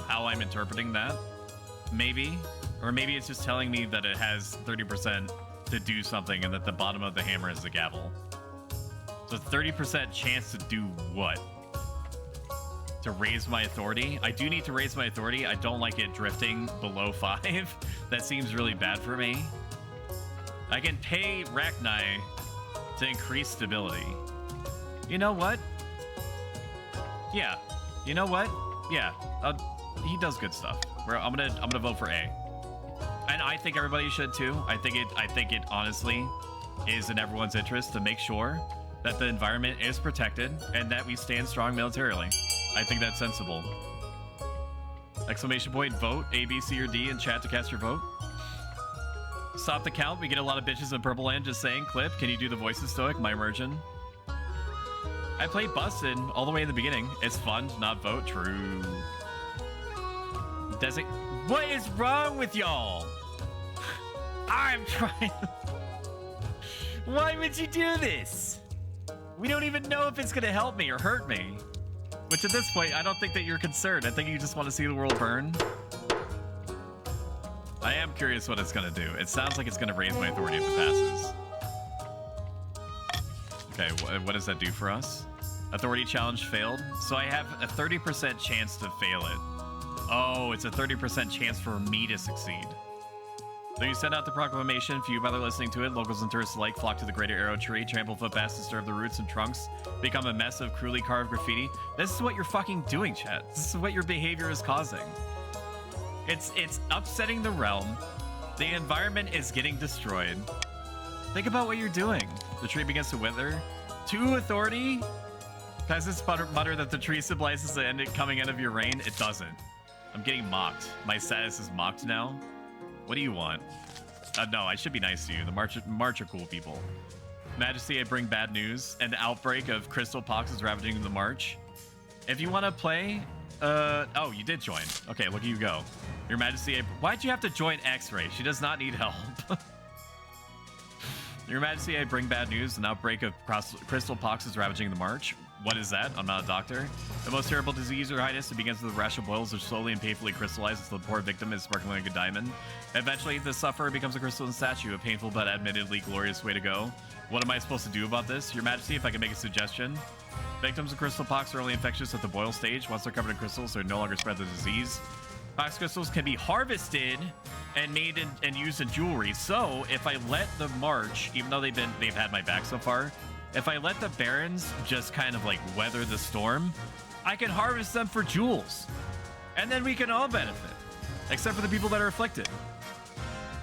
how I'm interpreting that. Maybe. Or maybe it's just telling me that it has 30% to do something and that the bottom of the hammer is the gavel. So 30% chance to do what? To raise my authority? I do need to raise my authority. I don't like it drifting below 5. That seems really bad for me. I can pay Rachni to increase stability. You know what? Yeah. You know what? Yeah. He does good stuff. I'm gonna vote for A. And I think everybody should too. I think it honestly is in everyone's interest to make sure that the environment is protected and that we stand strong militarily. I think that's sensible. Exclamation point, vote A, B, C, or D in chat to cast your vote. Stop the count. We get a lot of bitches in Purple Land just saying, Clip, can you do the voices, Stoic? My immersion. I played Busted all the way in the beginning. It's fun to not vote. True. What is wrong with y'all? I'm trying. Why would you do this? We don't even know if it's going to help me or hurt me. Which at this point, I don't think that you're concerned. I think you just want to see the world burn. I am curious what it's going to do. It sounds like it's going to raise my authority if it passes. Okay, what does that do for us? Authority challenge failed. So I have a 30% chance to fail it. Oh, it's a 30% chance for me to succeed. So you send out the proclamation, few bother listening to it. Locals and tourists alike flock to the Greater Arrow Tree. Trample footpaths disturb the roots and trunks. Become a mess of cruelly carved graffiti. This is what you're fucking doing, chat. This is what your behavior is causing. It's upsetting the realm. The environment is getting destroyed. Think about what you're doing. The tree begins to wither. 2 authority? Peasants mutter that the tree symbolizes the coming end of your reign. It doesn't. I'm getting mocked. My status is mocked now. What do you want? No, I should be nice to you. The March are cool people. Majesty, I bring bad news. An outbreak of crystal pox is ravaging the March. If you want to play... oh, you did join. Okay, look at you go. Your Majesty, why'd you have to join X-Ray? She does not need help. Your Majesty, I bring bad news. An outbreak of crystal pox is ravaging the March. What is that? I'm not a doctor. The most terrible disease, Your Highness. It begins with a rash of boils which slowly and painfully crystallize until the poor victim is sparkling like a diamond. Eventually, the sufferer becomes a crystalline statue, a painful but admittedly glorious way to go. What am I supposed to do about this? Your Majesty, if I can make a suggestion. Victims of crystal pox are only infectious at the boil stage. Once they're covered in crystals, they no longer spread the disease. Pox crystals can be harvested and made and used in jewelry. So if I let the March, even though they've had my back so far, if I let the Barons just kind of like weather the storm, I can harvest them for jewels. And then we can all benefit. Except for the people that are afflicted.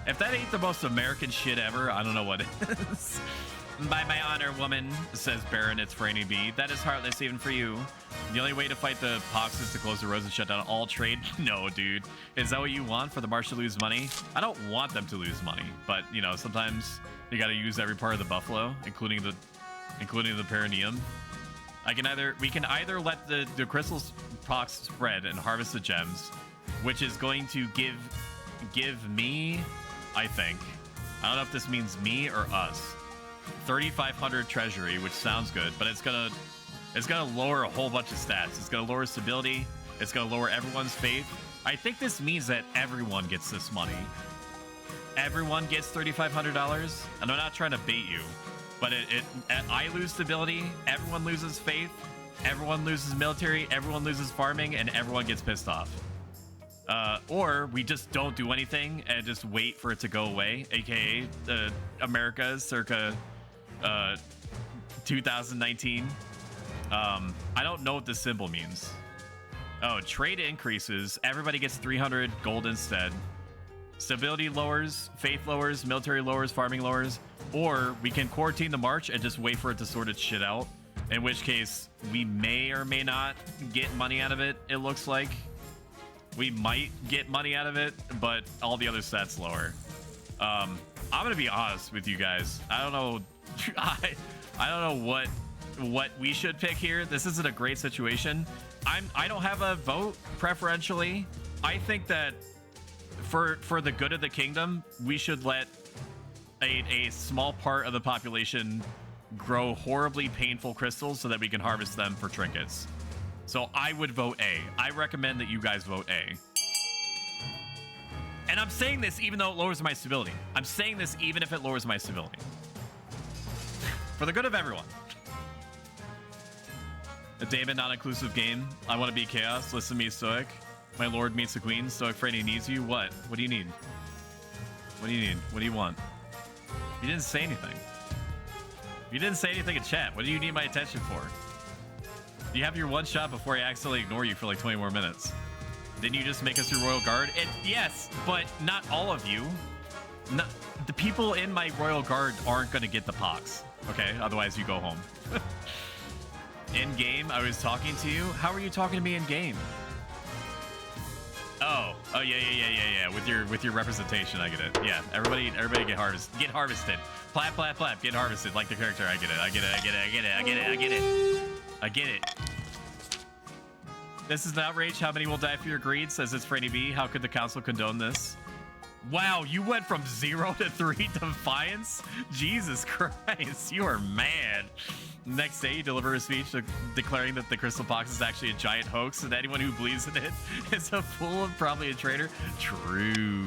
If that ain't the most American shit ever, I don't know what it is. By my honor, woman, says Baron, it's Franny B. That is heartless even for you. The only way to fight the pox is to close the roads and shut down all trade. No, dude. Is that what you want, for the March to lose money? I don't want them to lose money, but, you know, sometimes you gotta use every part of the buffalo, including the perineum. We can either let the crystal pox spread and harvest the gems, which is going to give me, I think, I don't know if this means me or us, 3,500 treasury, which sounds good, but it's gonna lower a whole bunch of stats. It's gonna lower stability. It's gonna lower everyone's faith. I think this means that everyone gets this money. Everyone gets $3,500, and I'm not trying to bait you, but I lose stability. Everyone loses faith. Everyone loses military. Everyone loses farming, and everyone gets pissed off. Or we just don't do anything and just wait for it to go away, aka America circa 2019. I don't know what this symbol means. Oh, trade increases. Everybody gets 300 gold instead. Stability lowers, faith lowers, military lowers, farming lowers. Or we can quarantine the March and just wait for it to sort its shit out. In which case, we may or may not get money out of it, it looks like. We might get money out of it, but all the other stats lower. I'm gonna be honest with you guys. I don't know. I don't know what we should pick here. This isn't a great situation. I don't have a vote preferentially. I think that for the good of the kingdom, we should let a small part of the population grow horribly painful crystals so that we can harvest them for trinkets. So I would vote A. I recommend that you guys vote A. And I'm saying this even though it lowers my stability. I'm saying this even if it lowers my stability. For the good of everyone. A David non-inclusive game. I want to be chaos. Listen to me, Stoic. My lord meets the queen. Stoic Freddy needs you. What? What do you need? What do you need? What do you want? You didn't say anything. You didn't say anything in chat. What do you need my attention for? You have your one shot before I accidentally ignore you for like 20 more minutes. Didn't you just make us your royal guard? Yes, but not all of you. No, the people in my royal guard aren't going to get the pox. Okay, otherwise you go home. In game, I was talking to you. How are you talking to me in game? Oh, yeah. With your representation, I get it. Yeah, everybody get harvested. Plap, plap, plap. Get harvested like the character. I get it. This is an outrage. How many will die for your greed? Says it's Franny B. How could the council condone this? Wow, you went from 0 to 3 defiance? Jesus Christ, you are mad. Next day, you deliver a speech declaring that the crystal pox is actually a giant hoax and anyone who believes in it is a fool and probably a traitor. True.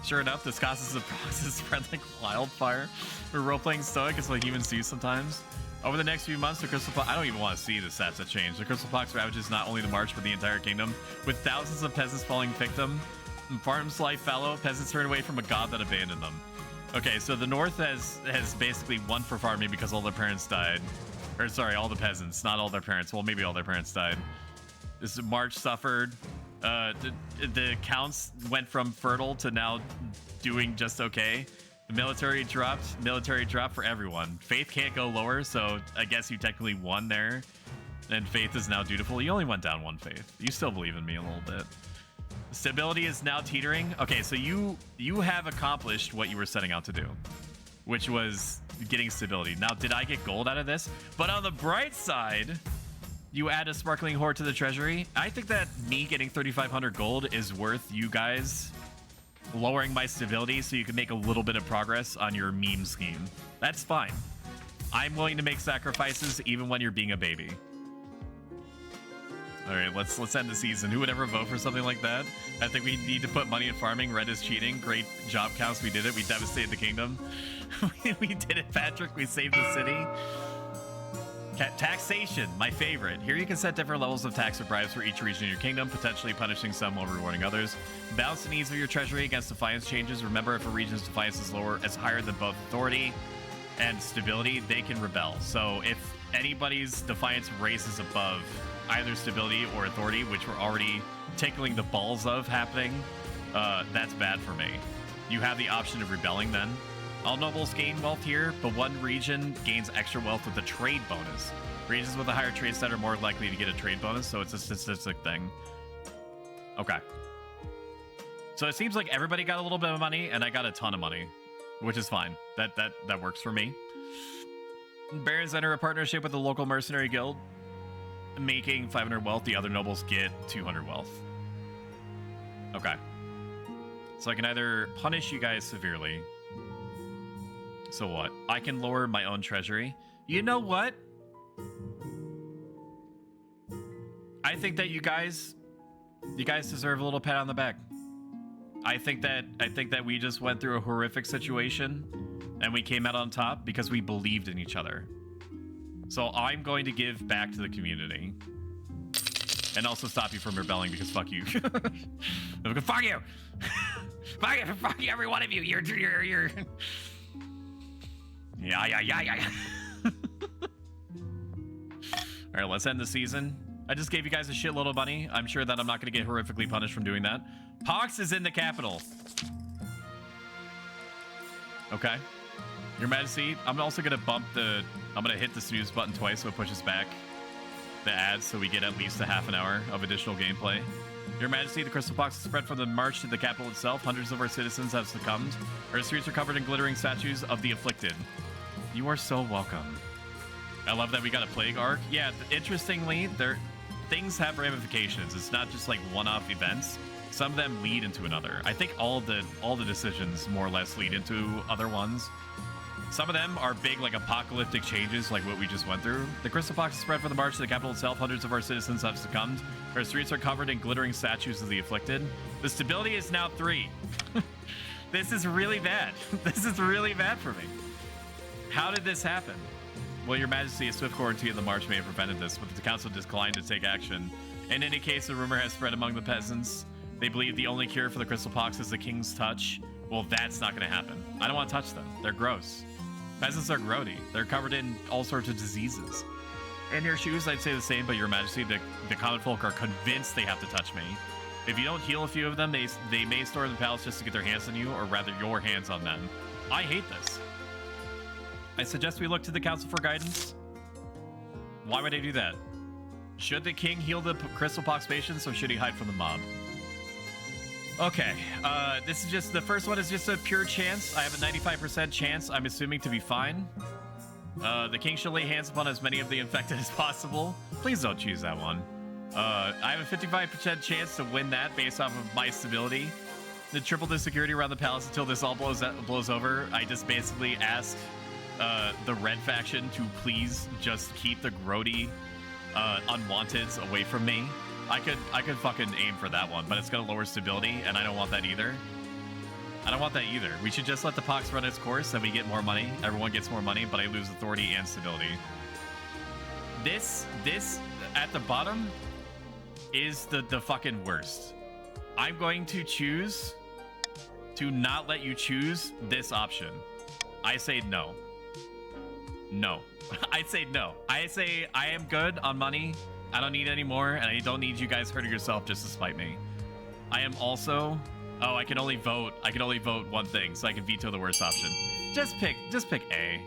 Sure enough, this causes the pox to spread like wildfire. We're role-playing Stoic. It's what humans do sometimes. Over the next few months, the crystal pox... I don't even want to see the stats that change. The crystal pox ravages not only the March, but the entire kingdom, with thousands of peasants falling victim. Farms lie fallow. Peasants turn away from a god that abandoned them. Okay, so the North has basically won for farming because all their parents died. Or sorry, all the peasants, not all their parents. Well, maybe all their parents died. This March suffered. The counts went from fertile to now doing just okay. The military dropped. Military dropped for everyone. Faith can't go lower, so I guess you technically won there. And faith is now dutiful. You only went down 1 faith. You still believe in me a little bit. Stability is now teetering. Okay, so you have accomplished what you were setting out to do, which was getting stability. Now, did I get gold out of this? But on the bright side, you add a sparkling hoard to the treasury. I think that me getting 3,500 gold is worth you guys lowering my stability so you can make a little bit of progress on your meme scheme. That's fine. I'm willing to make sacrifices even when you're being a baby. All right, let's end the season. Who would ever vote for something like that? I think we need to put money in farming. Red is cheating. Great job, Counts. We did it. We devastated the kingdom. We did it, Patrick. We saved the city. Taxation, my favorite. Here you can set different levels of tax or bribes for each region in your kingdom, potentially punishing some while rewarding others. Balance the needs of your treasury against defiance changes. Remember, if a region's defiance is higher than both authority and stability, they can rebel. So if anybody's defiance raises above either stability or authority, which we're already tickling the balls of happening, that's bad for me. You have the option of rebelling then. All nobles gain wealth here, but one region gains extra wealth with a trade bonus. Regions with a higher trade stat are more likely to get a trade bonus, so it's a statistic thing. Okay. So it seems like everybody got a little bit of money, and I got a ton of money, which is fine. That works for me. Barons enter a partnership with the local mercenary guild, making 500 wealth. The other nobles get 200 wealth. Okay. So I can either punish you guys severely. So what? I can lower my own treasury. You know what? I think that you guys deserve a little pat on the back. I think that we just went through a horrific situation and we came out on top because we believed in each other. So I'm going to give back to the community. And also stop you from rebelling because fuck you. Fuck you! Fuck you, every one of you. You're Yeah. All right, let's end the season. I just gave you guys a shitload of money. I'm sure that I'm not going to get horrifically punished from doing that. Pox is in the capital. Okay. Your Majesty, I'm also going to I'm going to hit the snooze button twice so it pushes back the ads so we get at least a half an hour of additional gameplay. Your Majesty, the crystal pox has spread from the march to the capital itself. Hundreds of our citizens have succumbed. Our streets are covered in glittering statues of the afflicted. You are so welcome. I love that we got a plague arc. Yeah, interestingly, things have ramifications. It's not just like one-off events. Some of them lead into another. I think all the decisions more or less lead into other ones. Some of them are big, like apocalyptic changes, like what we just went through. The crystal pox has spread from the march to the capital itself. Hundreds of our citizens have succumbed. Our streets are covered in glittering statues of the afflicted. The stability is now 3. This is really bad. This is really bad for me. How did this happen? Well, Your Majesty, a swift quarantine of the march may have prevented this, but the council declined to take action. In any case, a rumor has spread among the peasants. They believe the only cure for the crystal pox is the king's touch. Well, that's not going to happen. I don't want to touch them. They're gross. Peasants are grody. They're covered in all sorts of diseases. In your shoes, I'd say the same, but Your Majesty, the common folk are convinced they have to touch me. If you don't heal a few of them, they may store in the palace just to get their hands on you, or rather your hands on them. I hate this. I suggest we look to the council for guidance. Why would I do that? Should the king heal the crystal pox patients, or should he hide from the mob? Okay, this is just, the first one is just a pure chance. I have a 95% chance, I'm assuming, to be fine. The king shall lay hands upon as many of the infected as possible. Please don't choose that one. I have a 55% chance to win that based off of my stability. The triple the security around the palace until this all blows over. I just basically ask the red faction to please just keep the grody unwanteds away from me. I could fucking aim for that one, but it's gonna lower stability, and I don't want that either. I don't want that either. We should just let the pox run its course, and we get more money. Everyone gets more money, but I lose authority and stability. This at the bottom is the fucking worst. I'm going to choose to not let you choose this option. I say no. No. I say no. I say I am good on money. I don't need any more, and I don't need you guys hurting yourself just to spite me. I am also... Oh, I can only vote one thing, so I can veto the worst option. Just pick A.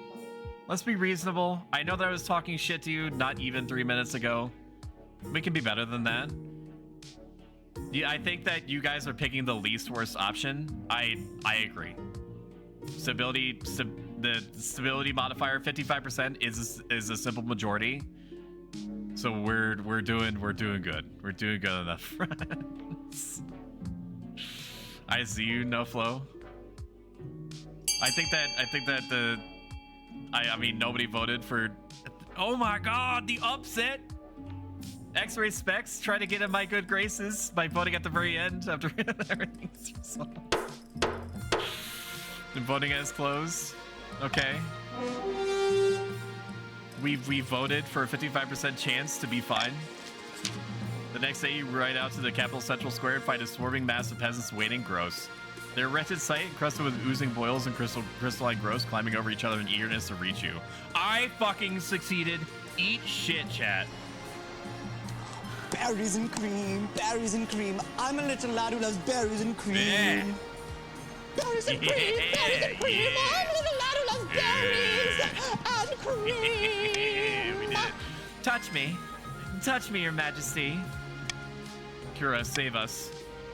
Let's be reasonable. I know that I was talking shit to you not even 3 minutes ago. We can be better than that. Yeah, I think that you guys are picking the least worst option. I agree. The stability modifier 55% is a simple majority. So we're doing good. We're doing good enough, friends. I see you, no flow. I think that I mean nobody voted for. Oh my god, the upset. X-Ray Specs try to get in my good graces by voting at the very end after everything's resolved. And voting as closed. Okay. We voted for a 55% chance to be fine. The next day, you ride out to the capital central square and find a swarming mass of peasants waiting. Gross. Their wretched sight, encrusted with oozing boils and crystalline growths, climbing over each other in eagerness to reach you. I fucking succeeded. Eat shit, chat. Berries and cream, berries and cream. I'm a little lad who loves berries and cream. Yeah. Berries and cream, berries and cream. I'm a little lad who loves berries and cream. We did it. Touch me. Touch me, your majesty. Kira, save us.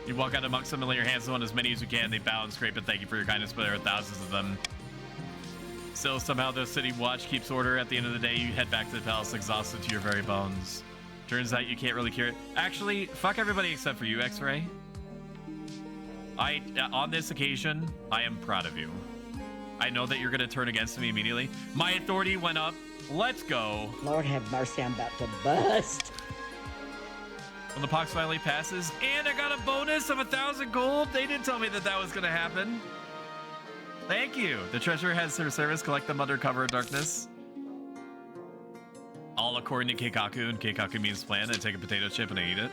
You walk out amongst them and lay your hands on as many as you can. They bow and scrape and thank you for your kindness, but there are thousands of them. Still, somehow the city watch keeps order. At the end of the day, you head back to the palace exhausted to your very bones. Turns out you can't really cure it. Actually, fuck everybody except for you, X-Ray. On this occasion, I am proud of you. I know that you're gonna turn against me immediately. My authority went up. Let's go. Lord have mercy, I'm about to bust. When the pox finally passes, and I got a bonus of 1,000 gold. They didn't tell me that that was gonna happen. Thank you. The treasurer has her service collect them under cover of darkness. All according to Keikaku, and Keikaku means plan. I take a potato chip and I eat it.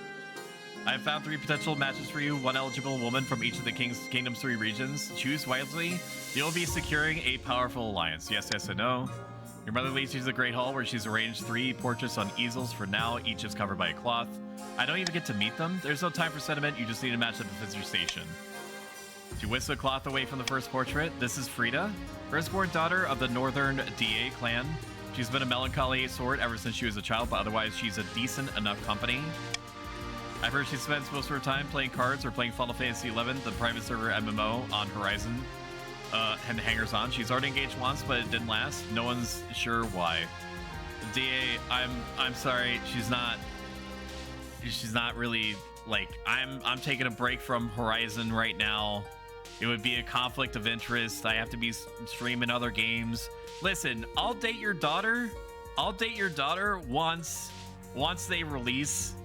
I have found 3 potential matches for you. 1 eligible woman from each of the kingdom's 3 regions. Choose wisely. You'll be securing a powerful alliance. Yes, yes, and no. Your mother leads you to the Great Hall where she's arranged 3 portraits on easels. For now, each is covered by a cloth. I don't even get to meet them. There's no time for sentiment. You just need to match up with your station. To whisk the cloth away from the first portrait, this is Frida, firstborn daughter of the Northern DA clan. She's been a melancholy sort ever since she was a child, but otherwise she's a decent enough company. I've heard she spends most of her time playing cards or playing Final Fantasy XI, the private server MMO on Horizon, and hangers on. She's already engaged once, but it didn't last. No one's sure why. DA, I'm sorry, she's not really like I'm taking a break from Horizon right now. It would be a conflict of interest. I have to be streaming other games. Listen, I'll date your daughter. I'll date your daughter once they release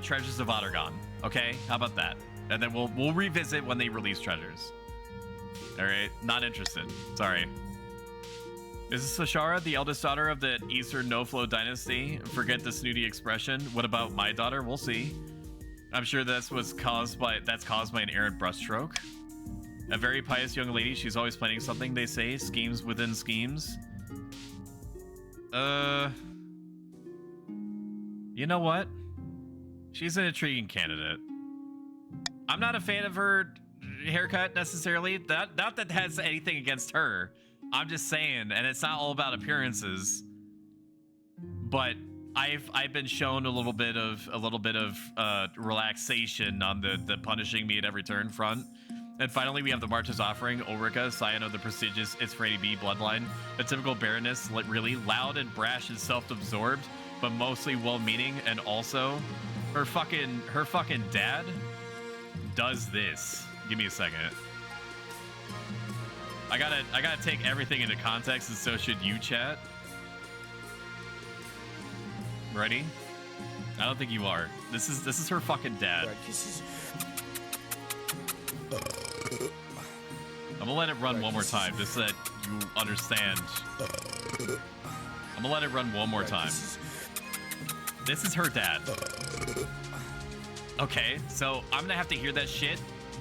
Treasures of Ottergon. Okay, how about that? And then we'll revisit when they release Treasures. All right, not interested. Sorry. Is this Ashara, the eldest daughter of the Eastern No-Flow dynasty? Forget the snooty expression. What about my daughter? We'll see. I'm sure that's caused by an errant brushstroke. A very pious young lady. She's always planning something, they say. Schemes within schemes. You know what? She's an intriguing candidate. I'm not a fan of her haircut necessarily. Not that has anything against her. I'm just saying, and it's not all about appearances. But I've been shown a little bit of relaxation on the punishing me at every turn front. And finally, we have the March's Offering, Ulrika, scion of the prestigious Isfredi B bloodline. A typical baroness, really loud and brash and self-absorbed, but mostly well-meaning. And also, her fucking dad does this. Give me a second. I gotta take everything into context, and so should you, chat. Ready? I don't think you are. This is her fucking dad. I'm gonna let it run one more time, just so that you understand. I'm gonna let it run one more time. This is her dad. Okay, so I'm gonna have to hear that shit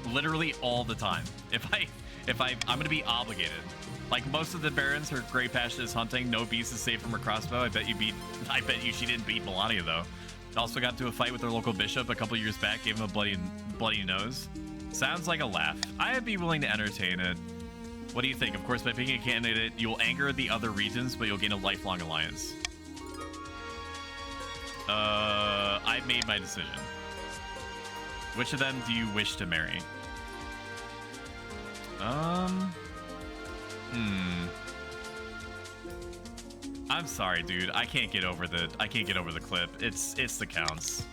literally all the time. I'm gonna be obligated. Like most of the barons, her great passion is hunting. No beast is safe from her crossbow. I bet you she didn't beat Melania though. Also got into a fight with her local bishop a couple years back, gave him a bloody nose. Sounds like a laugh. I'd be willing to entertain it. What do you think? Of course, by picking a candidate, you'll anger the other regions, but you'll gain a lifelong alliance. I've made my decision. Which of them do you wish to marry? I'm sorry, dude. I can't get over the clip. It's the counts.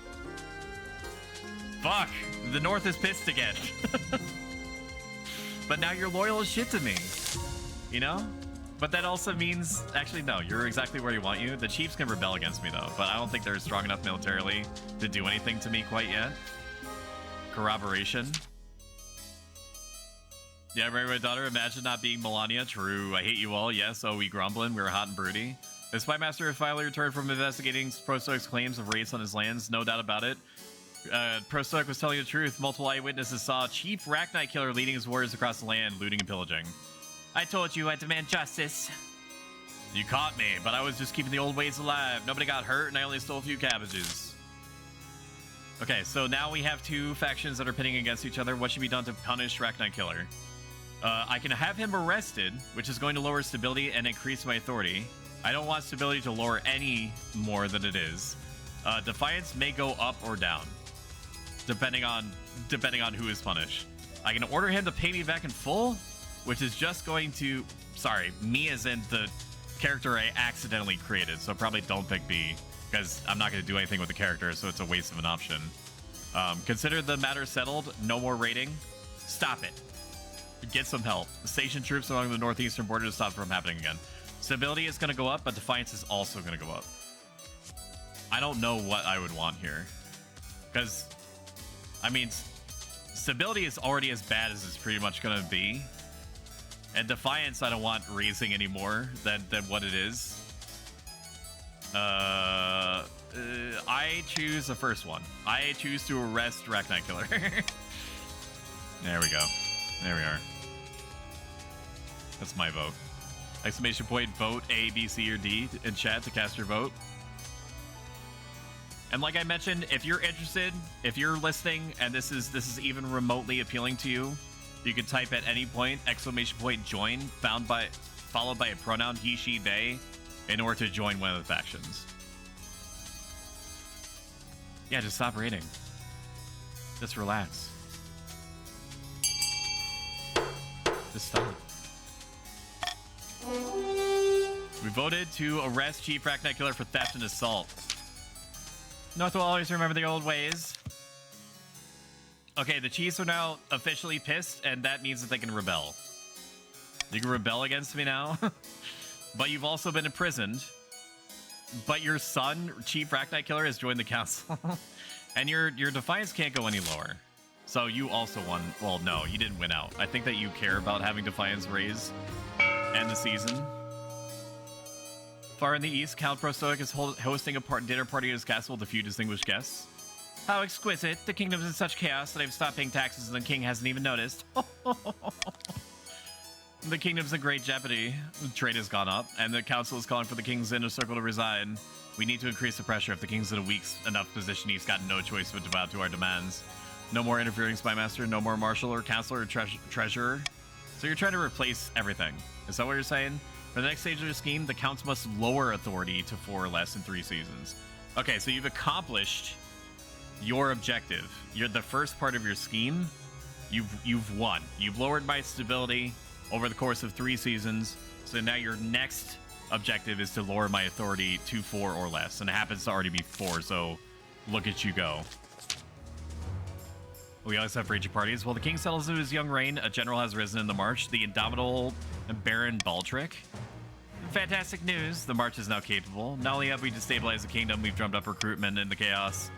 Fuck! The North is pissed again. But now you're loyal as shit to me. You know? But that also means... Actually, no. You're exactly where you want you. The Chiefs can rebel against me, though. But I don't think they're strong enough militarily to do anything to me quite yet. Corroboration. Yeah, right, my daughter. Imagine not being Melania. True. I hate you all. Yes. Oh, we grumbling. We were hot and broody. The Spy Master finally returned from investigating Prostoic's claims of raids on his lands. No doubt about it. Prostoic was telling the truth. Multiple eyewitnesses saw Chief Racknight Killer leading his warriors across the land, looting and pillaging. I told you I demand justice. You caught me, but I was just keeping the old ways alive. Nobody got hurt, and I only stole a few cabbages. Okay, so now we have two factions that are pitting against each other. What should be done to punish Racknight Killer? I can have him arrested, which is going to lower stability and increase my authority. I don't want stability to lower any more than it is. Defiance may go up or down, depending on who is punished. I can order him to pay me back in full, which is just going to... Sorry, me as in the character I accidentally created, so probably don't pick B, because I'm not going to do anything with the character, so it's a waste of an option. Consider the matter settled. No more raiding. Stop it. Get some help. Station troops along the northeastern border to stop it from happening again. Stability is going to go up, but defiance is also going to go up. I don't know what I would want here. Because, I mean, stability is already as bad as it's pretty much going to be. And defiance, I don't want raising any more than what it is. I choose the first one. I choose to arrest Racknight Killer. There we go. There we are. That's my vote. Exclamation point, vote A, B, C, or D in chat to cast your vote. And like I mentioned, if you're interested, if you're listening, and this is even remotely appealing to you, you can type at any point, exclamation point, join, followed by a pronoun, he, she, they, in order to join one of the factions. Yeah, just stop raiding. Just relax. Just stop. We voted to arrest Chief Racknight Killer for theft and assault. North will always remember the old ways. Okay, the Chiefs are now officially pissed, and that means that they can rebel. You can rebel against me now, but you've also been imprisoned. But your son, Chief Racknight Killer, has joined the council, and your defiance can't go any lower. So you also won. Well, no, you didn't win out. I think that you care about having defiance raised and the season. Far in the east, Count Prostoic is hosting a dinner party at his castle with a few distinguished guests. How exquisite. The kingdom's in such chaos that I've stopped paying taxes and the king hasn't even noticed. The kingdom's in great jeopardy. The trade has gone up, and the council is calling for the king's inner circle to resign. We need to increase the pressure. If the king's in a weak enough position, he's got no choice but to bow to our demands. No more interfering spy master, no more marshal or counselor or treasurer. So you're trying to replace everything. Is that what you're saying? For the next stage of your scheme, the counts must lower authority to 4 or less in 3 seasons. Okay, so you've accomplished your objective. You're the first part of your scheme. You've won. You've lowered my stability over the course of 3 seasons. So now your next objective is to lower my authority to 4 or less. And it happens to already be 4, so look at you go. We always have raging parties. While the king settles into his young reign, a general has risen in the march, the indomitable Baron Baldric. Fantastic news, the march is now capable. Not only have we destabilized the kingdom, we've drummed up recruitment into chaos.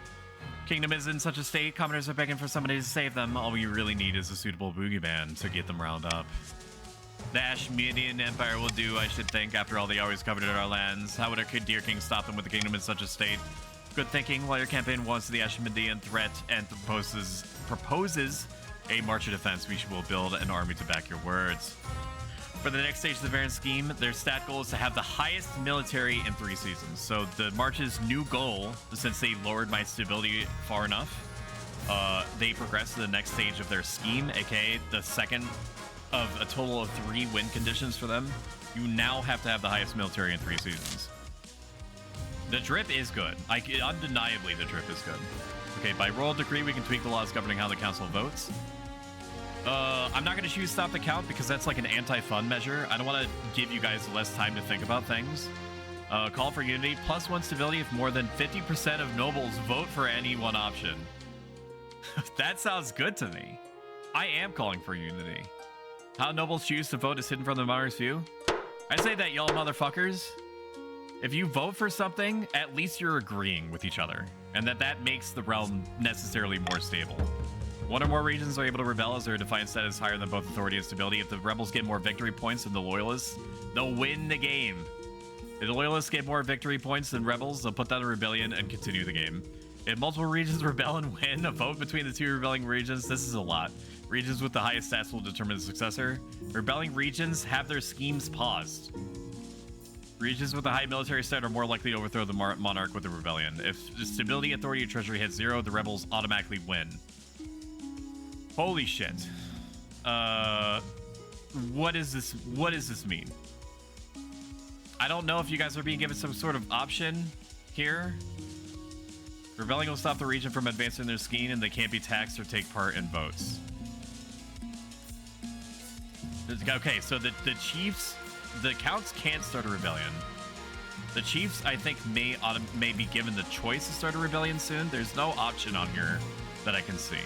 Kingdom is in such a state, commoners are begging for somebody to save them. All we really need is a suitable boogie band to get them round up. The Ashmedian Empire will do, I should think, after all they always covered in our lands. How would our dear king stop them with the kingdom in such a state? Good thinking. While your campaign wants the Ashmedian threat and proposes a march of defense, we will build an army to back your words. For the next stage of the Baron scheme, their stat goal is to have the highest military in 3 seasons. So the March's new goal, since they lowered my stability far enough, they progress to the next stage of their scheme, aka the second of a total of 3 win conditions for them, you now have to have the highest military in 3 seasons. The drip is good. Undeniably, the drip is good. Okay, by royal decree, we can tweak the laws governing how the council votes. I'm not going to choose stop the count because that's like an anti-fun measure. I don't want to give you guys less time to think about things. Call for unity, +1 stability if more than 50% of nobles vote for any one option. That sounds good to me. I am calling for unity. How nobles choose to vote is hidden from the monarch's view. I say that, y'all motherfuckers. If you vote for something, at least you're agreeing with each other, and that makes the realm necessarily more stable. 1 or more regions are able to rebel as their defiant status is higher than both authority and stability. If the rebels get more victory points than the loyalists, they'll win the game. If the loyalists get more victory points than rebels, they'll put down a rebellion and continue the game. If multiple regions rebel and win, a vote between the 2 rebelling regions, this is a lot. Regions with the highest stats will determine the successor. Rebelling regions have their schemes paused. Regions with a high military stat are more likely to overthrow the monarch with a rebellion. If the stability, authority, or treasury hits 0, the rebels automatically win. Holy shit. What does this mean? I don't know if you guys are being given some sort of option here. Rebelling will stop the region from advancing their scheme, and they can't be taxed or take part in votes. Okay, so the chiefs, the counts can't start a rebellion. The chiefs, I think, may be given the choice to start a rebellion soon. There's no option on here that I can see.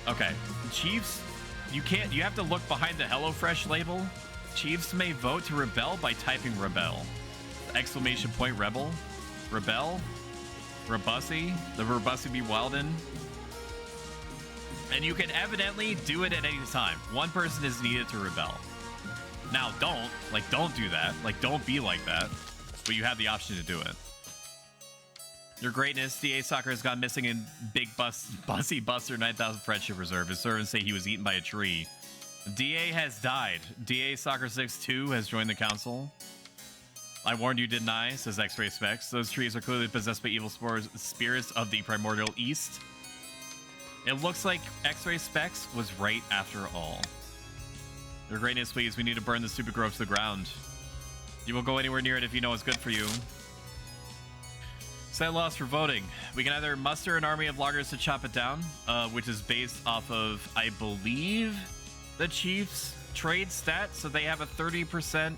Okay, chiefs, you have to look behind the HelloFresh label. Chiefs may vote to rebel by typing rebel. Exclamation point rebel. Rebel. Robussi. The Robussi be Wilden. And you can evidently do it at any time. 1 person is needed to rebel. Now, don't do that. Don't be like that. But you have the option to do it. Your greatness, DA Soccer has gone missing in Big Bussy Buster 9000 Friendship Reserve. His servants say he was eaten by a tree. DA has died. DA Soccer 6-2 has joined the council. I warned you, didn't I? Says X-Ray Specs. Those trees are clearly possessed by evil spirits of the primordial east. It looks like X-Ray Specs was right after all. Your greatness, please. We need to burn the stupid grove to the ground. You won't go anywhere near it if you know what's good for you. Set laws for voting. We can either muster an army of loggers to chop it down, which is based off of, I believe, the Chiefs' trade stat. So they have a 30%.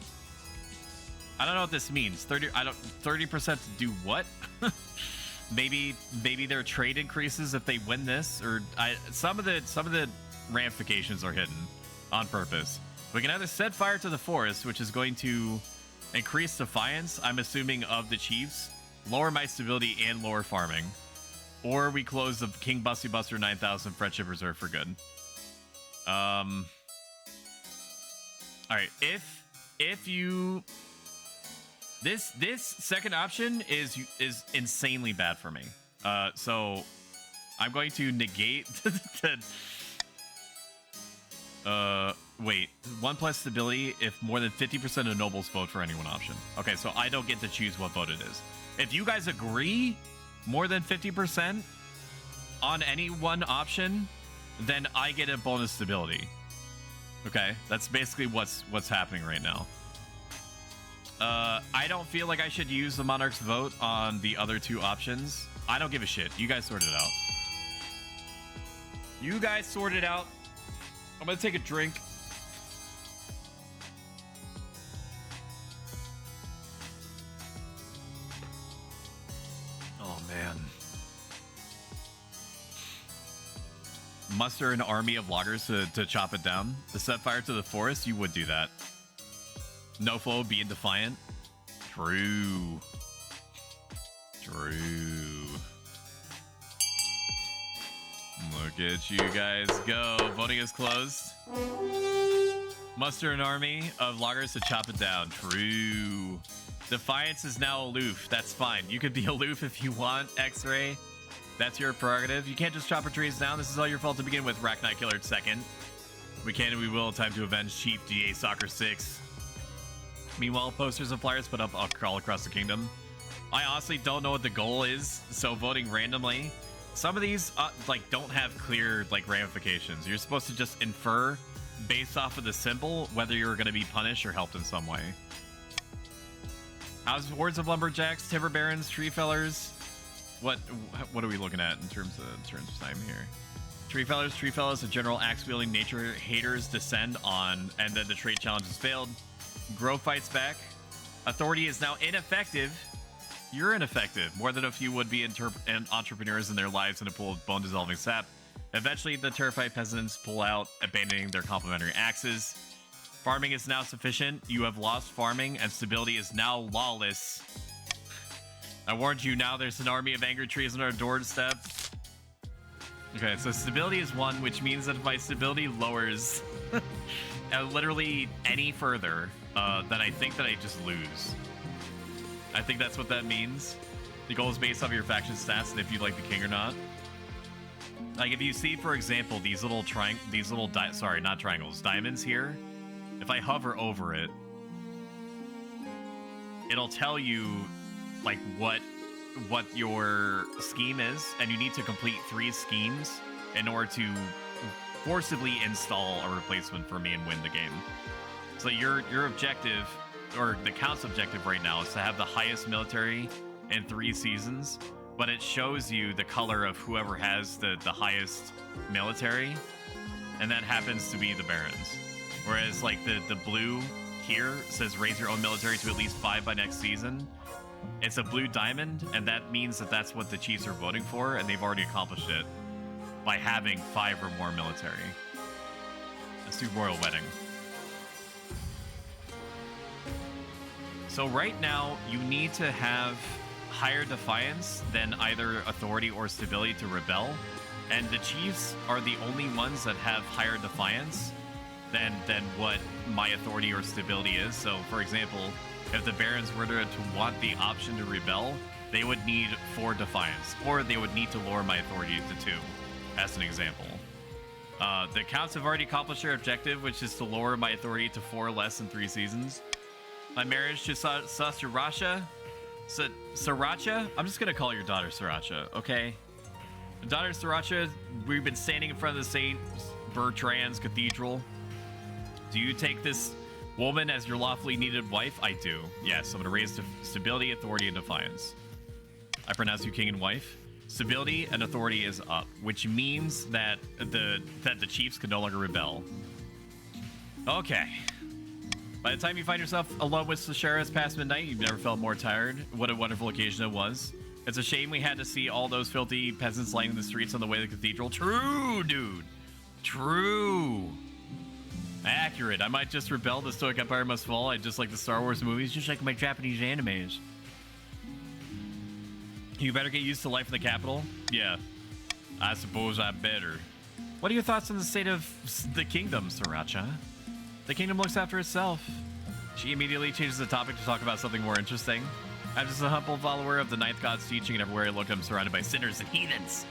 I don't know what this means. 30% to do what? maybe their trade increases if they win this, or some of the ramifications are hidden on purpose. We can either set fire to the forest, which is going to increase defiance, I'm assuming, of the Chiefs, lower my stability and lower farming, or we close the King Bussy Buster 9000 Friendship Reserve for good. All right, if you this second option is insanely bad for me. So I'm going to negate wait, 1+ stability if more than 50% of nobles vote for any one option. Okay, so I don't get to choose what vote it is. If you guys agree more than 50% on any one option, then I get a bonus stability. Okay, that's basically what's happening right now. I don't feel like I should use the monarch's vote on the other 2 options. I don't give a shit. You guys sort it out. You guys sort it out. I'm gonna take a drink. Oh, man. Muster an army of loggers to chop it down. To set fire to the forest, you would do that. No flow, being defiant. True. Look at you guys go. Voting is closed. Muster an army of loggers to chop it down. True. Defiance is now aloof. That's fine. You could be aloof if you want, X-Ray. That's your prerogative. You can't just chop our trees down. This is all your fault to begin with, Rack Knight Killer 2nd. We can and we will. Time to avenge Chief DA Soccer 6. Meanwhile, posters and flyers put up all across the kingdom. I honestly don't know what the goal is, so voting randomly Some of these like don't have clear like ramifications. You're supposed to just infer based off of the symbol whether you're going to be punished or helped in some way. How's Hordes of Lumberjacks, Timber Barons, Tree Fellers? What are we looking at in terms of time here? Tree Fellers, a general axe-wielding nature haters descend on, and then the trade challenge has failed. Grow fights back. Authority is now ineffective. You're ineffective. More than a few would-be entrepreneurs in their lives in a pool of bone-dissolving sap. Eventually, the terrified peasants pull out, abandoning their complementary axes. Farming is now sufficient. You have lost farming, and stability is now lawless. I warned you, now there's an army of angry trees on our doorstep. Okay, so stability is 1, which means that if my stability lowers literally any further, then I think that I just lose. I think that's what that means. The goal is based off your faction stats and if you like the king or not. Like if you see, for example, these little diamonds here. If I hover over it, it'll tell you like what your scheme is, and you need to complete 3 schemes in order to forcibly install a replacement for me and win the game. So your objective, or the count's objective right now, is to have the highest military in 3 seasons, but it shows you the color of whoever has the highest military, and that happens to be the barons. Whereas like the blue here says raise your own military to at least 5 by next season. It's a blue diamond, and that means that that's what the chiefs are voting for, and they've already accomplished it by having 5 or more military. Let's do royal wedding. So right now, you need to have higher defiance than either authority or stability to rebel, and the chiefs are the only ones that have higher defiance than what my authority or stability is. So, for example, if the barons were to want the option to rebel, they would need 4 defiance, or they would need to lower my authority to 2, as an example. The counts have already accomplished their objective, which is to lower my authority to 4 less than 3 seasons. My marriage to Sriracha? I'm just gonna call your daughter Sriracha, okay? Daughter Sriracha, we've been standing in front of the St. Bertrand's Cathedral. Do you take this woman as your lawfully needed wife? I do. Yes, I'm gonna raise stability, authority, and defiance. I pronounce you king and wife. Stability and authority is up, which means that the chiefs can no longer rebel. Okay. By the time you find yourself alone with Sashara's past midnight, you've never felt more tired. What a wonderful occasion it was. It's a shame we had to see all those filthy peasants lining the streets on the way to the cathedral. True, dude. True. Accurate. I might just rebel. The Stoic Empire must fall. I just like the Star Wars movies, just like my Japanese animes. You better get used to life in the capital. Yeah, I suppose I better. What are your thoughts on the state of the kingdom, Sriracha? The kingdom looks after itself. She immediately changes the topic to talk about something more interesting. I'm just a humble follower of the Ninth God's teaching, and everywhere I look, I'm surrounded by sinners and heathens.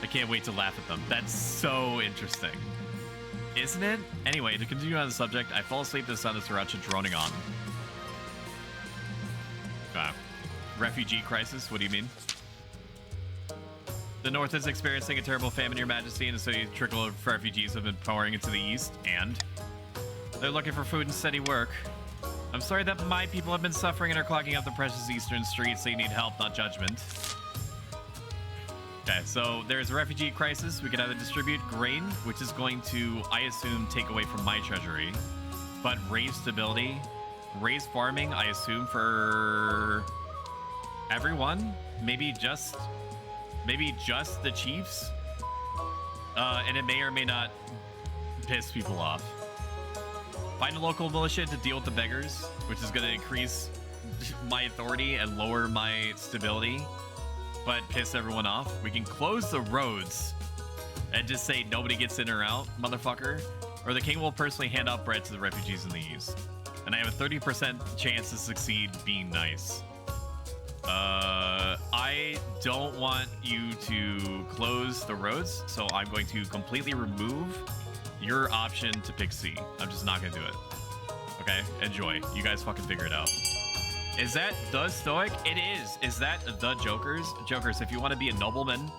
I can't wait to laugh at them. That's so interesting. Isn't it? Anyway, to continue on the subject, I fall asleep to the sound of Sriracha droning on. Refugee crisis? What do you mean? The North is experiencing a terrible famine, Your Majesty, and so a trickle of refugees have been pouring into the East, and they're looking for food and steady work. I'm sorry that my people have been suffering and are clogging up the precious eastern streets. They need help, not judgment. Okay, so there's a refugee crisis. We could either distribute grain, which is going to, I assume, take away from my treasury, but raise stability, raise farming, I assume, for everyone. Maybe just the chiefs, and it may or may not piss people off. Find a local militia to deal with the beggars, which is going to increase my authority and lower my stability, but piss everyone off. We can close the roads and just say nobody gets in or out, motherfucker. Or the king will personally hand out bread to the refugees in the east. And I have a 30% chance to succeed being nice. I don't want you to close the roads, so I'm going to completely remove your option to pick C. I'm just not going to do it. Okay? Enjoy. You guys fucking figure it out. Is that the Stoic? It is. Is that the Jokers? Jokers, if you want to be a nobleman,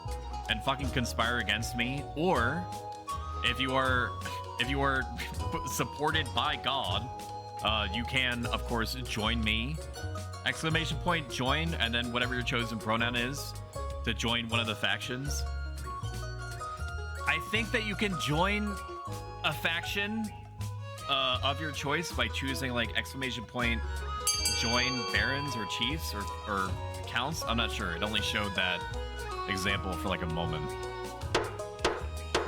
and fucking conspire against me, or if you are supported by God, you can of course join me. Exclamation point join, and then whatever your chosen pronoun is to join one of the factions. I think that you can join a faction of your choice by choosing like exclamation point join barons or chiefs or counts. I'm not sure. It only showed that example for like a moment.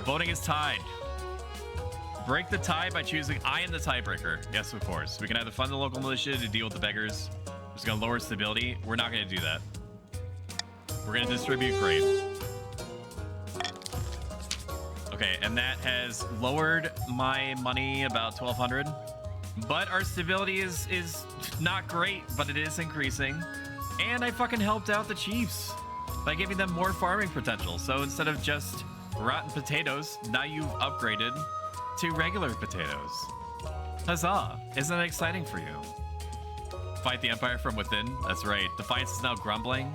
Voting is tied. Break the tie by choosing I am the tiebreaker. Yes, of course. We can either fund the local militia to deal with the beggars. It's gonna lower stability. We're not gonna do that. We're gonna distribute grain. Okay, and that has lowered my money about 1,200. But our stability is not great, but it is increasing. And I fucking helped out the chiefs by giving them more farming potential. So instead of just rotten potatoes, now you've upgraded to regular potatoes. Huzzah! Isn't that exciting for you? Fight the Empire from within. That's right. Defiance is now grumbling.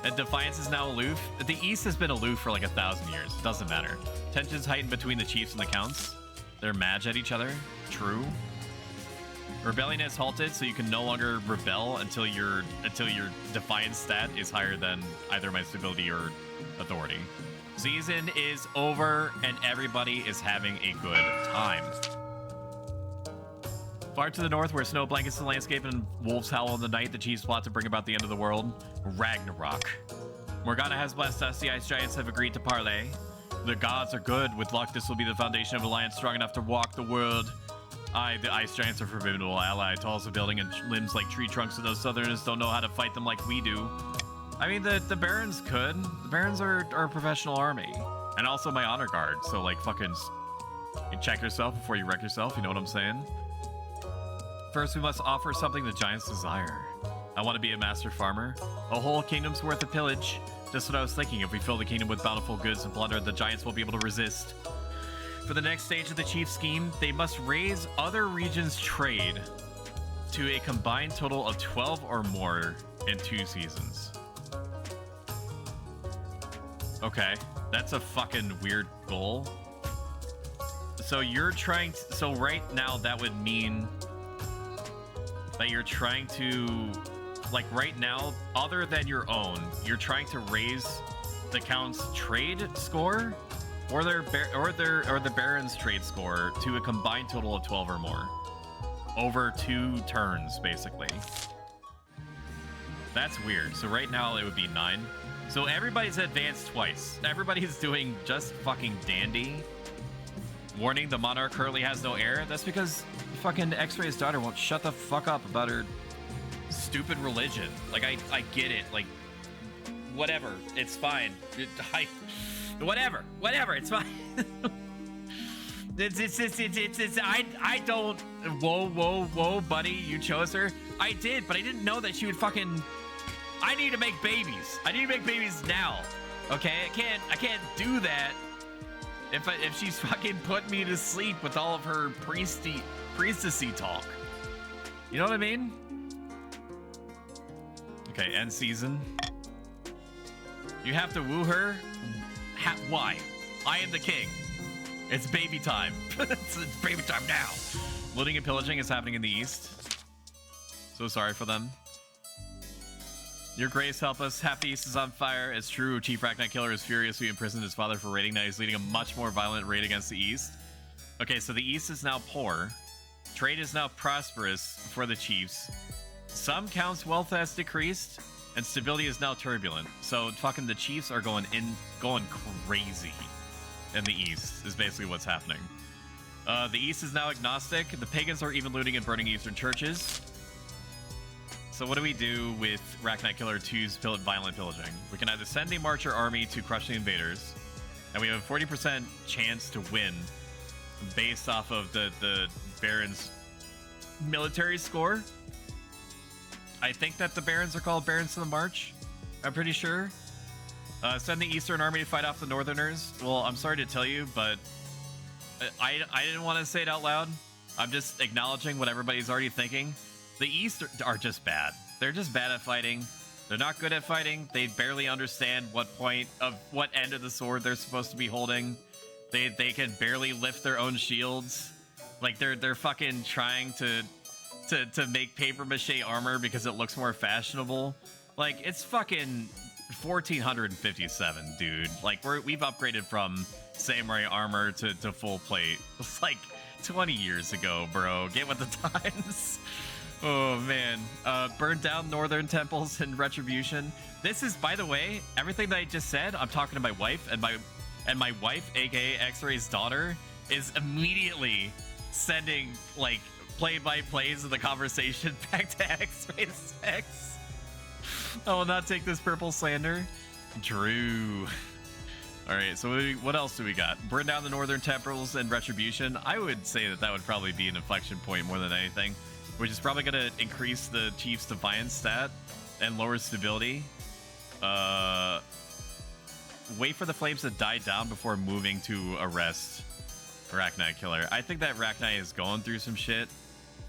And Defiance is now aloof. The East has been aloof for like 1,000 years. It doesn't matter. Tensions heightened between the chiefs and the counts. They're mad at each other. True. Rebellion has halted, so you can no longer rebel until your Defiance stat is higher than either my stability or authority. Season is over, and everybody is having a good time. Far to the north, where snow blankets the landscape and wolves howl in the night, the chiefs plot to bring about the end of the world. Ragnarok. Morgana has blessed us. The ice giants have agreed to parley. The gods are good. With luck, this will be the foundation of an alliance strong enough to walk the world. The ice giants are a formidable ally. Tall as a building and limbs like tree trunks, and those southerners don't know how to fight them like we do. I mean, the barons could. The barons are a professional army. And also my honor guard. So, like, fucking check yourself before you wreck yourself. You know what I'm saying? First, we must offer something the giants desire. I want to be a master farmer. A whole kingdom's worth of pillage. Just what I was thinking. If we fill the kingdom with bountiful goods and plunder, the giants won't be able to resist. For the next stage of the chief scheme, they must raise other regions' trade to a combined total of 12 or more in 2 seasons. Okay, that's a fucking weird goal. So you're trying to, so right now that would mean that you're trying to, like right now, other than your own, you're trying to raise the count's trade score or the baron's trade score to a combined total of 12 or more over 2 turns, basically. That's weird. So right now it would be 9. So everybody's advanced twice. Everybody's doing just fucking dandy. Warning, the monarch currently has no heir. That's because fucking X-Ray's daughter won't shut the fuck up about her stupid religion. Like, I get it. Like, whatever. It's fine. Whatever, it's fine. I don't. Whoa, buddy. You chose her. I did, but I didn't know that she would fucking. I need to make babies. I need to make babies now. Okay, I can't do that if she's fucking put me to sleep with all of her priestessy talk. You know what I mean? Okay, end season. You have to woo her. Why? I am the king. It's baby time. It's baby time now. Looting and pillaging is happening in the east. So sorry for them. Your grace, help us. Half the east is on fire. It's true. Chief Arachnite Killer is furious. We imprisoned his father for raiding. Now he's leading a much more violent raid against the east. Okay, so the east is now poor. Trade is now prosperous for the chiefs. Some counts' wealth has decreased, and stability is now turbulent. So fucking the chiefs are going crazy in the east is basically what's happening. The east is now agnostic. The pagans are even looting and burning eastern churches. So what do we do with Arachnite Killer 2's violent pillaging? We can either send a marcher army to crush the invaders, and we have a 40% chance to win based off of the Baron's military score. I think that the Barons are called Barons of the March. I'm pretty sure. Send the Eastern Army to fight off the Northerners. Well, I'm sorry to tell you, but I didn't want to say it out loud. I'm just acknowledging what everybody's already thinking. The East are just bad. They're just bad at fighting. They're not good at fighting. They barely understand what end of the sword they're supposed to be holding. They can barely lift their own shields. Like they're fucking trying to make paper mache armor because it looks more fashionable. Like it's fucking 1457, dude. Like we've upgraded from samurai armor to full plate. It's like 20 years ago, bro. Get with the times. Oh man. Burn down northern temples and retribution. This is, by the way, everything that I just said, I'm talking to my wife, and my wife, aka X-Ray's daughter, is immediately sending like play-by-plays of the conversation back to X-Ray's ex. I will not take this purple slander. Drew. All right, so what else do we got? Burn down the northern temples and retribution. I would say that would probably be an inflection point more than anything, which is probably going to increase the Chief's defiance stat and lower stability. Wait for the flames to die down before moving to arrest Arachnite Killer. I think that Arachnite is going through some shit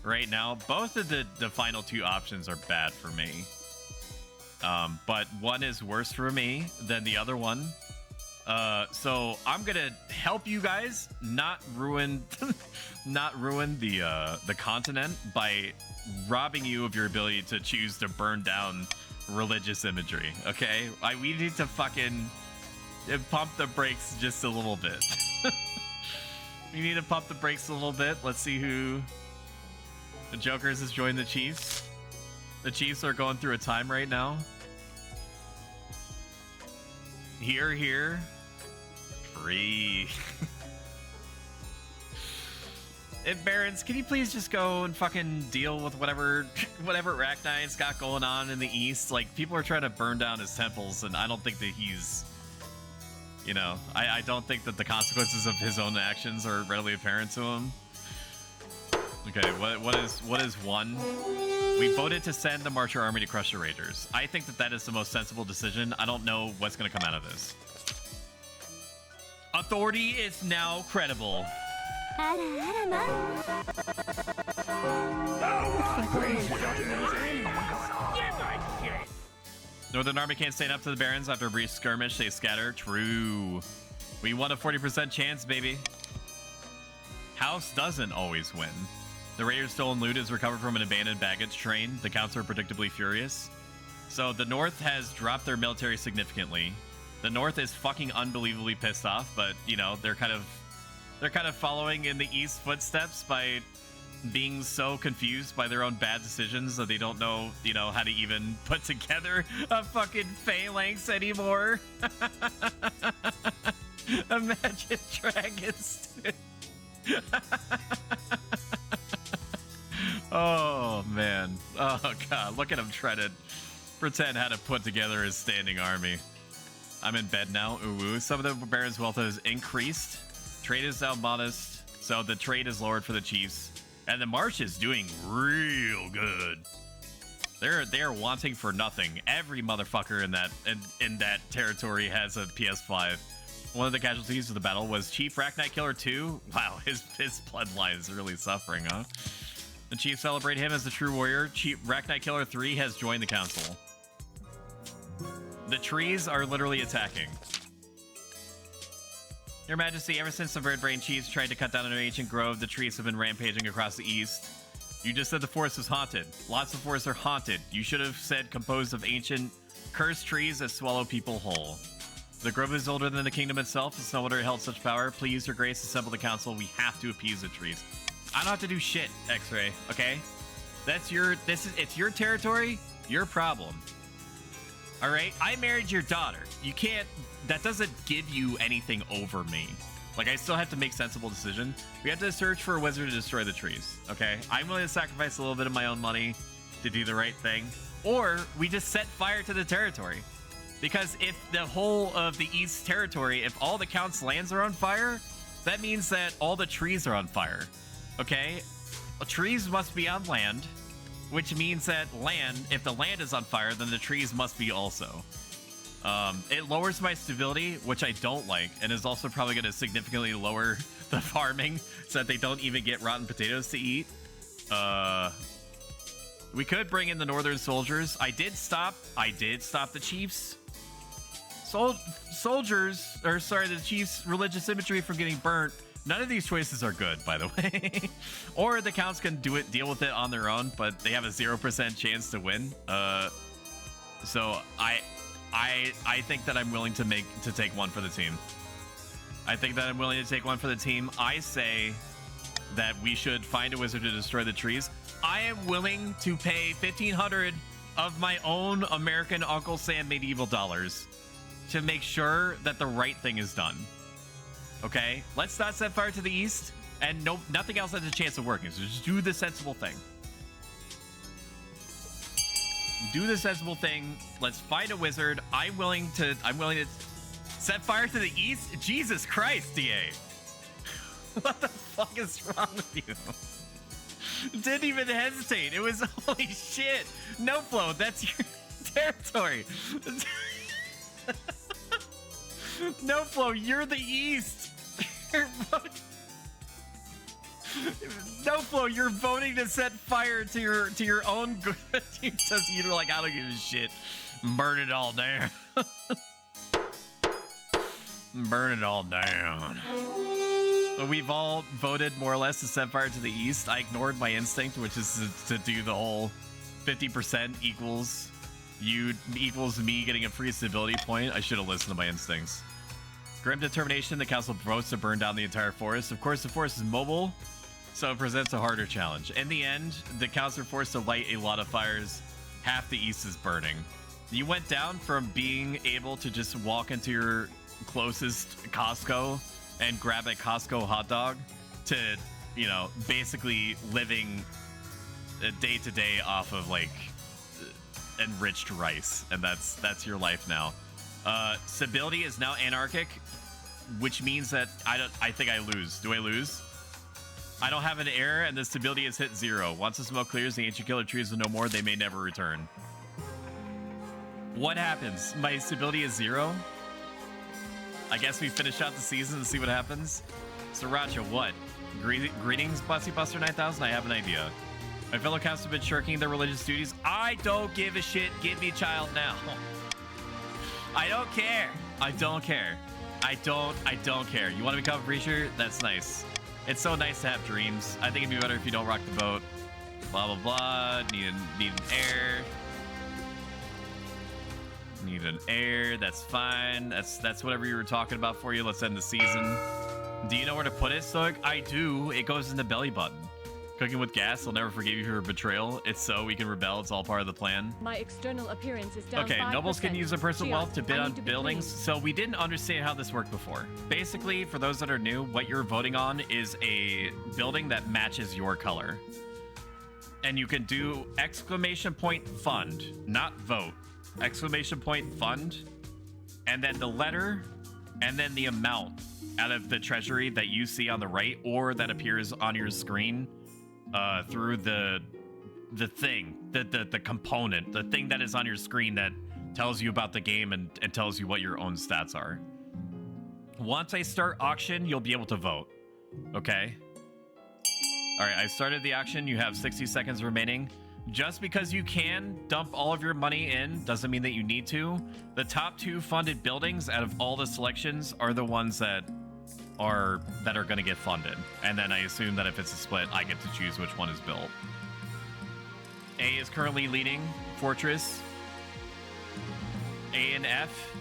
right now. Both of the final two options are bad for me. But one is worse for me than the other one. So I'm gonna help you guys not ruin the continent by robbing you of your ability to choose to burn down religious imagery. Okay, we need to fucking pump the brakes just a little bit. We need to pump the brakes a little bit. Let's see who the Jokers has joined the Chiefs. The Chiefs are going through a time right now. Here. Free. Barons, can you please just go and fucking deal with whatever Arachnite's got going on in the east? Like, people are trying to burn down his temples, and I don't think that he's... You know, I don't think that the consequences of his own actions are readily apparent to him. Okay, what is one? We voted to send the Marcher Army to crush the Ragers. I think that is the most sensible decision. I don't know what's going to come out of this. Authority is now credible. Northern Army can't stand up to the Barons after a brief skirmish. They scatter. True. We won a 40% chance, baby. House doesn't always win. The Raiders' stolen loot is recovered from an abandoned baggage train. The counts are predictably furious. So the North has dropped their military significantly. The North is fucking unbelievably pissed off, but you know they're kind of following in the East's footsteps by being so confused by their own bad decisions that they don't know, you know, how to even put together a fucking phalanx anymore. Imagine dragons. Oh man. Oh god, look at him try to pretend how to put together his standing army. I'm in bed now. Ooh, some of the Barons' wealth has increased. Trade is now modest, so the trade is lowered for the Chiefs. And the March is doing real good. They're wanting for nothing. Every motherfucker in that territory has a PS5. One of the casualties of the battle was Chief Arachnite Killer 2. Wow, his bloodline is really suffering, huh? The Chiefs celebrate him as the true warrior. Chief Arachnite Killer 3 has joined the council. The trees are literally attacking. Your Majesty, ever since the Red Brain Chiefs tried to cut down an ancient grove, the trees have been rampaging across the east. You just said the forest was haunted. Lots of forests are haunted. You should have said composed of ancient, cursed trees that swallow people whole. The grove is older than the kingdom itself. It's no wonder it held such power. Please, Your Grace, assemble the council. We have to appease the trees. I don't have to do shit, X-Ray, okay? It's your territory, your problem. All right, I married your daughter. You can't, that doesn't give you anything over me. Like, I still have to make sensible decisions. We have to search for a wizard to destroy the trees, okay? I'm willing to sacrifice a little bit of my own money to do the right thing. Or we just set fire to the territory. Because if the whole of the East territory, if all the Count's lands are on fire, that means that all the trees are on fire, okay? Well, trees must be on land, which means that if the land is on fire, then the trees must be also. It lowers my stability, which I don't like, and is also probably going to significantly lower the farming so that they don't even get rotten potatoes to eat. We could bring in the Northern soldiers. I did stop the Chiefs. Soldiers, or sorry, the Chiefs' religious imagery from getting burnt. None of these choices are good, by the way. Or the counts can deal with it on their own, but they have a 0% chance to win. So I think that I'm willing to take one for the team. I think that I'm willing to take one for the team. I say that we should find a wizard to destroy the trees. I am willing to pay 1,500 of my own American Uncle Sam medieval dollars to make sure that the right thing is done. Okay, let's not set fire to the east, and nothing else has a chance of working. So just do the sensible thing. Do the sensible thing. Let's find a wizard. I'm willing to set fire to the east. Jesus Christ, DA. What the fuck is wrong with you? Didn't even hesitate. It was holy shit. No flow. That's your territory. No flow. You're the east. No flow. You're voting to set fire to your own. You're like, I don't give a shit. Burn it all down. Burn it all down. We've all voted more or less to set fire to the east. I ignored my instinct, which is to do the whole 50% equals me getting a free stability point. I should have listened to my instincts. Grim determination, the council votes to burn down the entire forest. Of course, the forest is mobile, so it presents a harder challenge. In the end, the council are forced to light a lot of fires. Half the east is burning. You went down from being able to just walk into your closest Costco and grab a Costco hot dog to, you know, basically living day to day off of like enriched rice, and that's your life now. Stability is now anarchic, which means that I think I lose. Do I lose? I don't have an error, and the stability is hit 0. Once the smoke clears, the ancient killer trees are no more. They may never return. What happens? My stability is 0. I guess we finish out the season and see what happens. Sriracha, what? Greetings, Bussy Buster 9000. I have an idea. My fellow cats have been shirking their religious duties. I don't give a shit. Give me child now. I don't care. I don't care. I don't care. You want to become a preacher? That's nice. It's so nice to have dreams. I think it'd be better if you don't rock the boat. Blah, blah, blah. Need an heir. Need an heir. That's fine. That's whatever you were talking about for you. Let's end the season. Do you know where to put it, Stoic? I do. It goes in the belly button. Cooking with gas, I'll never forgive you for betrayal. It's so we can rebel. It's all part of the plan. My external appearance is down. Okay, 5%. nobles can use their personal wealth to bid on buildings. Clean. So we didn't understand how this worked before. Basically, for those that are new, what you're voting on is a building that matches your color. And you can do exclamation point fund, not vote. Exclamation point fund, and then the letter, and then the amount out of the treasury that you see on the right or that appears on your screen through the thing, the component, the thing that is on your screen that tells you about the game and tells you what your own stats are. Once I start auction, you'll be able to vote. Okay? All right, I started the auction. You have 60 seconds remaining. Just because you can dump all of your money in doesn't mean that you need to. The top 2 funded buildings out of all the selections are the ones that are going to get funded. And then I assume that if it's a split, I get to choose which one is built. A is currently leading Fortress. A and F.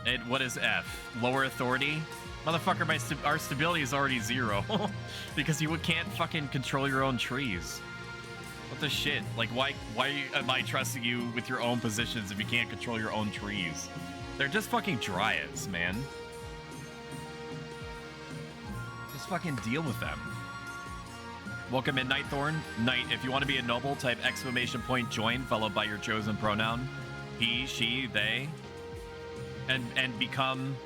And what is F? Lower authority. Motherfucker, our stability is already 0 because you can't fucking control your own trees. What the shit? Like, why am I trusting you with your own positions if you can't control your own trees? They're just fucking dryads, man. Just fucking deal with them. Welcome in, Nightthorn. Knight, if you want to be a noble, type exclamation point join followed by your chosen pronoun. He, she, they. And become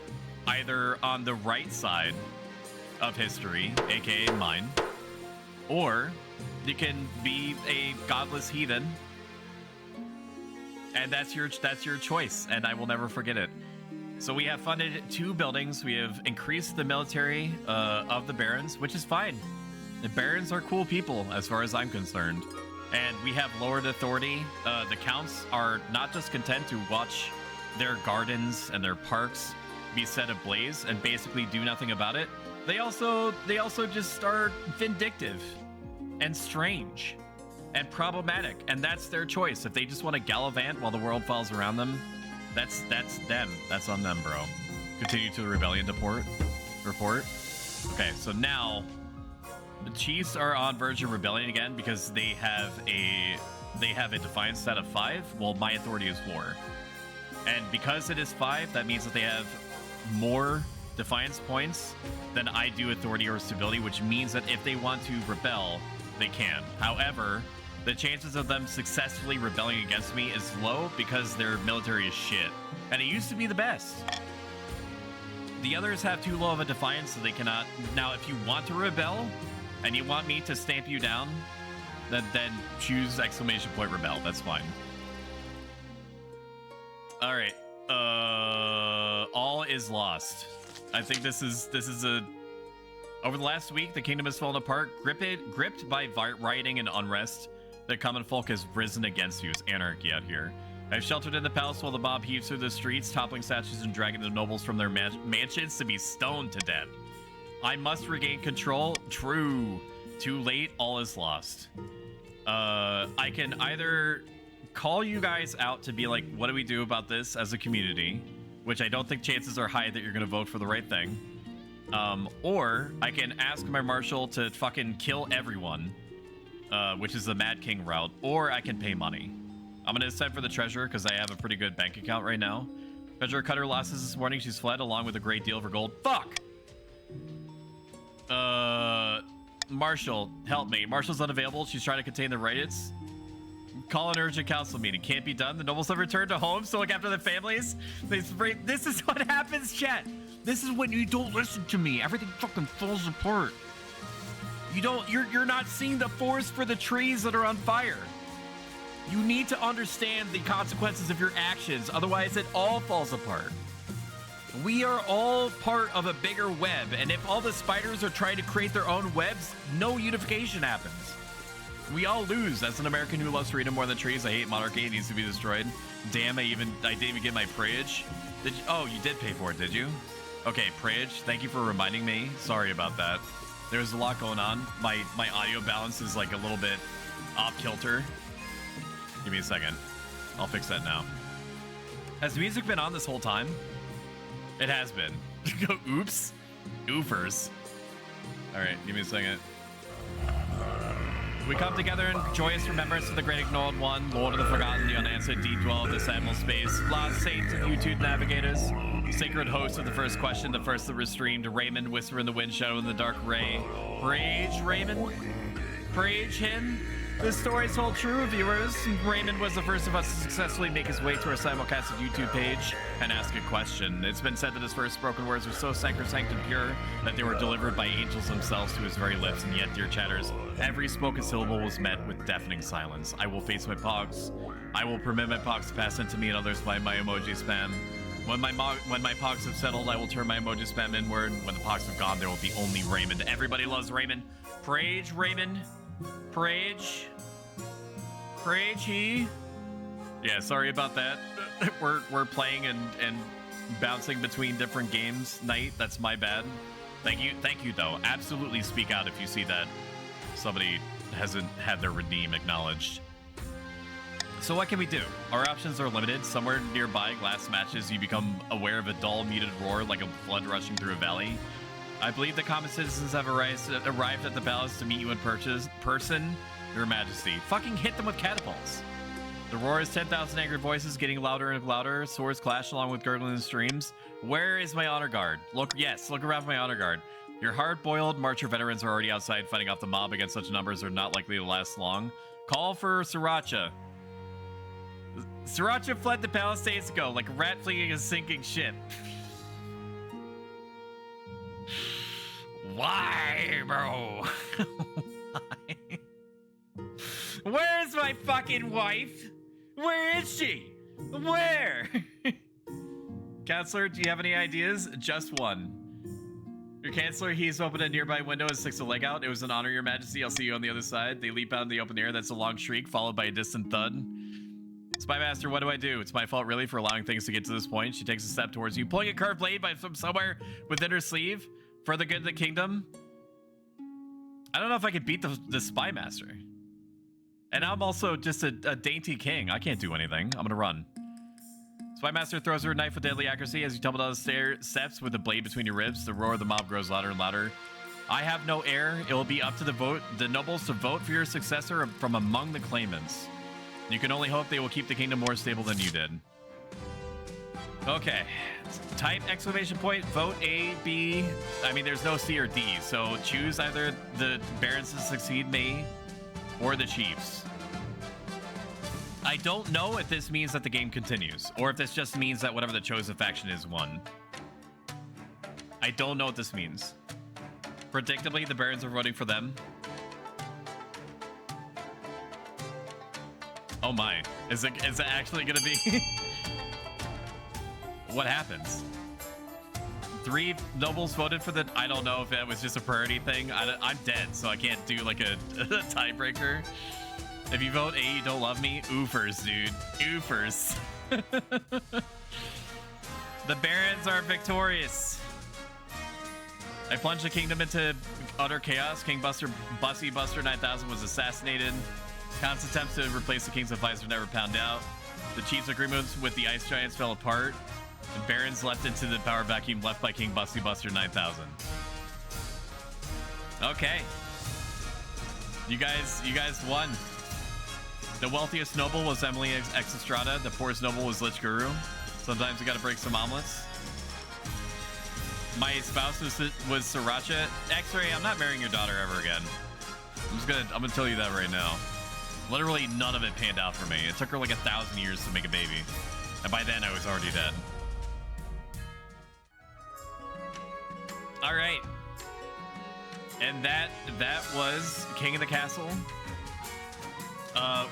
either on the right side of history, aka mine, or you can be a godless heathen, and that's your choice, and I will never forget it. So we have funded 2 buildings. We have increased the military of the barons, which is fine. The barons are cool people, as far as I'm concerned. And we have lowered authority. The counts are not just content to watch their gardens and their parks be set ablaze and basically do nothing about it. They also just are vindictive and strange and problematic, and that's their choice. If they just want to gallivant while the world falls around them, that's them. That's on them, bro. Continue to the rebellion report. Okay, so now the Chiefs are on verge of rebellion again because they have a defiance stat of 5. Well, my authority is 4, and because it is 5, that means that they have more defiance points than I do authority or stability, which means that if they want to rebel, they can. However, the chances of them successfully rebelling against me is low because their military is shit, and it used to be the best. The others have too low of a defiance, so they cannot. Now, if you want to rebel and you want me to stamp you down, then choose ! Rebel. That's fine. All right. All is lost. I think this is a. Over the last week, the kingdom has fallen apart, gripped by rioting and unrest. The common folk has risen against you. It's anarchy out here. I've sheltered in the palace while the mob heaves through the streets, toppling statues and dragging the nobles from their mansions to be stoned to death. I must regain control. True. Too late. All is lost. I can either call you guys out to be like, what do we do about this as a community? Which I don't think chances are high that you're going to vote for the right thing. Or I can ask my marshal to fucking kill everyone, which is the Mad King route, or I can pay money. I'm going to send for the treasurer because I have a pretty good bank account right now. Treasurer cut her losses this morning. She's fled along with a great deal of her gold. Fuck! Marshal, help me. Marshal's unavailable. She's trying to contain the riots. Call an urgent council meeting. Can't be done. The nobles have returned to homes to look after their families. This is what happens, chat. This is when you don't listen to me. Everything fucking falls apart. You're not seeing the forest for the trees that are on fire. You need to understand the consequences of your actions. Otherwise, it all falls apart. We are all part of a bigger web. And if all the spiders are trying to create their own webs, no unification happens. We all lose. As an American who loves freedom more than trees, I hate monarchy. It needs to be destroyed. Damn, I didn't even get my prayage. Oh, you did pay for it, did you? Okay, prayage. Thank you for reminding me. Sorry about that. There's a lot going on. My audio balance is like a little bit off kilter. Give me a second. I'll fix that now. Has the music been on this whole time? It has been. Oops. Oofers. All right, give me a second. We come together in joyous remembrance of the great ignored one, Lord of the Forgotten, the unanswered, deep dwell of this animal space, lost saints of YouTube navigators, sacred host of the first question, the first that was streamed, Raymond, whisper in the wind, shadow in the dark ray. Praise Raymond? Praise him? This story's hold true, viewers. Raymond was the first of us to successfully make his way to our simulcasted YouTube page and ask a question. It's been said that his first spoken words were so sacrosanct and pure that they were delivered by angels themselves to his very lips, and yet, dear chatters, every spoken syllable was met with deafening silence. I will face my pogs. I will permit my pogs to pass into me and others by my emoji spam. When my pogs have settled, I will turn my emoji spam inward. When the pogs have gone, there will be only Raymond. Everybody loves Raymond. Praise Raymond. Praise he. Yeah, sorry about that. We're playing and bouncing between different games night. That's my bad. Thank you though. Absolutely speak out if you see that somebody hasn't had their redeem acknowledged. So what can we do? Our options are limited. Somewhere nearby glass matches, you become aware of a dull muted roar like a flood rushing through a valley. I believe the common citizens have arrived at the palace to meet you in person, Your Majesty. Fucking hit them with catapults. The roar is 10,000 angry voices getting louder and louder. Swords clash along with gurgling streams. Where is my honor guard? Look around for my honor guard. Your hard-boiled marcher veterans are already outside fighting off the mob against such numbers are not likely to last long. Call for Sriracha. Sriracha fled the palace days ago like a rat fleeing a sinking ship. Why, bro? Why? Where's my fucking wife? Where is she? Where? Counselor, do you have any ideas? Just one. Your Chancellor, he's opened a nearby window and sticks a leg out. It was an honor, Your Majesty. I'll see you on the other side. They leap out in the open air. That's a long shriek, followed by a distant thud. Spymaster, what do I do? It's my fault, really, for allowing things to get to this point. She takes a step towards you, pulling a curved blade from somewhere within her sleeve for the good of the kingdom. I don't know if I could beat the Spymaster. And I'm also just a dainty king. I can't do anything. I'm gonna run. Spymaster throws her a knife with deadly accuracy as you tumble down the steps with the blade between your ribs. The roar of the mob grows louder and louder. I have no heir. It will be up to the nobles to vote for your successor from among the claimants. You can only hope they will keep the kingdom more stable than you did. Okay. Type exclamation point, vote A, B. I mean, there's no C or D, so choose either the barons to succeed me or the chiefs. I don't know if this means that the game continues, or if this just means that whatever the chosen faction is won. I don't know what this means. Predictably, the barons are voting for them. Oh my. Is it actually gonna be... What happens? 3 nobles voted for the... I don't know if that was just a priority thing. I'm dead, so I can't do like a tiebreaker. If you vote A, you don't love me? Oofers, dude. Oofers. The barons are victorious. I plunged the kingdom into utter chaos. King Bussy Buster 9000 was assassinated. Khan's attempts to replace the king's advisor never panned out. The chief's agreements with the ice giants fell apart. The barons left into the power vacuum left by King Bussy Buster 9000. Okay. You guys won. The wealthiest noble was Emily Ex Estrada. The poorest noble was Lich Guru. Sometimes you gotta break some omelets. My spouse was Sriracha. X-Ray, I'm not marrying your daughter ever again. I'm gonna tell you that right now. Literally none of it panned out for me. It took her like 1,000 years to make a baby. And by then I was already dead. All right. And that was King of the Castle.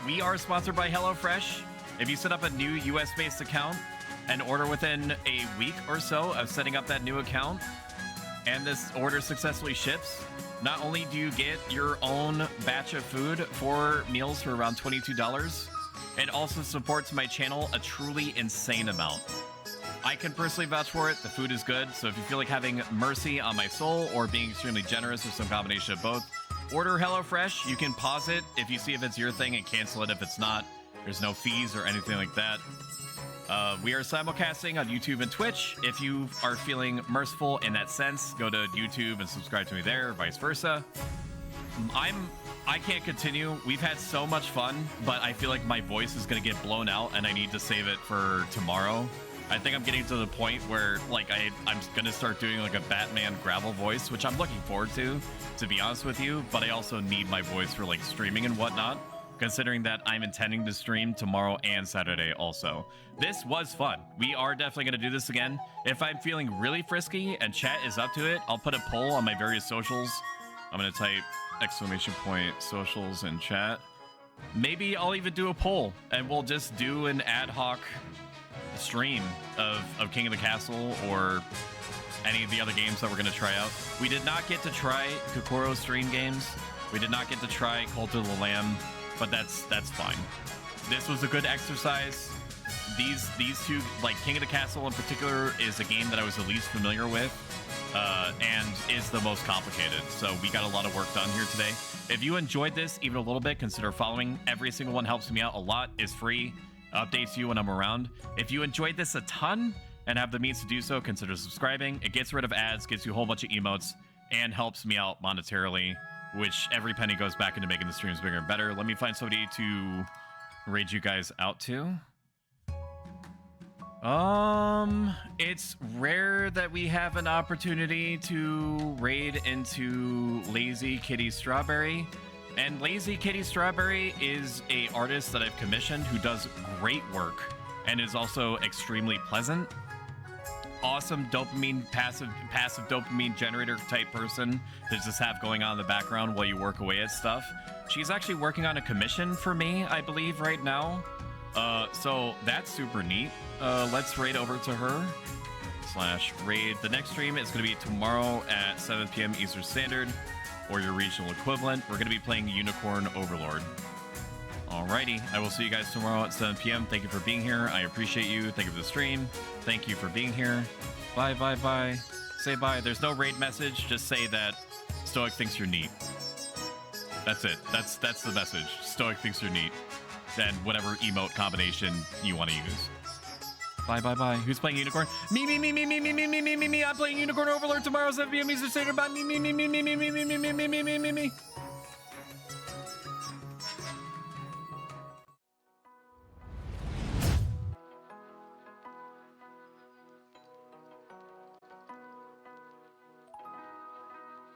We are sponsored by HelloFresh. If you set up a new US-based account and order within a week or so of setting up that new account, and this order successfully ships, not only do you get your own batch of food, 4 meals for around $22, it also supports my channel a truly insane amount. I can personally vouch for it. The food is good, so if you feel like having mercy on my soul or being extremely generous or some combination of both, order HelloFresh. You can pause it if you see if it's your thing and cancel it if it's not. There's no fees or anything like that. We are simulcasting on YouTube and Twitch. If you are feeling merciful in that sense, go to YouTube and subscribe to me there, or vice versa. I can't continue. We've had so much fun, but I feel like my voice is going to get blown out and I need to save it for tomorrow. I think I'm getting to the point where like I'm going to start doing like a Batman gravel voice, which I'm looking forward to be honest with you, but I also need my voice for like streaming and whatnot, considering that I'm intending to stream tomorrow and Saturday also. This was fun. We are definitely going to do this again. If I'm feeling really frisky and chat is up to it, I'll put a poll on my various socials. I'm going to type exclamation point socials in chat. Maybe I'll even do a poll and we'll just do an ad hoc stream of King of the Castle or any of the other games that we're going to try out. We did not get to try Kokoro stream games. We did not get to try Cult of the Lamb, but that's fine. This was a good exercise. These two, like King of the Castle in particular, is a game that I was the least familiar with and is the most complicated. So we got a lot of work done here today. If you enjoyed this even a little bit, consider following. Every single one helps me out a lot, is free, updates you when I'm around. If you enjoyed this a ton and have the means to do so, consider subscribing. It gets rid of ads, gives you a whole bunch of emotes, and helps me out monetarily, which every penny goes back into making the streams bigger and better. Let me find somebody to raid you guys out to. It's rare that we have an opportunity to raid into Lazy Kitty Strawberry. And Lazy Kitty Strawberry is an artist that I've commissioned who does great work and is also extremely pleasant. Awesome dopamine, passive dopamine generator type person to just have going on in the background while you work away at stuff. She's actually working on a commission for me, I believe, right now. So that's super neat. Let's raid over to her. twitch.tv/raid. The next stream is going to be tomorrow at 7 p.m. Eastern Standard, or your regional equivalent. We're going to be playing Unicorn Overlord. Alrighty, I will see you guys tomorrow at 7 p.m. Thank you for being here. I appreciate you. Thank you for the stream. Thank you for being here. Bye, bye, bye. Say bye. There's no raid message. Just say that Stoic thinks you're neat. That's it. That's the message. Stoic thinks you're neat. And whatever emote combination you want to use. Bye, bye, bye. Who's playing Unicorn? Me. I'm playing Unicorn Overlord tomorrow, 7 p.m. Eastern Standard. Bye. Me.